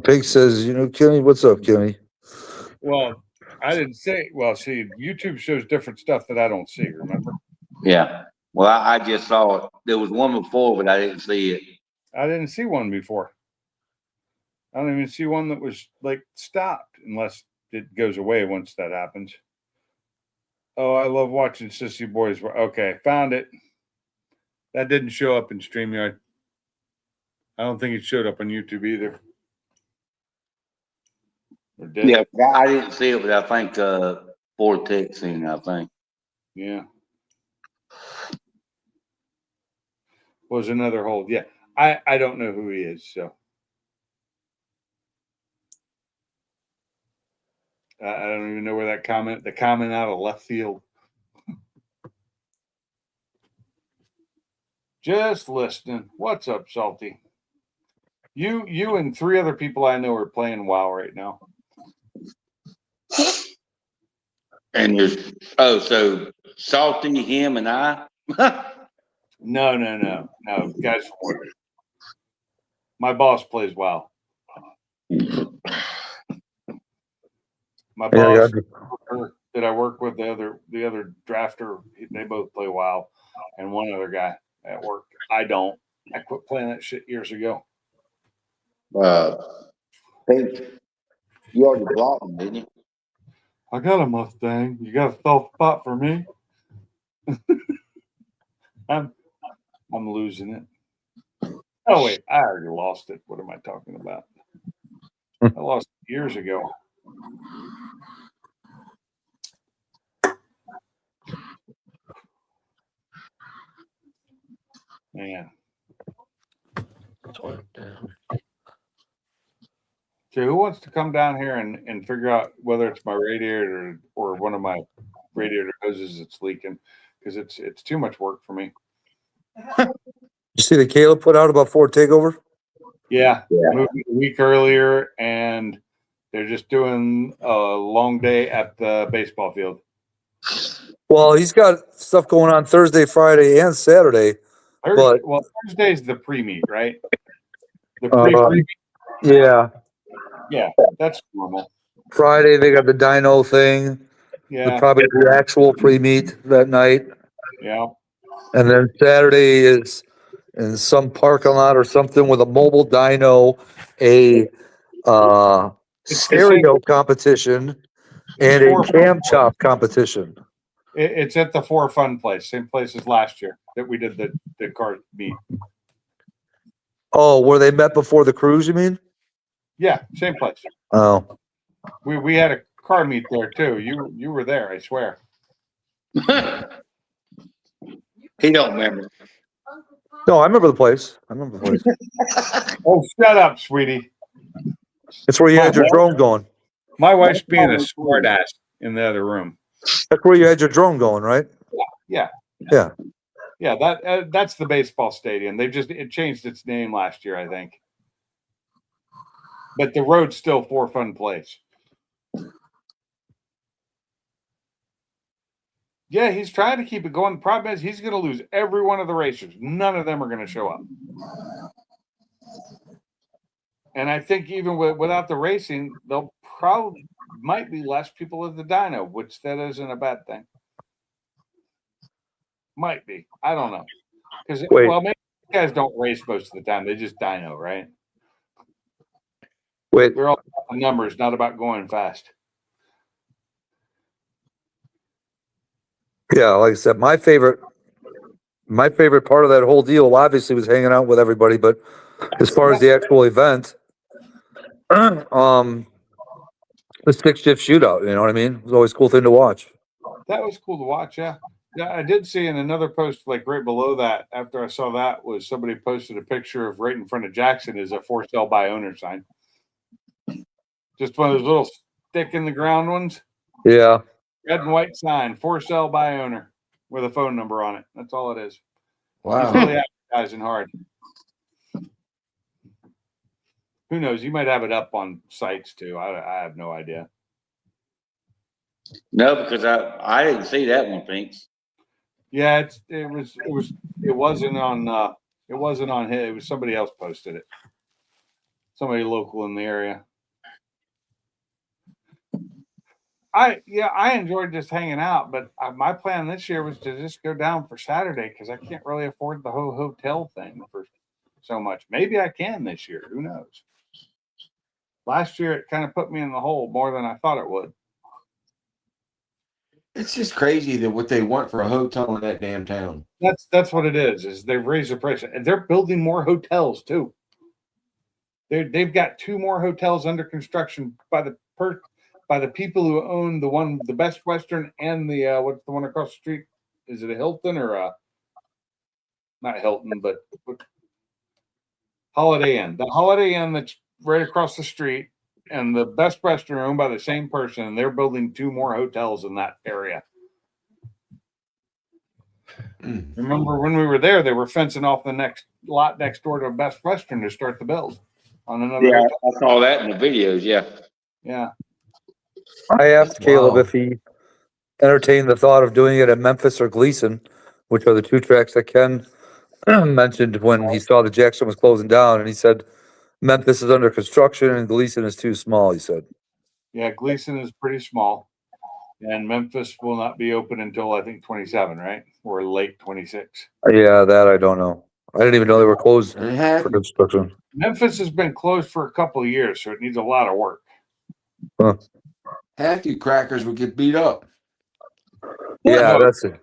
Pig says, Kenny, what's up, Kenny? Well, I didn't say. Well, see, YouTube shows different stuff that I don't see. Remember? Yeah. Well, I just saw it. There was one before, but I didn't see it. I didn't see one before. I don't even see one that was like stopped, unless it goes away once that happens. Oh, I love watching Sissy Boys. Okay, found it. That didn't show up in StreamYard. I don't think it showed up on YouTube either. Or did Yeah, it? I didn't see it, but I think Vortex seen it, I think. Yeah. Was another hold. Yeah. I don't know who he is, so I don't even know where the comment out of left field. Just listening. What's up, Salty? You and 3 other people I know are playing WoW right now. And there's so Salty, him, and I. No, guys. My boss plays WoW. My boss that I work with, the other drafter, they both play WoW, and one other guy at work. I don't. I quit playing that shit years ago. Hey, you already blocked him, didn't you? I got a Mustang. You got a soft spot for me? I'm losing it. Oh wait, I already lost it. What am I talking about? I lost it years ago. Man. So who wants to come down here and figure out whether it's my radiator or one of my radiator hoses that's leaking? Because it's too much work for me. You see the Caleb put out about Ford Takeover? Yeah. Moved a week earlier, and they're just doing a long day at the baseball field. Well, he's got stuff going on Thursday, Friday, and Saturday. Thursday's the pre-meet, right? The pre-meet. Yeah. Yeah, that's normal. Friday they got the dyno thing. Yeah. Probably the actual pre-meet that night. Yeah. And then Saturday is in some parking lot or something with a mobile dyno, a stereo competition, and a cam chop competition. It's at the For Fun place, same place as last year that we did the car meet. Oh, where they met before the cruise, you mean? Yeah, same place. Oh. We had a car meet there too. You were there, I swear. He don't remember. No, I remember the place. Oh, shut up, sweetie. It's where you had your drone going. My wife's being a smart ass in the other room. That's where you had your drone going, right? Yeah. That's the baseball stadium. It changed its name last year, I think. But the road's still For Fun place. Yeah, he's trying to keep it going. The problem is he's going to lose every one of the racers. None of them are going to show up. And I think even without the racing, they'll probably might be less people at the dyno, which that isn't a bad thing. Might be. I don't know. Because maybe guys don't race most of the time. They just dyno, right? They're all about numbers, not about going fast. Yeah, like I said, my favorite part of that whole deal obviously was hanging out with everybody, but as far as the actual event, the 6-shift shootout, you know what I mean? It was always a cool thing to watch. That was cool to watch, yeah. Yeah, I did see in another post, like right below that, after I saw that, was somebody posted a picture of right in front of Jackson is a for sale by owner sign. Just one of those little stick in the ground ones. Yeah. Red and white sign, for sale by owner, with a phone number on it. That's all it is. Wow. He's really advertising hard. Who knows? You might have it up on sites too. I have no idea. No, because I didn't see that one, Pinks. Yeah, it wasn't on his. It was somebody else posted it. Somebody local in the area. I enjoyed just hanging out, but my plan this year was to just go down for Saturday because I can't really afford the whole hotel thing for so much. Maybe I can this year. Who knows? Last year it kind of put me in the hole more than I thought it would. It's just crazy that what they want for a hotel in that damn town. That's what it is. Is they've raised the price and they're building more hotels too. They've got 2 more hotels under construction by the people who own the Best Western and the what's the one across the street? Is it a Hilton or not Hilton, but Holiday Inn? The Holiday Inn that's right across the street and the Best Western are owned by the same person, and they're building 2 more hotels in that area. Remember when we were there, they were fencing off the next lot next door to Best Western to start the build on another Yeah, hotel. I saw that in the videos. Yeah. Yeah. I asked Caleb Wow. if he entertained the thought of doing it at Memphis or Gleason, which are the 2 tracks that Ken mentioned when he saw the Jackson was closing down, and he said Memphis is under construction and Gleason is too small. He said, Yeah, Gleason is pretty small, and Memphis will not be open until I think 27, right? Or late 26. "Yeah, that I don't know. I didn't even know they were closed And half, for construction." Memphis has been closed for a couple of years, so it needs a lot of work. half you crackers would get beat up. Yeah, No. that's it.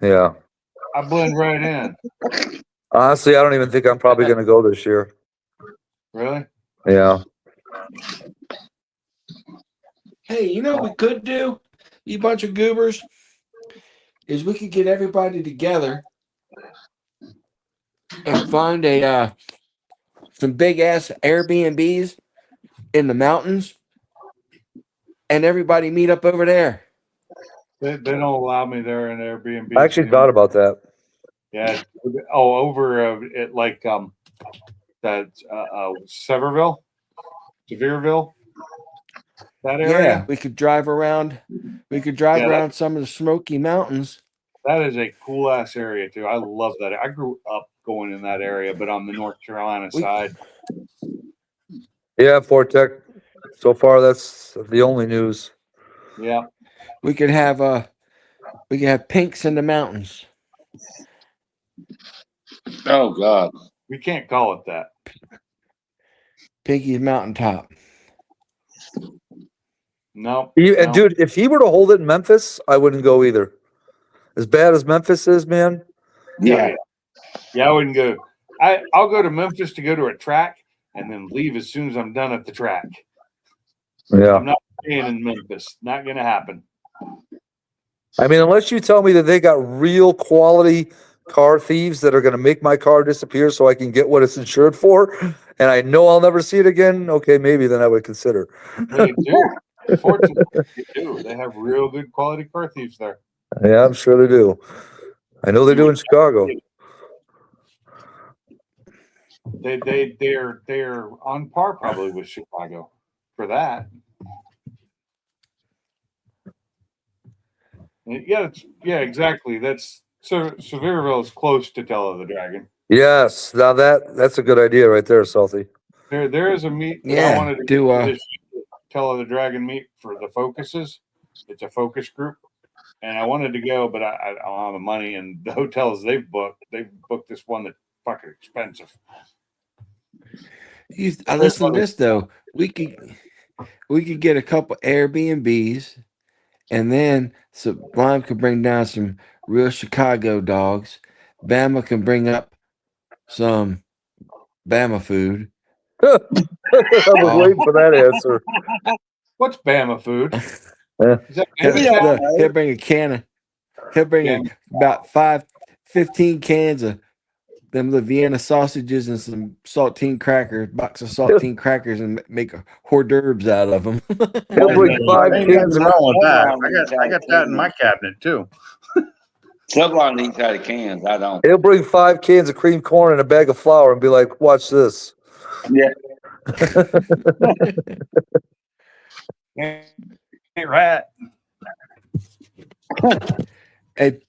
Yeah. I blend right in. Honestly, I don't even think I'm probably going to go this year. Really? Yeah. Hey, you know what we could do, you bunch of goobers, is we could get everybody together and find some big ass Airbnbs in the mountains, and everybody meet up over there. They don't allow me there in Airbnb. I actually thought about that. Yeah. Oh, over at like that Sevierville, that area. Yeah, we could drive around. We could drive around some of the Smoky Mountains. That is a cool ass area too. I love that. I grew up going in that area, but on the North Carolina side. Yeah, Fortec. So far, that's the only news. Yeah. We could have pinks in the mountains. Oh God. We can't call it that. Pinky's Mountaintop. No. And dude, if he were to hold it in Memphis, I wouldn't go either. As bad as Memphis is, man. Yeah. Yeah, I wouldn't go. I'll go to Memphis to go to a track and then leave as soon as I'm done at the track. Yeah. I'm not staying in Memphis. Not going to happen. I mean, unless you tell me that they got real quality car thieves that are going to make my car disappear so I can get what it's insured for, and I know I'll never see it again, okay, maybe then I would consider. They do. Unfortunately, they do. They have real good quality car thieves there. Yeah, I'm sure they do. I know they do in Chicago. They're on par probably with Chicago for that. Yeah, exactly. That's Sevierville is close to Tell of the Dragon. Yes, now that's a good idea right there, Salty. There is a meet that I Yeah, wanted to do go to this Tell of the Dragon meet for the focuses. It's a focus group, and I wanted to go, but I don't have the money, and the hotels they've booked this one that's fucking expensive. Listen to this though. We could get a couple Airbnbs, and then Sublime could bring down some real Chicago dogs. Bama can bring up some Bama food. I was waiting for that answer. What's Bama food? Yeah. Is that Bama? He'll bring a can of. He'll bring about 15 cans of them the Vienna sausages and some saltine crackers, box of saltine crackers, and make hors d'oeuvres out of them. He'll bring 5 cans of wrong with that. I got that in my cabinet too. Sublime eats out of cans. I don't. He'll bring 5 cans of cream corn and a bag of flour and be like, "Watch this." Yeah. Hey, rat. Hey,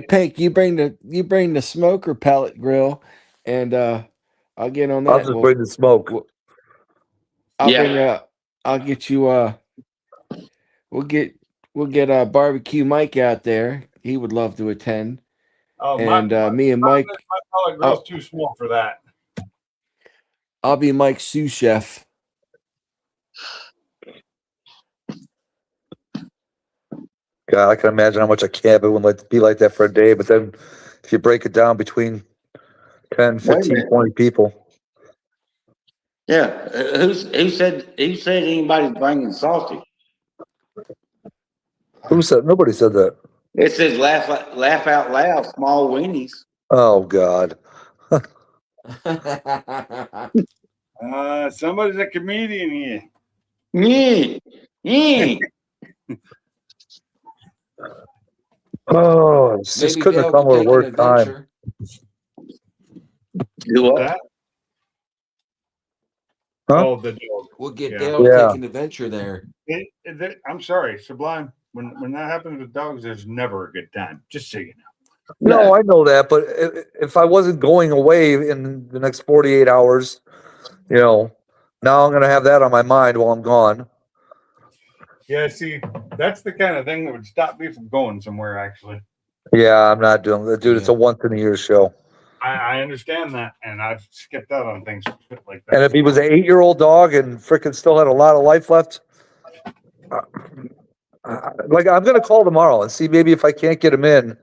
Pink, you bring the smoker pellet grill, and I'll get on I'll that. just bring the smoke. We'll I'll Yeah. bring I'll get you we'll get barbecue Mike out there. He would love to attend. Oh, And me and Mike, my pellet grill's too small for that. I'll be Mike's sous chef. God, I can imagine how much a cabin would like to be like that for a day. But then if you break it down between 10, 15, 20 people. Yeah. Who said anybody's bringing salty? Who said? Nobody said that. It says laugh out loud, small weenies. Oh, God. Somebody's a comedian here. Yeah. Yeah. Oh, this just Maybe couldn't have Dale come could at a take an worse time. adventure. Do what? That? Huh? Oh, the dog. We'll get Yeah. Dale to Yeah. take an adventure there. I'm sorry, Sublime. When that happens with dogs, there's never a good time. Just so you know. No, I know that. But if I wasn't going away in the next 48 hours, now I'm going to have that on my mind while I'm gone. Yeah, see, that's the kind of thing that would stop me from going somewhere. Actually, Yeah, I'm not doing that. Dude, it's a once in a year show. I understand that, and I've skipped out on things like that. And if he was an 8-year-old dog and frickin' still had a lot of life left, like I'm going to call tomorrow and see maybe if I can't get him in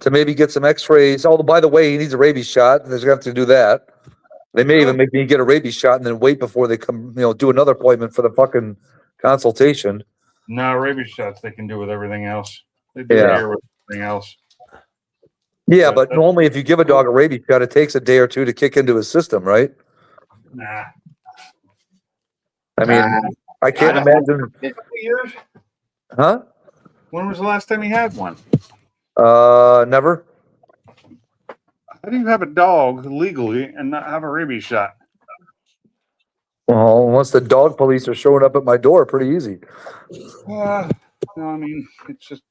to maybe get some x-rays. Oh, by the way, he needs a rabies shot. They're going to have to do that. They may even make me get a rabies shot and then wait before they come, do another appointment for the fucking consultation. No, rabies shots they can do with everything else. They do Yeah. it here with everything else. Yeah, but normally if you give a dog a rabies shot, it takes a day or two to kick into his system, right? Nah. I mean, I can't imagine. Years? Huh? When was the last time you had one? Never. How do you have a dog legally and not have a rabies shot? Well, once the dog police are showing up at my door, pretty easy. No, I mean, it's just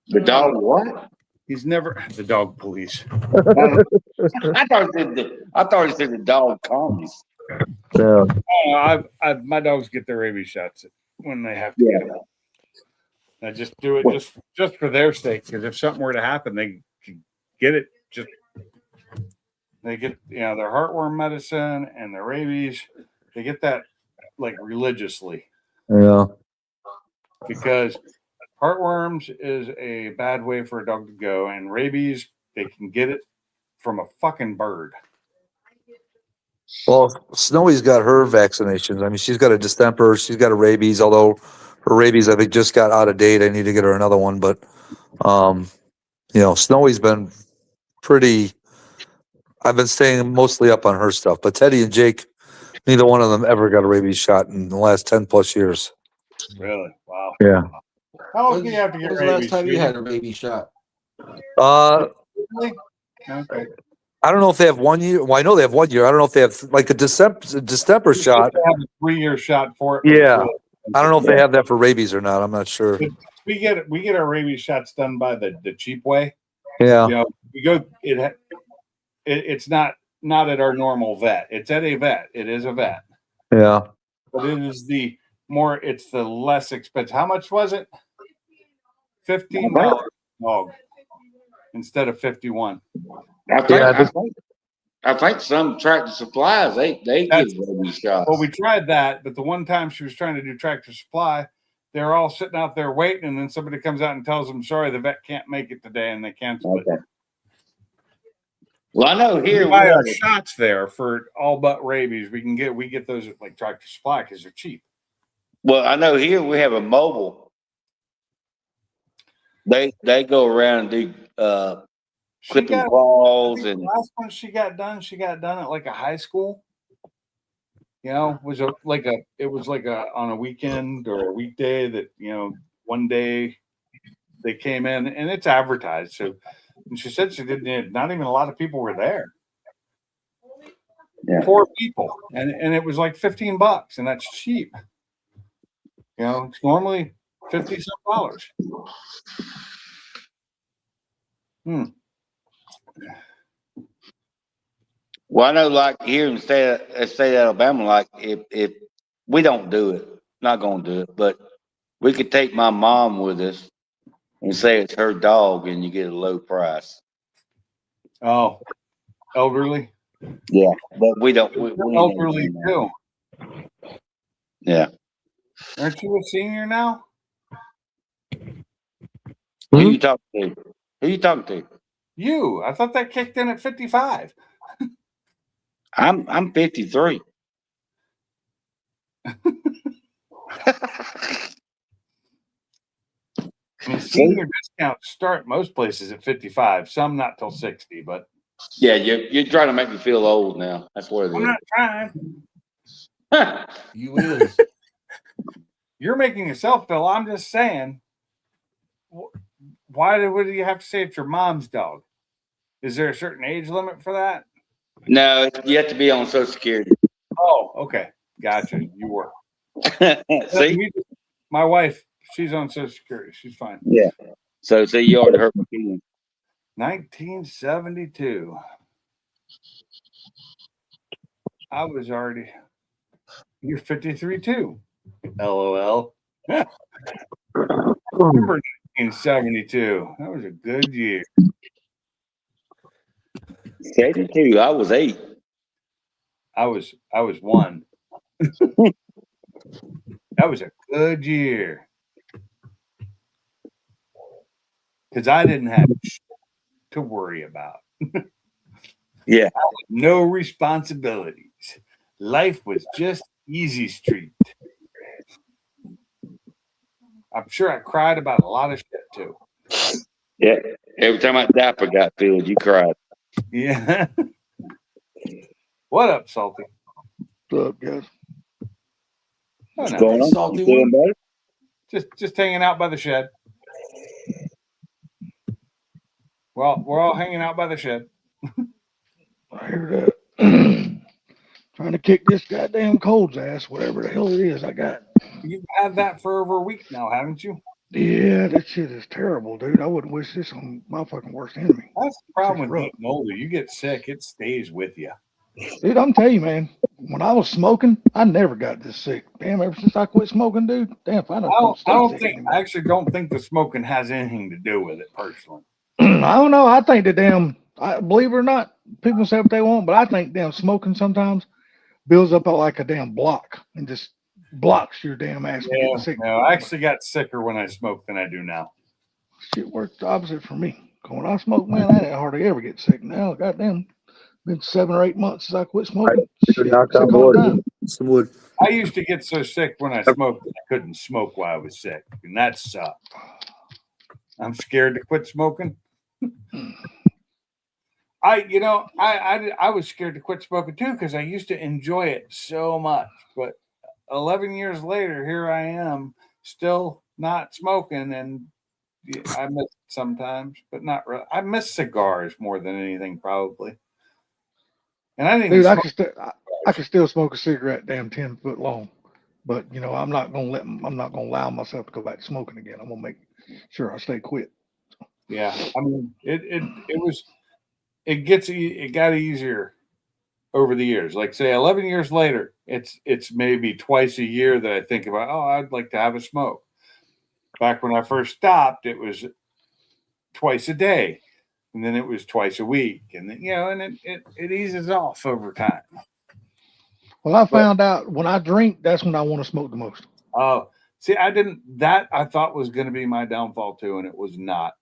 The dog what? he's never the dog police. I thought it said the dog commies. Yeah. I've my dogs get their rabies shots when they have to get them. I just do it just for their sake, because if something were to happen, they can get it. They get their heartworm medicine and their rabies. They get that like religiously. Yeah. Because heartworms is a bad way for a dog to go, and rabies they can get it from a fucking bird. Well, Snowy's got her vaccinations. I mean, she's got a distemper, she's got a rabies, although her rabies I think just got out of date. I need to get her another one, but Snowy's been pretty. I've been staying mostly up on her stuff, but Teddy and Jake, neither one of them ever got a rabies shot in the last 10 plus years. Really? Wow. Yeah. How often do you have to get When's the last rabies? time you had a rabies shot? Really? Okay. I don't know if they have 1 year. Well, I know they have 1 year. I don't know if they have like a distemper shot. They have a 3-year shot for it. Yeah. I don't know if they have that for rabies or not. I'm not sure. We get our rabies shots done by the cheap way. Yeah. We go. It's not at our normal vet. It's at a vet. It is a vet. Yeah. But it is it's the less expensive. How much was it? $15 dog instead of 51. I think some Tractor Supplies they give rabies shots. Well, we tried that, but the one time she was trying to do Tractor Supply, they're all sitting out there waiting, and then somebody comes out and tells them, "Sorry, the vet can't make it today," and they cancel it. Well, I know here we buy our shots there for all but rabies. We get those at like Tractor Supply because they're cheap. Well, I know here we have a mobile. They go around and do clipping claws and the last one she got done at like a high school. It was like on a weekend or a weekday that one day they came in and it's advertised. So and she said she didn't. Not even a lot of people were there. Yeah. 4 people, and it was like $15, and that's cheap. You know, it's normally $50 some. Well, I know, like here in the state of Alabama, like if we don't do it, not gonna do it, but we could take my mom with us and say it's her dog, and you get a low price. Oh, elderly. Yeah, but we don't. We You're ain't never elderly done that. too. Yeah. Aren't you a senior now? Who you talking to? Who you talking to? You. I thought that kicked in at 55. I'm 53. I mean, senior discounts start most places at 55. Some not till 60, but Yeah, you're trying to make me feel old now. That's what it I'm is. not trying. You is. You're making yourself feel. I'm just saying. Why would you have to say it's your mom's dog? Is there a certain age limit for that? No, you have to be on Social Security. Oh, okay. Gotcha. You were. See? My wife, she's on Social Security. She's fine. Yeah. So you already hurt my feelings. 1972. I was already. You're 53 too. LOL. Remember 1972. That was a good year. 72. I was 8. I was 1. That was a good year. Because I didn't have to worry about. Yeah. No responsibilities. Life was just easy street. I'm sure I cried about a lot of shit too. Yeah. Every time my diaper got filled, you cried. Yeah. What up, Salty? What's up, guys? Oh, What's no. going on? Salty You feeling one? better? Just hanging out by the shed. Well, we're all hanging out by the shed. I hear that. Trying to kick this goddamn cold's ass, whatever the hell it is I got. You've had that for over a week now, haven't you? Yeah, that shit is terrible, dude. I wouldn't wish this on my fucking worst enemy. That's the problem with rough. getting older. You get sick, it stays with you. Dude, I'm telling you, man, when I was smoking, I never got this sick. Damn, ever since I quit smoking, dude, damn, I actually don't think the smoking has anything to do with it personally. I don't know. I think believe it or not, people say what they want, but I think damn smoking sometimes builds up like a damn block and just blocks your damn ass from getting sick. No, I actually got sicker when I smoked than I do now. Shit worked the opposite for me. When I smoke, man, I didn't hardly ever get sick. Now, goddamn, been 7 or 8 months since I quit smoking. Shit, Knock sick on all wood. the time. Some wood. I used to get so sick when I smoked that I couldn't smoke while I was sick, and that sucked. I'm scared to quit smoking. I was scared to quit smoking too because I used to enjoy it so much. But 11 years later, here I am, still not smoking, and I miss it sometimes, but not really. I miss cigars more than anything, probably. And I didn't. Dude, I could still smoke a cigarette, damn 10 foot long. But I'm not gonna allow myself to go back to smoking again. I'm gonna make sure I stay quit. Yeah, I mean, it got easier over the years. Like say 11 years later, it's maybe twice a year that I think about, oh, I'd like to have a smoke. Back when I first stopped, it was twice a day, and then it was twice a week, and then, and it eases off over time. Well, I found out when I drink, that's when I want to smoke the most. Oh, see, I thought was going to be my downfall too, and it was not.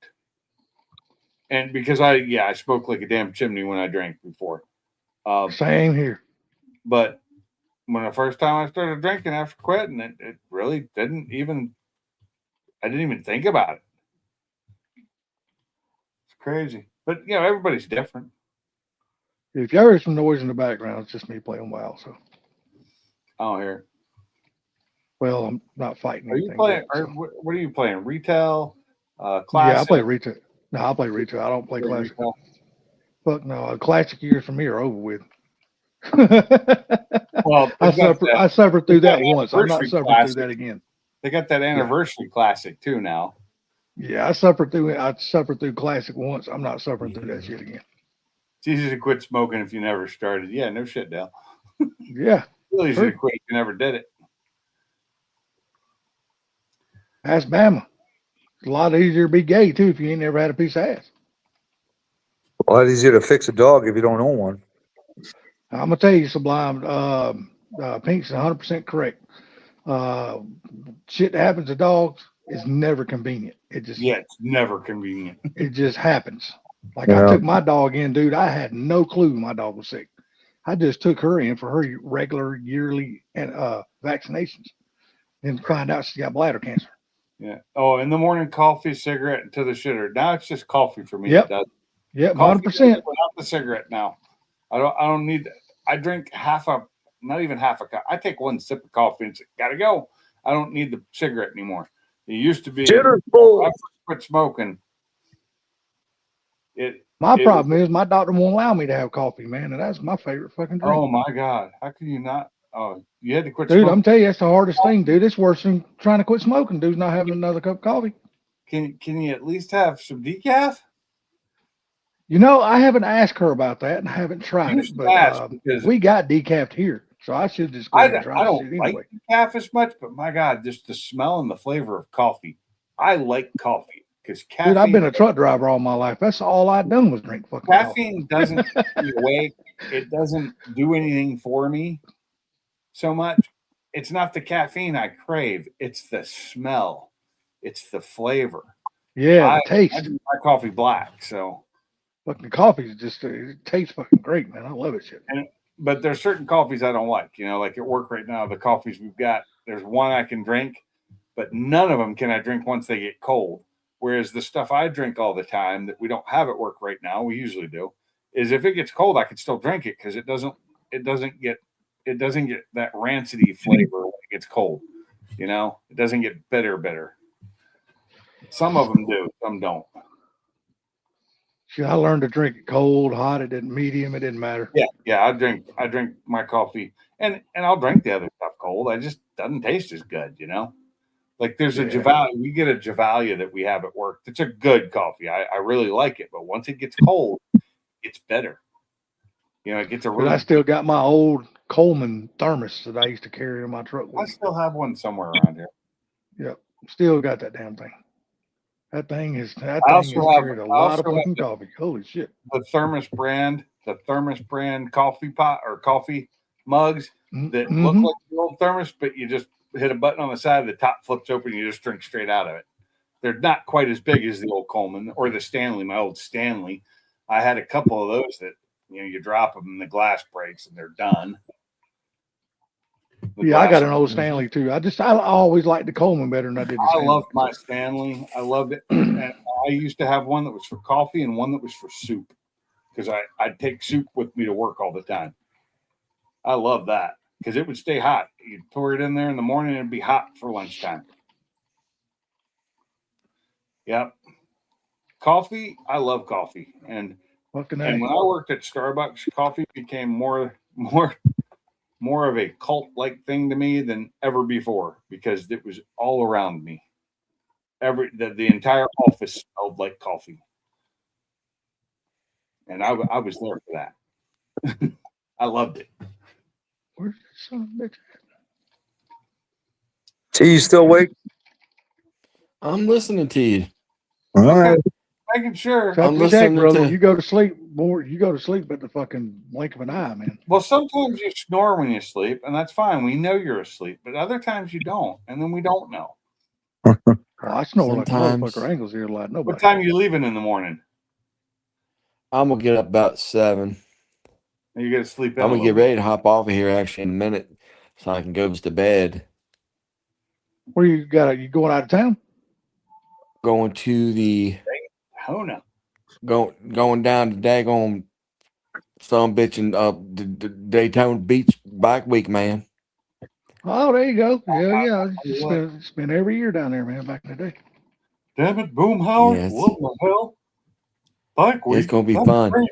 And because I spoke like a damn chimney when I drank before. Same here. But when the first time I started drinking after quitting, it really I didn't even think about it. It's crazy. But, everybody's different. If y'all hear some noise in the background, it's just me playing WoW. So. I don't hear. Well, I'm not fighting. Are you playing? What are you playing? Retail? Classic? Yeah, I play retail. No, I play retail. I don't play classic. Retail? Fuck no. Classic years for me are over with. Well, I they've got suffered. that- I suffered through they've that got once. I'm not anniversary suffering classic. through that again. They got that anniversary classic too now. Yeah, I suffered through it. I suffered through classic once. I'm not suffering through that shit again. It's easy to quit smoking if you never started. Yeah, no shit, Dale. Yeah, Really easy True. to quit if you never did it. ask Bama. It's a lot easier to be gay too if you ain't never had a piece of ass. A lot easier to fix a dog if you don't own one. I'm gonna tell you, Sublime. Pink's 100% correct. Shit that happens to dogs is never convenient. It just Yeah, it's never convenient. it just happens. Like Yeah. I took my dog in, dude. I had no clue my dog was sick. I just took her in for her regular yearly and vaccinations, and find out she got bladder cancer. Yeah. Oh, in the morning, coffee, cigarette, and to the shitter. Now it's just coffee for me. Yep. It does. Yep, Coffee 100%. without the cigarette now. I don't need. I drink not even half a cup. I take one sip of coffee and say, gotta go. I don't need the cigarette anymore. It used to be. Jitter When I boy. first quit smoking. My It problem is my doctor won't allow me to have coffee, man, and that's my favorite fucking drink. Oh my God! How can you not? Oh, you had to quit Dude, smoking. I'm telling you, that's the hardest thing, dude. It's worse than trying to quit smoking, dude. Not having another cup of coffee. Can you at least have some decaf? You know, I haven't asked her about that and I haven't tried You it, should but ask, because we got decaf here, so I should just go I, ahead and try I this don't shit like anyway. decaf as much, but my God, just the smell and the flavor of coffee. I like coffee because caffeine. Dude, I've been a truck driver all my life. That's all I've done was drink fucking coffee. Caffeine doesn't keep me awake. It doesn't do anything for me so much. It's not the caffeine I crave. It's the smell. It's the flavor. Yeah, I the taste. drink my coffee black. So, Fucking coffee is just, it tastes fucking great, man. I love it shit. but there's certain coffees I don't like. You know, like at work right now, the coffees we've got, there's one I can drink, but none of them can I drink once they get cold. Whereas the stuff I drink all the time that we don't have at work right now, we usually do, is if it gets cold, I can still drink it because it doesn't get that rancidy flavor when it gets cold. You know, it doesn't get bitter. Some of them do, some don't. See, I learned to drink it cold, hot, it didn't medium, it didn't matter. Yeah. I drink my coffee and I'll drink the other stuff cold. I just doesn't taste as good, you know. Like there's a Yeah. Javalia, we get a Javalia that we have at work. It's a good coffee. I really like it, but once it gets cold, it's better. You know, it gets a But really. I still got my old Coleman thermos that I used to carry in my truck I with me. still have one somewhere around here. Yep, still got that damn thing. That thing has carried a lot of fucking coffee. Holy shit. The thermos brand coffee pot or coffee mugs that look Mhm. like the old thermos, but you just hit a button on the side, the top flips open, you just drink straight out of it. They're not quite as big as the old Coleman or the Stanley, my old Stanley. I had a couple of those that, you know, you drop them and the glass breaks and they're done. Yeah, I got an old Stanley too. I always liked the Coleman better than I did the I Stanley. loved my Stanley. I loved it. And I used to have one that was for coffee and one that was for soup because I'd take soup with me to work all the time. I love that because it would stay hot. You'd pour it in there in the morning and it'd be hot for lunchtime. Yep. Coffee, I love coffee. And Fucking when I worked at Starbucks, coffee became more of a cult-like thing to me than ever before because it was all around me. The entire office smelled like coffee, and I was there for that. I loved it. Where's the son of a bitch? T, you still awake? I'm listening to you. All right. Making sure. Check, I'm listening brother. to- You go to sleep more. You go to sleep at the fucking blink of an eye, man. Well, sometimes you snore when you sleep, and that's fine. We know you're asleep, but other times you don't, and then we don't know. Well, I snore like a Sometimes. motherfucker. Angles here like nobody. What time are you leaving in the morning? I'm gonna get up about 7. You got to sleep in. I'm a gonna get little ready to hop off of here actually in a minute, so I can go to bed. Where you got? You going out of town? Going to the bit. Oh no. going down to daggone some bitching the Daytona Beach Bike Week, man. Oh, there you go. Yeah. It's been every year down there, man. Back in the day. Damn it, Boomhauer! Yes. What the hell? Bike week. It's gonna be That's fun. great.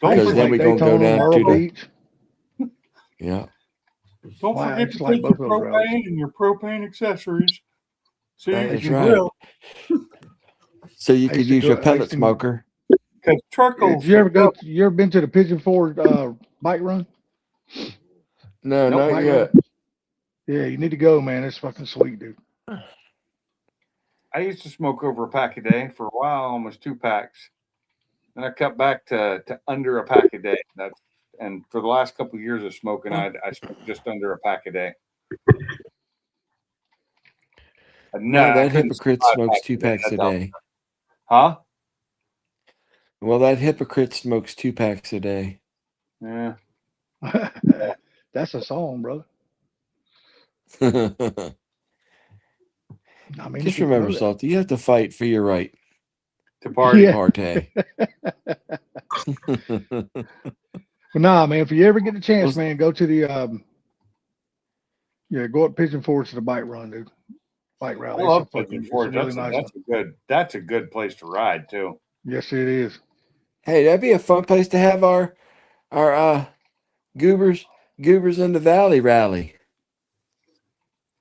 I Don't used to Because then like we gonna go Daytona, down Myrtle to the- Beach. Yeah. Don't Wow, forget it's to like take your both those roads. propane and your propane accessories. So you That's can right. grill. So you I could used to use go- your I pellet used to- smoker. Because charcoal. Did you ever go? You ever been to the Pigeon Forge bike run? No, Nope. not Bike yet. ride? Yeah, you need to go, man. It's fucking sweet, dude. I used to smoke over a pack a day for a while, almost 2 packs. Then I cut back to under a pack a day. And for the last couple of years of smoking, I smoked just under a pack a day. No, Well, I that couldn't hypocrite smoke 5 smokes packs 2 a day. packs a That's all. day. Huh? Well, that hypocrite smokes 2 packs a day. Yeah. That's a song, brother. Just I mean, if you remember, know that. Salty, you have to fight for your right To party. Yeah. partay. But nah, man, if you ever get the chance, Well, man, go to the go up Pigeon Forge to the bike run, dude. Bike I rally. love It's a Pigeon fucking, Forge. it's a really nice one. That's a good place to ride too. Yes, it is. hey, that'd be a fun place to have our goobers in the valley rally.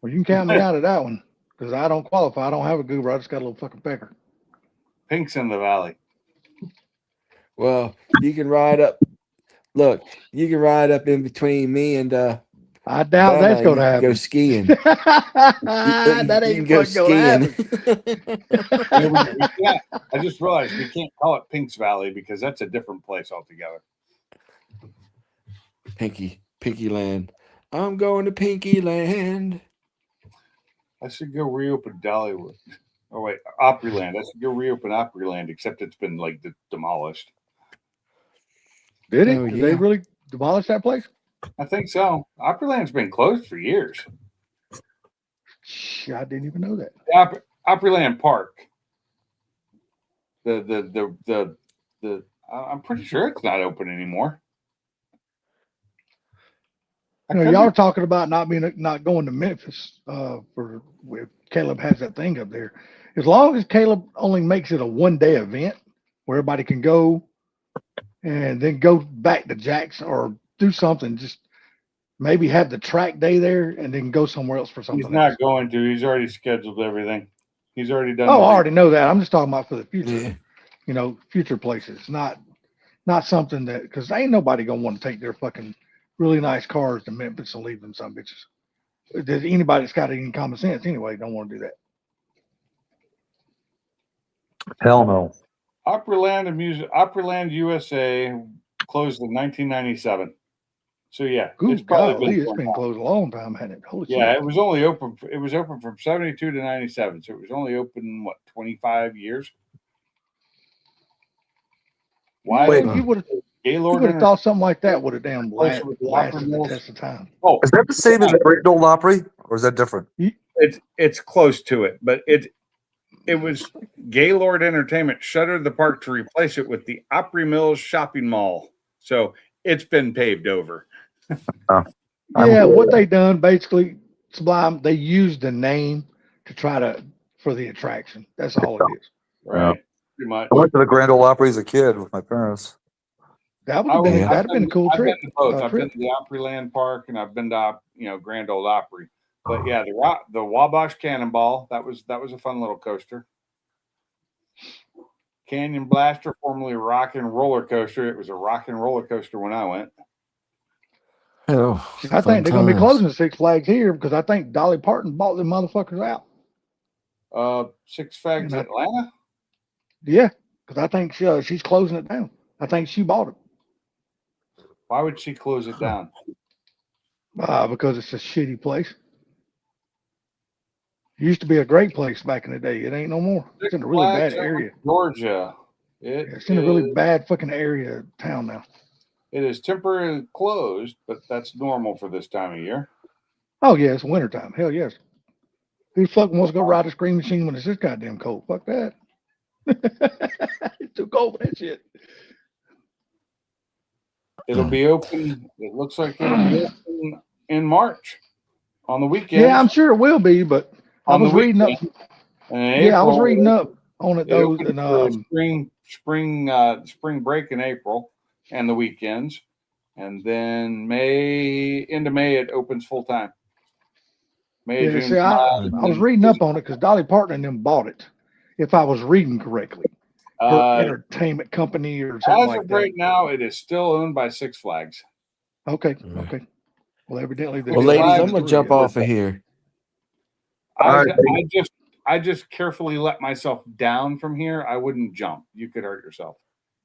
Well, you can count me out of that one because I don't qualify. I don't have a goober. I just got a little fucking pecker. Pink's in the valley. Well, you can ride up. Look, you can ride up in between me and I doubt Bama, that's and going you to can go happen. skiing. That You ain't can go fucking going to skiing. happen. We can't, I just realized we can't call it Pink's Valley because that's a different place altogether. Pinky Land. I'm going to Pinky Land. I should go reopen Dollywood. Oh wait, Opryland. I should go reopen Opryland, except it's been like demolished. Did it? Oh, Did they yeah. really demolish that place? I think so. Opryland's been closed for years. Shit, I didn't even know that. Opryland Park. The I'm pretty sure it's not open anymore. You know, y'all are talking about not going to Memphis for if Caleb has that thing up there. As long as Caleb only makes it a 1-day event where everybody can go and then go back to Jackson or do something, just maybe have the track day there and then go somewhere else for something. He's not else. going to. He's already scheduled everything. He's already done. Oh, I already know that. I'm just talking about for the future. Yeah. You know, future places, not something that because ain't nobody gonna want to take their fucking really nice cars to Memphis and leave them some bitches. Does anybody that's got any common sense anyway don't want to do that? Hell no. Opryland USA closed in 1997. So yeah, Good it's probably golly, been it's been closed a long time, hasn't it? Holy yeah, shit. it was only open. It was open from 72 to 97. So it was only open, what, 25 years? Why? Wait. You would Gaylord have thought something like that would have damn Closer with the lasted Opry the Mills. test of time. Oh, Is that the same as the Great Old Opry, or is that different? it's close to it, but it was Gaylord Entertainment shuttered the park to replace it with the Opry Mills Shopping Mall. So it's been paved over. Yeah, what they done basically, Sublime, they used the name to try for the attraction. That's all it is. Right. Pretty much. I went to the Grand Ole Opry as a kid with my parents. That would have been Yeah. that'd have been a cool I've trip. been to both. I've trip. been to the Opryland Park and I've been to Grand Ole Opry. But yeah, the Wabash Cannonball, that was a fun little coaster. Canyon Blaster, formerly Rock and Roller Coaster. It was a rock and roller coaster when I went. Oh, I fun think they're gonna be times. closing Six Flags here because I think Dolly Parton bought them motherfuckers out. Six Flags And Atlanta. Yeah, because I think she's closing it down. I think she bought it Why would she close it down? because it's a shitty place. It used to be a great place back in the day. It ain't no more. It's in a really bad area. Georgia. It's in a really bad fucking area of town now. It is temporarily closed, but that's normal for this time of year. Oh yeah, it's wintertime. Hell yes. Who fucking wants to go ride a screen machine when it's this goddamn cold? Fuck that. It's too cold for that shit. It'll be open. It looks like it'll be open in March on the weekend. Yeah, I'm sure it will be, but I was reading up. Yeah, I was reading up on it those and spring break in April and the weekends, And then into May, it opens full time. May, Yeah, June, see, I July. was reading up on it because Dolly Parton and them bought it. If I was reading correctly, her entertainment company or something As like of that. right now, it is still owned by Six Flags. Okay, Yeah. okay. Well, evidently, the Well, Six deal ladies, Flags I'm gonna through jump yet. off of here. I just carefully let myself down from here. I wouldn't jump. You could hurt yourself.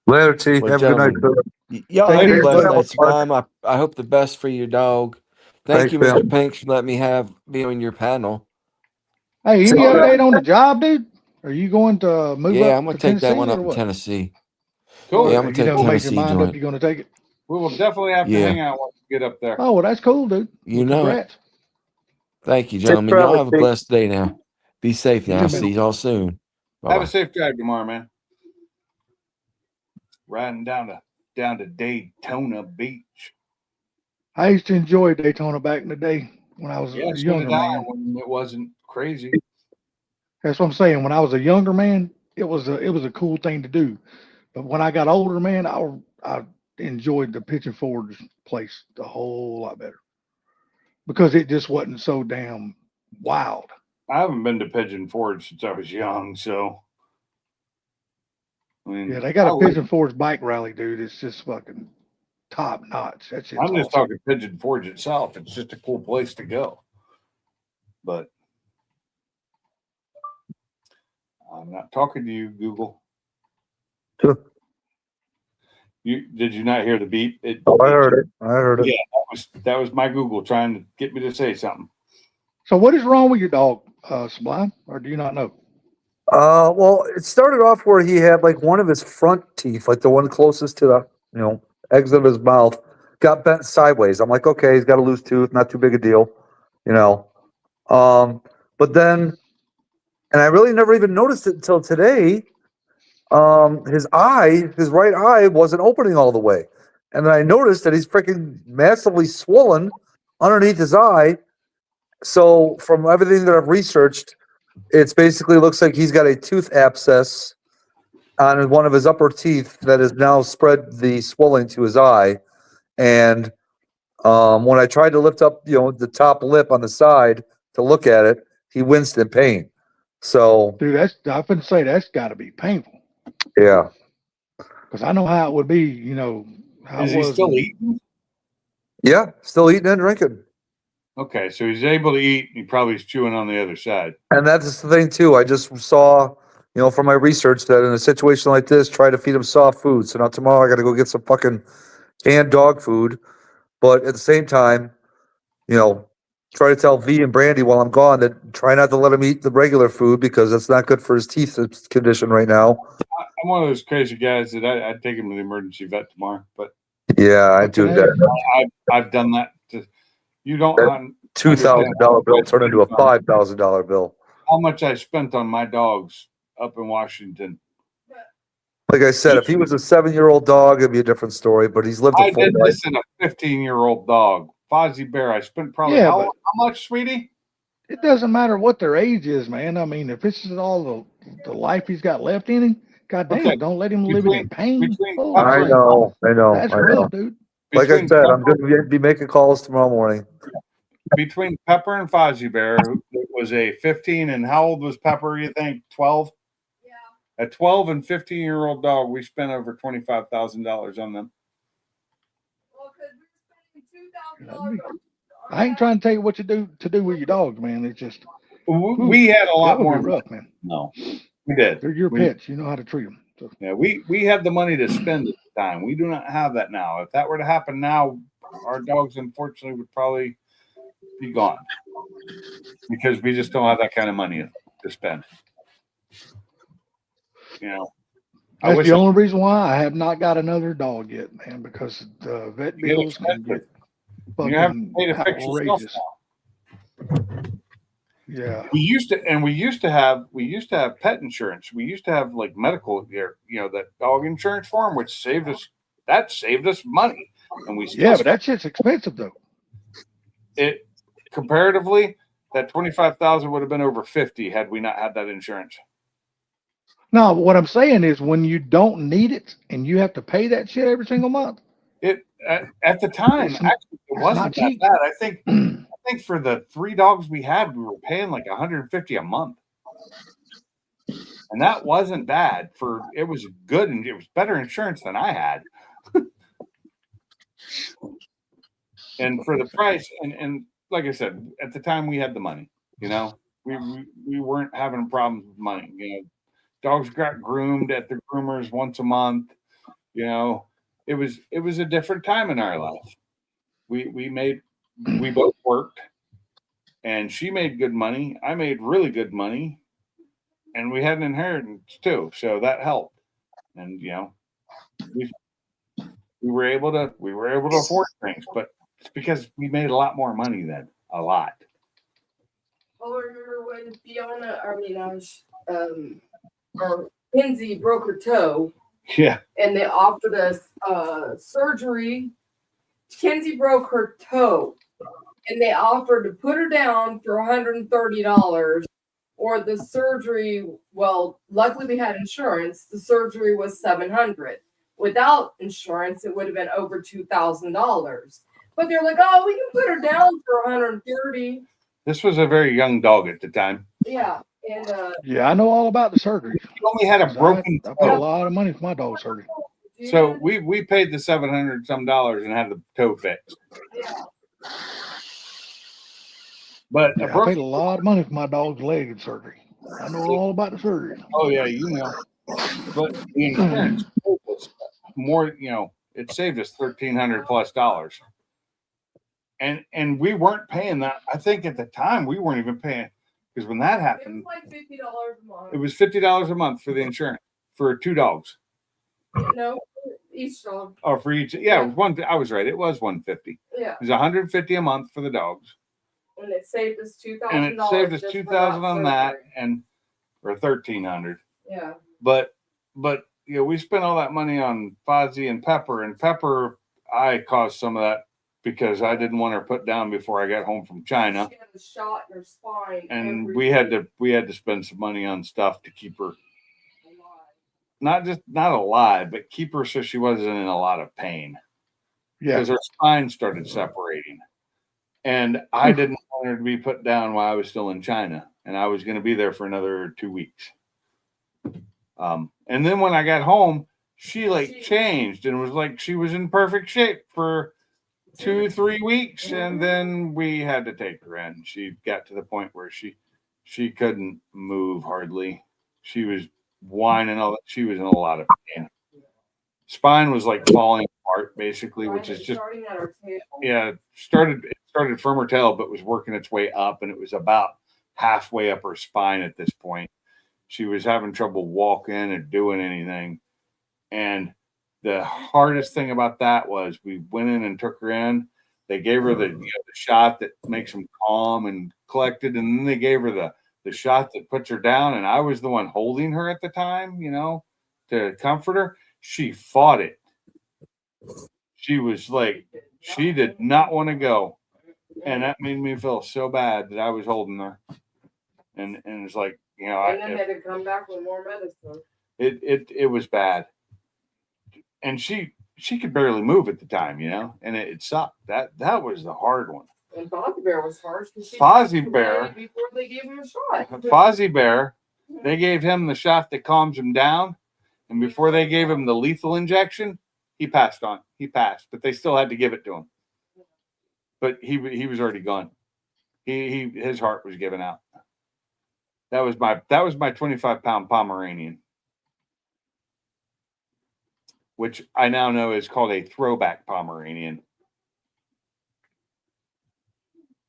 Later, T. Well, Have a good night, gentlemen, sir. y'all Take have a care, blessed bud. night, Sublime. I hope the best for your dog. Thank Thanks, you, man. Mr. Pinks, for letting me be on your panel. Hey, any Oh, yeah. update on the job, dude? Are you going to move Yeah, up I'm gonna to take that Tennessee one or up in what? Tennessee. Cool. Yeah, I'm Okay, gonna you take done made your Tennessee mind up joint. you're going to take it? We will definitely have to Yeah. hang out once we get up there. Oh, well, that's cool, dude. You Well, know it. congrats. Thank you, Safe gentlemen. Y'all travel, have a T. blessed day now. Be safe You now. too, man. See y'all soon. Bye Have bye. a safe drive tomorrow, man. Riding down to Daytona Beach. I used to enjoy Daytona back in the day when I was Yeah, a so younger did I man. when it wasn't crazy. That's what I'm saying. When I was a younger man, it was a cool thing to do. But when I got older, man, I enjoyed the Pigeon Forge place a whole lot better because it just wasn't so damn wild. I haven't been to Pigeon Forge since I was young, so I mean, Yeah, they got a Pigeon Forge bike rally, dude. It's just fucking top notch. That shit's I'm just awesome. talking Pigeon Forge itself. It's just a cool place to go. But I'm not talking to you, Google. Sure. Did you not hear the beep? Oh, I heard it. I heard it. Yeah, that was my Google trying to get me to say something. So what is wrong with your dog, Sublime? Or do you not know? Well, it started off where he had like one of his front teeth, like the one closest to the, exit of his mouth, got bent sideways. I'm like, okay, he's got a loose tooth, not too big a deal, you know. But then, and I really never even noticed it until today. His right eye wasn't opening all the way. And then I noticed that he's freaking massively swollen underneath his eye. So from everything that I've researched, it's basically looks like he's got a tooth abscess on one of his upper teeth that has now spread the swelling to his eye. And when I tried to lift up, the top lip on the side to look at it, he winced in pain. So, Dude, I couldn't say that's got to be painful yeah. because I know how it would be, how Is it he was. still eating? Yeah, still eating and drinking. Okay, so he's able to eat. He probably is chewing on the other side. And that's the thing too. I just saw, from my research that in a situation like this, try to feed him soft food. So now tomorrow I got to go get some fucking canned dog food. But at the same time, try to tell V and Brandy while I'm gone that try not to let him eat the regular food because it's not good for his teeth condition right now. I'm one of those crazy guys that I'd take him to the emergency vet tomorrow. But Yeah, I do that. I've done that. You don't $2,000 bill turned into a $5,000 bill. how much I spent on my dogs up in Washington. Like I said, if he was a 7-year-old dog, it'd be a different story. But he's lived I a full did life. this in a 15-year-old dog, Fozzie Bear. I spent probably how much, sweetie? It doesn't matter what their age is, man. I mean, if this is all the life he's got left in him, goddamn, don't let him live it in pain. I know. That's rough, dude. Like I said, I'm going to be making calls tomorrow morning. Between Pepper and Fozzie Bear, it was a 15, and how old was Pepper, you think? 12? Yeah. A 12 and 15-year-old dog, we spent over $25,000 on them. Well, because we're spending $2,000. I ain't trying to tell you what you do with your dogs, man. It's just we had a lot more rough, man. No, we did. They're your pets. You know how to treat them. So. Yeah, we had the money to spend at the time. We do not have that now. If that were to happen now, our dogs unfortunately would probably be gone because we just don't have that kind of money to spend. That's the only reason why I have not got another dog yet, man, because the vet bills can get fucking outrageous. Yeah. We used to have pet insurance. We used to have like medical gear, that dog insurance form, which saved us money. And but that shit's expensive though. It comparatively, that $25,000 would have been over 50 had we not had that insurance. No, what I'm saying is when you don't need it and you have to pay that shit every single month, At the time, It's actually, it wasn't not that cheap. bad. I think for the 3 dogs we had, we were paying like $150 a month. And that wasn't bad it was good and it was better insurance than I had. And for the price, and like I said, at the time we had the money, you know, we weren't having problems with money. You know, dogs got groomed at the groomers once a month. You know, it was a different time in our life. We both worked, and she made good money. I made really good money, and we had an inheritance too, so that helped. And you know, we we were able to afford things, but it's because we made a lot more money then, a lot. Oh, remember when or Kenzie broke her toe Yeah, and they offered us surgery. Kenzie broke her toe and they offered to put her down for $130 or the surgery. Well, luckily we had insurance. The surgery was $700. Without insurance, it would have been over $2,000. But they're like, oh, we can put her down for $130. this was a very young dog at the time. Yeah, and Yeah, I know all about the surgery. He only had a 'Cause broken I paid a toe. lot of money for my dog surgery. So we paid the $700 some and had the toe fixed. Yeah. But Yeah, I paid a lot of money for my dog's leg surgery. I know all about the surgery. oh yeah, you know. But the insurance was more, you know, it saved us $1,300+. And we weren't paying that. I think at the time we weren't even paying because when that It was happened, like $50 a month. it was $50 a month for the insurance for 2 dogs. No, each dog. Or for each, yeah, one. I was right. It was $150. Yeah, It was $150 a month for the dogs, and it saved us $2,000. and it saved us just for $2,000 on that, surgery. and or $1,300. Yeah. But you know, we spent all that money on Fozzie and Pepper. I caused some of that because I didn't want her put down before I got home from China, She had a shot in her spine. and every we had week. to spend some money on stuff to keep her Alive. not alive, but keep her so she wasn't in a lot of pain Yeah. because her spine started separating, and I didn't want her to be put down while I was still in China, and I was going to be there for another 2 weeks. And then when I got home, she changed and was like she was in perfect shape for 2-3 weeks, and then we had to take her in. She got to the point where she couldn't move hardly. She was whining all that. She was in a lot of pain. Spine was like falling apart basically, which is just starting at her tail. yeah. It started from her tail, but was working its way up, and it was about halfway up her spine at this point. She was having trouble walking and doing anything. And the hardest thing about that was we went in and took her in. They gave her the shot that makes them calm and collected. And then they gave her the shot that puts her down. And I was the one holding her at the time, you know, to comfort her. She fought it. She was like, she did not want to go. And that made me feel so bad that I was holding her. And it's like, you know, And then they had to come back with more medicine. it was bad. And she could barely move at the time, you know, and it sucked. That was the hard one. And Fozzie Bear was harsh. Fozzie Bear, before they gave him a shot. Fozzie Bear, they gave him the shot that calms him down, and before they gave him the lethal injection, he passed on. He passed, but they still had to give it to him. But he was already gone. His heart was given out. That was my 25-pound Pomeranian, which I now know is called a throwback Pomeranian.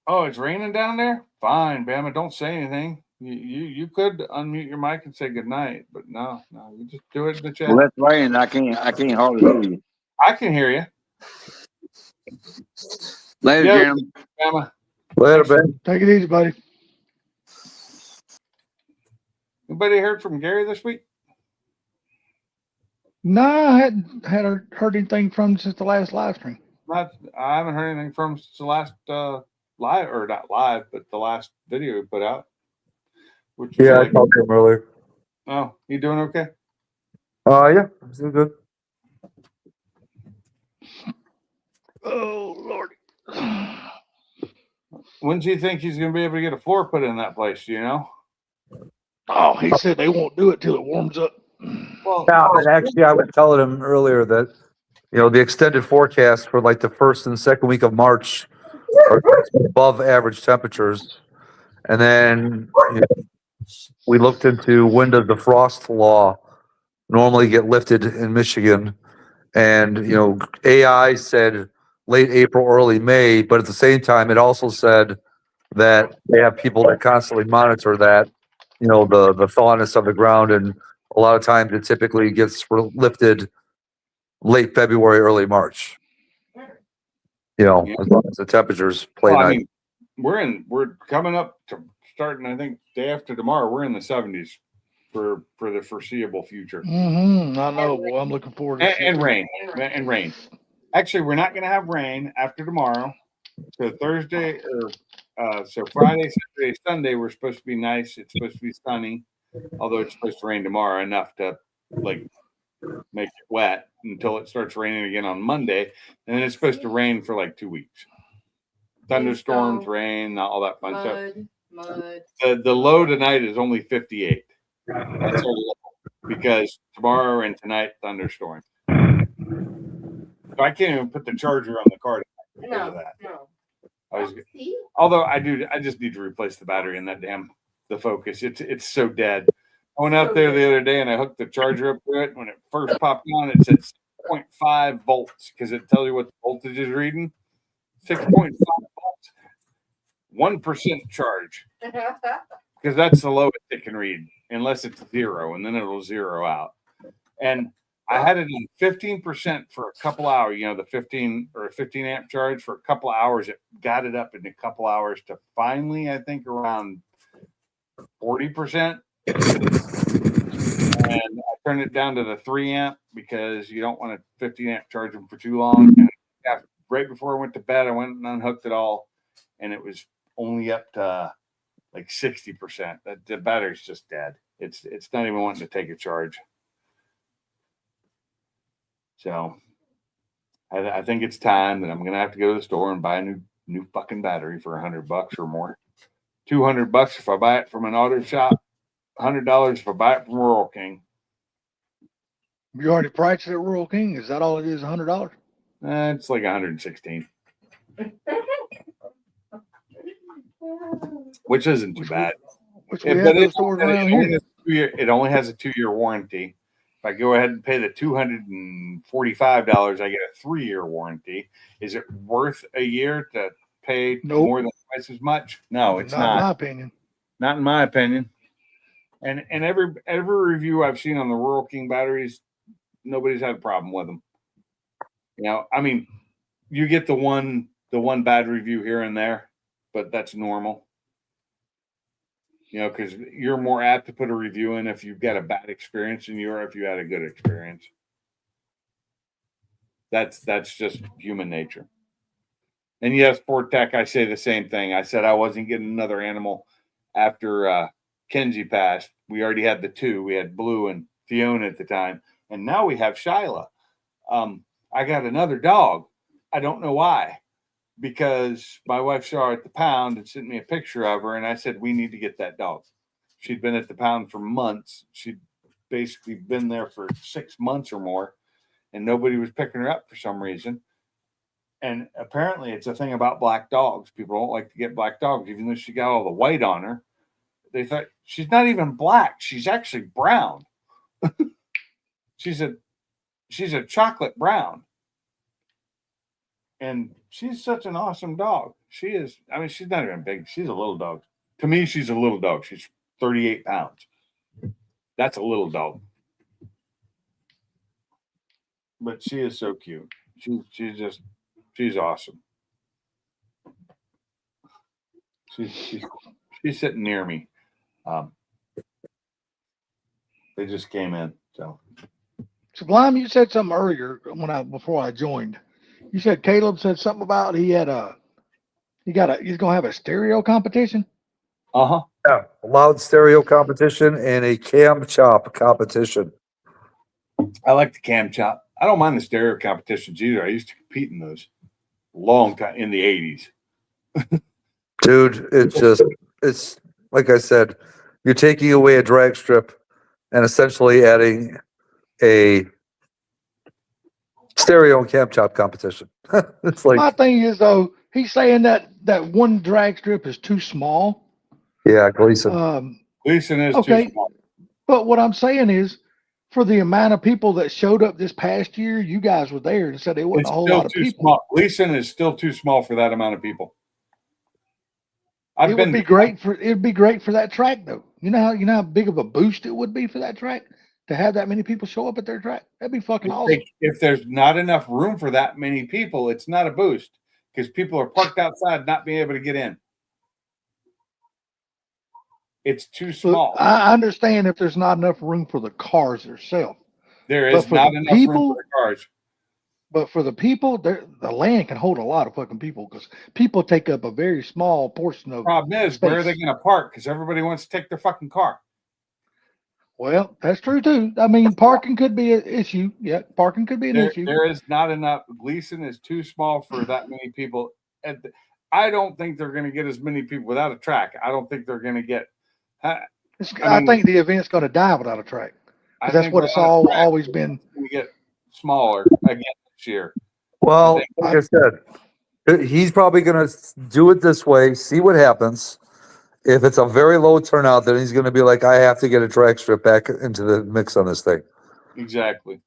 Oh, it's raining down there? Fine, Bama, don't say anything. You could unmute your mic and say goodnight, but no, you just do it in the chat. Well, that's raining. I can't hardly hear you. I can hear you. Later, Yeah. Jeremy. Bama. Later, Ben. Take it easy, buddy. Anybody heard from Gary this week? No, I hadn't heard anything from him since the last live stream. I haven't heard anything from him since the last live, or not live, but the last video he put out. Which was I talked to him earlier. Oh, you doing okay? Yeah, I'm still good. Oh Lord. When do you think he's going to be able to get a floor put in that place? Do you know? Oh, he said they won't do it till it warms up. Well, Yeah, and actually, I was telling him earlier that, the extended forecast for like the first and second week of March are above average temperatures. And then we looked into when does the frost law normally get lifted in Michigan. And, AI said late April, early May, but at the same time, it also said that they have people that constantly monitor that, the thawness of the ground. And a lot of times it typically gets lifted late February, early March, Yeah. as long as the temperatures play well, I nice. mean, we're coming up to starting, I think, day after tomorrow. We're in the 70s for the foreseeable future. Mm-hmm. I know. Boy, I'm looking forward to And rain. And rain. Actually, we're not going to have rain after tomorrow. So Thursday so Friday, Saturday, Sunday, we're supposed to be nice. It's supposed to be sunny, although it's supposed to rain tomorrow enough to like make it wet until it starts raining again on Monday, and then it's supposed to rain for like 2 weeks. Thunderstorms, rain, all that fun stuff. Mud. The low tonight is only 58. That's our low because tomorrow and tonight thunderstorms. So I can't even put the charger on the car because of that. No. Although I just need to replace the battery in that the Focus. It's so dead. I went out there the other day and I hooked the charger up to it. When it first popped on, it said 6.5 volts because it tells you what the voltage is reading. 6.5 volts, 1% charge, because that's the lowest it can read, unless it's 0, and then it'll zero out. And I had it in 15% for a couple hours. The 15 amp charge for a couple hours. It got it up in a couple hours to finally, I think, around 40%. And I turned it down to the 3 amp because you don't want a 15 amp charge them for too long. And right before I went to bed, I went and unhooked it all, and it was only up to like 60%. The battery's just dead. It's not even wanting to take a charge. So I think it's time that I'm gonna have to go to the store and buy a new fucking battery for $100 or more. $200 if I buy it from an auto shop. $100 if I buy it from Rural King. You already priced it at Rural King? Is that all it is, $100? It's like 116, which isn't too bad. Which we have those stores around here. It only has a 2-year warranty. If I go ahead and pay the $245, I get a 3-year warranty. Is it worth a year to pay more than twice as much? No, it's not. In my opinion. Not in my opinion. And every review I've seen on the Rural King batteries, nobody's had a problem with them. I mean, you get the one bad review here and there, but that's normal. Because you're more apt to put a review in if you've got a bad experience than you are if you had a good experience. That's just human nature. And yes, Tech, I say the same thing. I said I wasn't getting another animal after Kenzie passed. We already had the 2. We had Blue and Fiona at the time, and now we have Shyla. I got another dog. I don't know why. Because my wife saw her at the pound and sent me a picture of her, and I said, we need to get that dog. She'd been at the pound for months. She'd basically been there for 6 months or more, and nobody was picking her up for some reason. And apparently it's a thing about black dogs. People don't like to get black dogs, even though she got all the white on her. They thought she's not even black. She's actually brown. She's a chocolate brown. And she's such an awesome dog. She is. I mean, she's not even big. She's a little dog. To me, she's a little dog. She's 38 pounds. That's a little dog. But she is so cute. She's awesome. She's sitting near me. They just came in. So Sublime, you said something earlier before I joined. You said Caleb said something about he's gonna have a stereo competition. Uh-huh. Yeah, a loud stereo competition and a cam chop competition. I like the cam chop. I don't mind the stereo competitions either. I used to compete in those. long time in the 80s. Dude, it's like I said, you're taking away a drag strip and essentially adding a stereo and cam chop competition. It's My like, thing is though, he's saying that one drag strip is too small. yeah, Gleason. Gleason is Okay. too small. But what I'm saying is, for the amount of people that showed up this past year, you guys were there and said there wasn't It's a whole still lot of too people. small. Gleason is still too small for that amount of people. It would be great for that track though. You know how big of a boost it would be for that track to have that many people show up at their track. That'd be fucking awesome. If there's not enough room for that many people, it's not a boost because people are parked outside not being able to get in. It's too small. Look, I understand if there's not enough room for the cars themselves. There is not enough room for the cars. But for the people, the land can hold a lot of fucking people because people take up a very small portion of. Problem is, where are they going to park? Because everybody wants to take their fucking car. Well, that's true too. I mean, parking could be an issue. Yeah, parking could be an issue. There is not enough. Gleason is too small for that many people. I don't think they're going to get as many people without a track. I don't think they're going to get. I think the event's going to die without a track. That's what it's always been. Going to get smaller again this year. Well, like I said, he's probably going to do it this way, see what happens. If it's a very low turnout, then he's going to be like, I have to get a drag strip back into the mix on this thing. Exactly.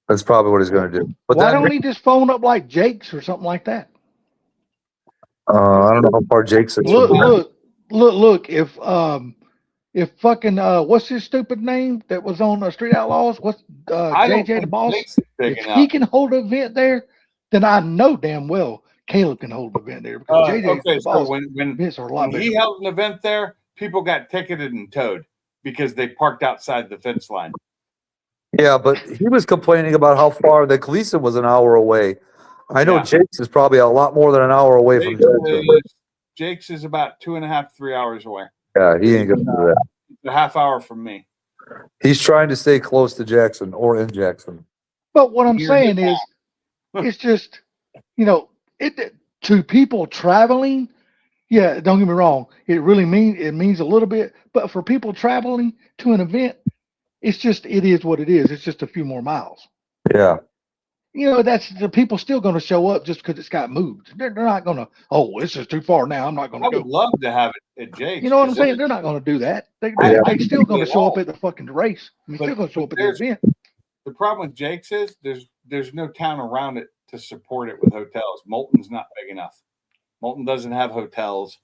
That's probably what he's going to do. But why don't he just phone up like Jake's or something like that? I don't know how far Jake's is. Look. If fucking what's his stupid name that was on Street Outlaws? What's JJ the Boss? If he can hold an event there, then I know damn well Caleb can hold an event there because JJ the Boss events are a lot when he held an event there, people got ticketed and towed because they parked outside the fence line. Yeah, but he was complaining about how far that Gleason was an hour away. I know Jake's is probably a lot more than an hour away from Jake's is about 2.5 to 3 hours away. Yeah, he ain't gonna do that. A half hour from me. He's trying to stay close to Jackson or in Jackson. But what I'm saying is, it's just, to people traveling. Yeah, don't get me wrong. It means a little bit. But for people traveling to an event, it is what it is. It's just a few more miles. Yeah. That's the people still going to show up just because it's got moved. They're not going to, this is too far now. I'm not going to go. I would love to have it at Jake's. You know what I'm saying? They're not going to do that. They're still going to show up at the fucking race. They're still going to show up at the event. The problem with Jake's is there's no town around it to support it with hotels. Moulton's not big enough. Moulton doesn't have hotels.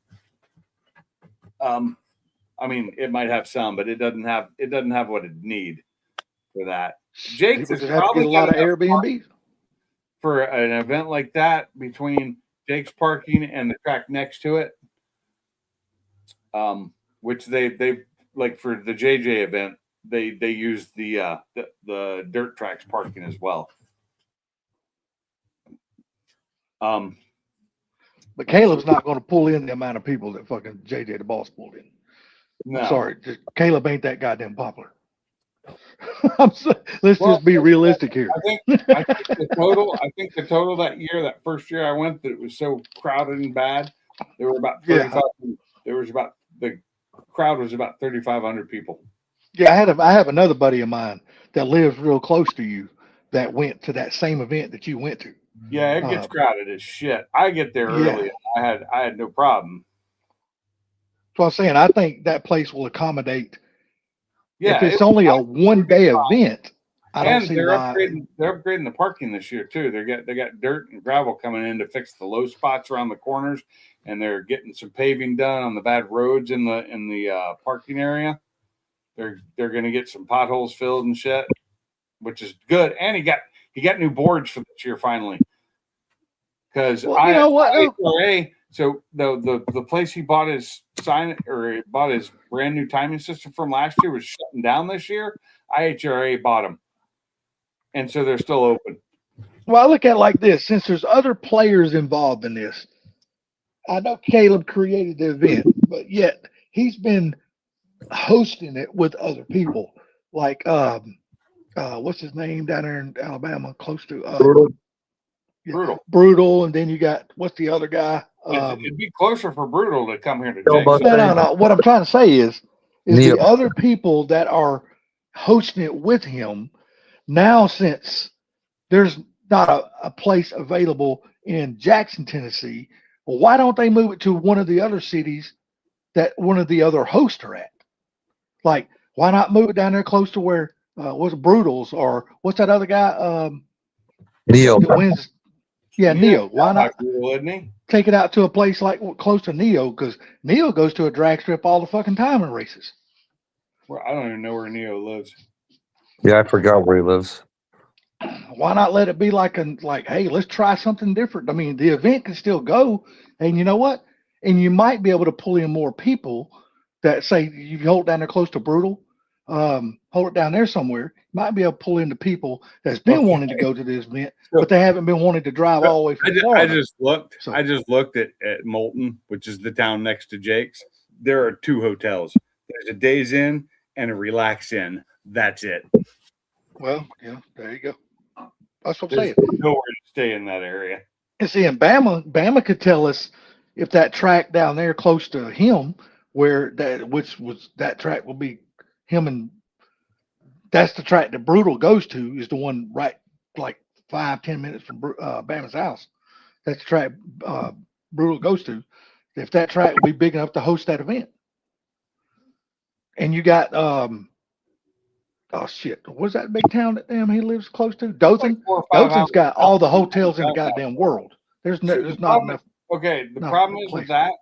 I mean, it might have some, but it doesn't have what it need for that. Jake's is probably a lot of Airbnb for an event like that between Jake's parking and the track next to it. Which they like for the JJ event, they use the dirt tracks parking as well. But Caleb's not going to pull in the amount of people that fucking JJ the Boss pulled in. No. I'm sorry, Caleb ain't that goddamn popular. Let's just be realistic here. I think the total that year, that first year I went, that it was so crowded and bad. There were about 35. The crowd was about 3,500 people. Yeah, I have another buddy of mine that lives real close to you that went to that same event that you went to. Yeah, it gets crowded as shit. I get there early. I had no problem. So I'm saying I think that place will accommodate. Yeah, if it's only a 1-day event, I don't see why. They're upgrading the parking this year too. They got dirt and gravel coming in to fix the low spots around the corners, and they're getting some paving done on the bad roads in the parking area. They're going to get some potholes filled and shit, which is good. And he got new boards for this year finally. Because IHRA, so the place he bought his brand new timing system from last year was shutting down this year. IHRA bought them, and so they're still open. Well, I look at it like this: since there's other players involved in this, I know Caleb created the event, but yet he's been hosting it with other people, like what's his name down there in Alabama, close to Brutal, and then you got what's the other guy? It'd be closer for Brutal to come here to Bill Jake's. Buster. No. What I'm trying to say is Neil. the other people that are hosting it with him now, since there's not a place available in Jackson, Tennessee, well, why don't they move it to one of the other cities that one of the other hosts are at? Like, why not move it down there close to where what's Brutals, or what's that other guy? Neil. That wins. Yeah, Neo. Why not Brutal, isn't he? take it out to a place like close to Neo? Because Neo goes to a drag strip all the fucking time in races. Well, I don't even know where Neo lives. Yeah, I forgot where he lives. Why not let it be like, hey, let's try something different? I mean, the event can still go, and you know what? And you might be able to pull in more people that say you hold down there close to Brutal, hold it down there somewhere. You might be able to pull in the people that's been wanting to go to this event, but they haven't been wanting to drive all the way from Florida. I just looked at Moulton, which is the town next to Jake's. There are 2 hotels. There's a Days Inn and a Relax Inn. That's it. Well, yeah, there you go. That's what I'm There's saying. nowhere to stay in that area. And see, in Bama could tell us if that track down there close to him, that track will be him, and that's the track that Brutal goes to, is the one right like 5-10 minutes from Bama's house. That's the track Brutal goes to. If that track will be big enough to host that event. And you got oh shit, what's that big town that he lives close to? Dothan. Dothan's got all the hotels in the goddamn world. There's not enough. Okay, the problem is with that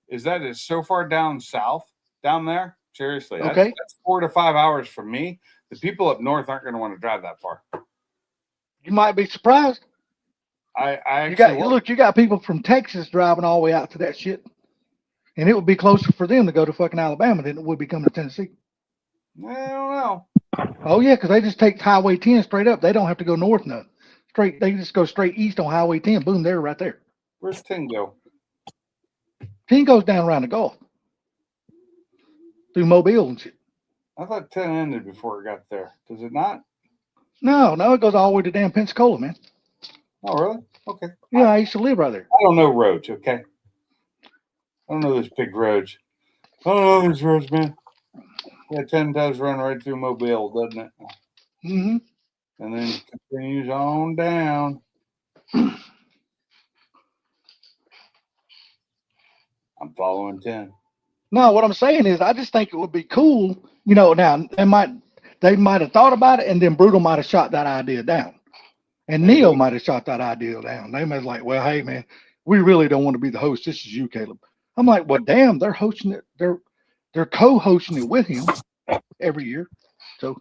is that it's so far down south down there. Seriously, that's 4 to 5 hours from me. The people up north aren't going to want to drive that far. You might be surprised. You got people from Texas driving all the way out to that shit, and it would be closer for them to go to fucking Alabama than it would be coming to Tennessee. I don't know. Oh yeah, because they just take Highway 10 straight up. They don't have to go north none. Straight, they just go straight east on Highway 10. Boom, they're right there. Where's 10 go? 10 goes down around the Gulf through Mobile and shit. I thought 10 ended before it got there. Does it not? No, it goes all the way to damn Pensacola, man. Oh, really? Okay. Yeah, I used to live right there. I don't know roads, okay? I don't know those big roads. I don't know these roads, man. Yeah, 10 does run right through Mobile, doesn't it? Mm-hmm. And then continues on down. I'm following 10. No, what I'm saying is, I just think it would be cool. Now they might have thought about it, and then Brutal might have shot that idea down, and Neo might have shot that idea down. They might have like, well, hey man, we really don't want to be the host. This is you, Caleb. I'm like, well, damn, they're hosting it. They're co-hosting it with him every year. So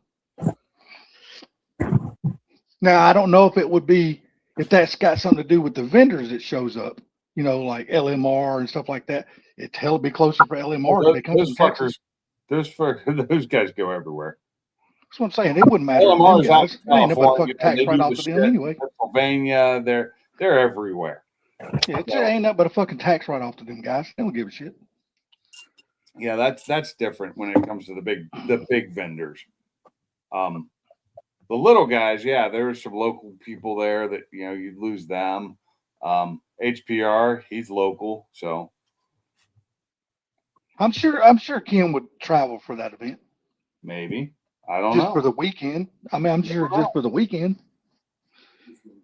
now I don't know if that's got something to do with the vendors that shows up. Like LMR and stuff like that. It's hell be closer for LMR. Well, they come from Texas. Those guys go everywhere. That's what I'm saying. It wouldn't matter. LMR's out in ain't nobody California, fucking tax right off of them anyway. Pennsylvania, they're everywhere. Yeah, it ain't nothing but a fucking tax right off to them guys. They don't give a shit. Yeah, that's different when it comes to the big vendors. The little guys, yeah, there's some local people there that you'd lose them. HPR, he's local, so I'm sure Kim would travel for that event. Maybe. I don't know. Just for the weekend. I mean, I'm sure just for the weekend.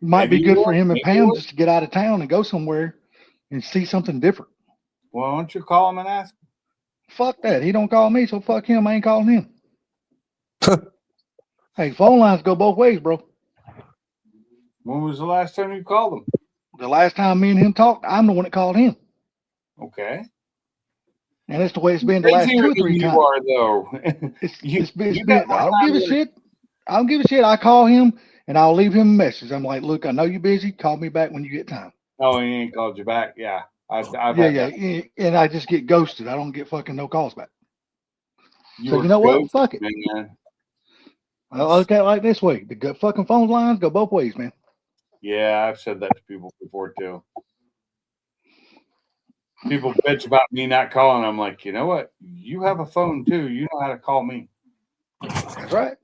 Might be good for him and Pam just to get out of town and go somewhere and see something different. Well, why don't you call him and ask him? Fuck that. He don't call me, so fuck him. I ain't calling him. Hey, phone lines go both ways, bro. When was the last time you called him? The last time me and him talked, I'm the one that called him. Okay. And that's the way it's been the last 2 or 3 times. You are, though. It's been, I don't give a shit. I don't give a shit. I call him and I'll leave him a message. I'm like, look, I know you're busy. Call me back when you get time. Oh, he ain't called you back. Yeah. And I just get ghosted. I don't get fucking no calls back. You know what? Fuck it. Man. I look at it like this way. The fucking phone lines go both ways, man. Yeah, I've said that to people before, too. People bitch about me not calling. I'm like, you know what? You have a phone, too. You know how to call me. That's right.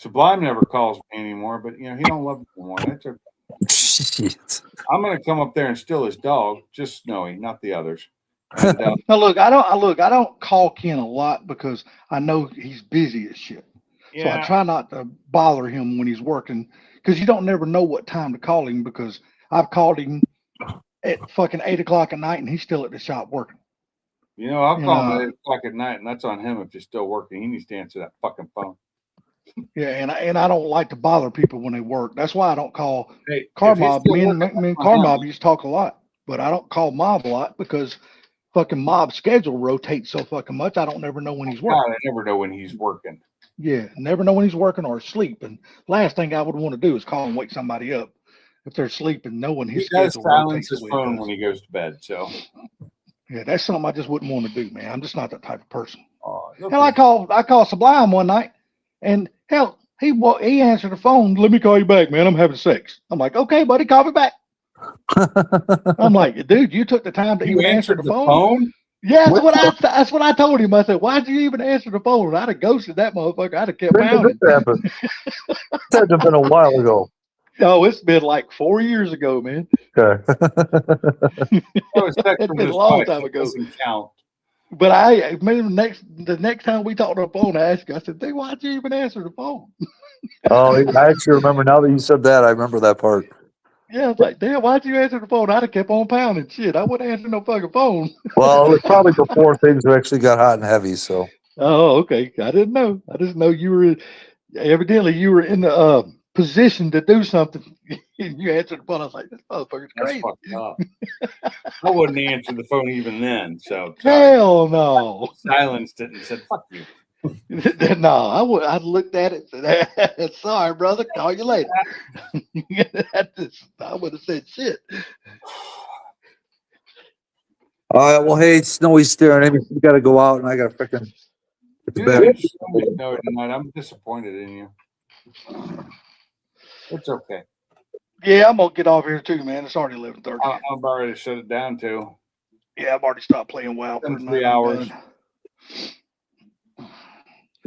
Sublime never calls me anymore, but you know he don't love me anymore. That's okay. Shit. I'm gonna come up there and steal his dog, just Snowy, not the others. And Now look, I don't call Ken a lot because I know he's busy as shit. So I yeah, try not to bother him when he's working because you don't never know what time to call him because I've called him at fucking 8 o'clock at night and he's still at the shop working. you know I'll And, call him at 8 o'clock at night, and that's on him if he's still working. He needs to answer that fucking phone. Yeah, and I don't like to bother people when they work. That's why I don't call Hey, Car if he's Mob. still Me and working, Car Mob used to talk a lot, but I don't call Mob a lot because fucking Mob's schedule rotates so fucking much. I don't never know when he's God, working. I never know when he's working. Yeah, never know when he's working or asleep. And last thing I would want to do is call and wake somebody up if they're sleeping, knowing his He does schedule silence rotates the his way it phone does. when he goes to bed. So, Yeah, that's something I just wouldn't want to do, man. I'm just not that type of person. look, Hell, I called Sublime one night, and hell, he answered the phone. Let me call you back, man. I'm having sex. I'm like, okay, buddy, call me back. I'm like, dude, you took the time to you even answer answered the the phone. phone. Yeah, that's what I told him. I said, why'd you even answer the phone? I'd have ghosted that motherfucker. I'd have kept When did pounding. this happen? This had to have been a while ago. Oh, it's been like 4 years ago, man. Okay. That was sex It's from been his a long wife. time It ago. doesn't count. But I maybe the next time we talked on the phone, I asked you, I said, dude, why'd you even answer the phone? Oh, I actually remember now that you said that. I remember that part. Yeah, it's like, damn, why'd you answer the phone? I'd have kept on pounding. Shit, I wouldn't answer no fucking phone. Well, it was probably before things actually got hot and heavy. So Oh, okay. I didn't know. I just know you were evidently you were in the position to do something. You answered the phone. I was like, this motherfucker's That's crazy. fucked up. I wouldn't answer the phone even then. So sorry. Hell no. Silenced it and said, "Fuck you." No, I'd looked at it and said, sorry, brother, call you later. I would have said shit. all right. Well, hey, Snowy's staring at me. We got to go out, and I got to freaking get to You bed. didn't show me Snowy tonight. I'm disappointed in you. It's okay. Yeah, I'm gonna get off here too, man. It's already 11:30. I'm about ready to shut it down too. Yeah, I've already stopped playing WoW for In the 3 night. I'm hours. done.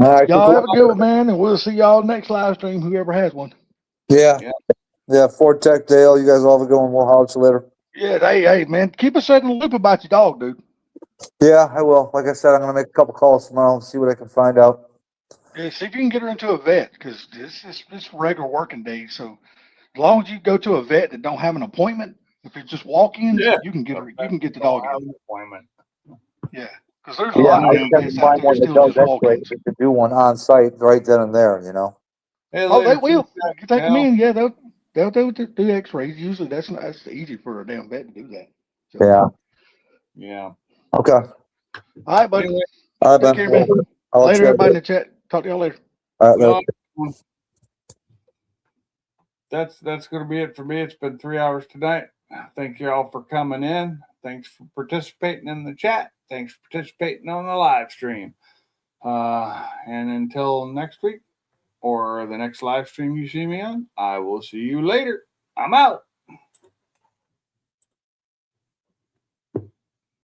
All right. Y'all have a good one, man, and we'll see y'all next live stream, whoever has one. Yeah. Yeah. Yeah. Fort Tech Dale. You guys all have a good one. We'll holler at you later. Yeah, hey, man, keep us in the loop about your dog, dude. Yeah, I will. Like I said, I'm going to make a couple calls tomorrow and see what I can find out. Yeah, see if you can get her into a vet, because this regular working day. So as long as you go to a vet that don't have an appointment, if it's just walk-ins, Yeah. you can get her. You can get the Don't dog have in. an appointment. Yeah, because there's a Yeah, lot of I damn just have to vets out find there one that still does just X-rays. walk-ins. We can do one on site right then and there, you know. Hey, Oh, they later, will. Fort Tech, You take them Dale. in. Yeah, they'll do X-rays. Usually that's easy for a damn vet to do that. So, Yeah. Yeah. Okay. all right, buddy. Anyway, All right, Take man. care, man. I'll let Later, you everybody in guys the chat. Talk to y'all later. do it. All right, later. That's going to be it for me. It's been 3 hours tonight. Thank you all for coming in. Thanks for participating in the chat. Thanks for participating on the live stream. And until next week or the next live stream you see me on, I will see you later. I'm out.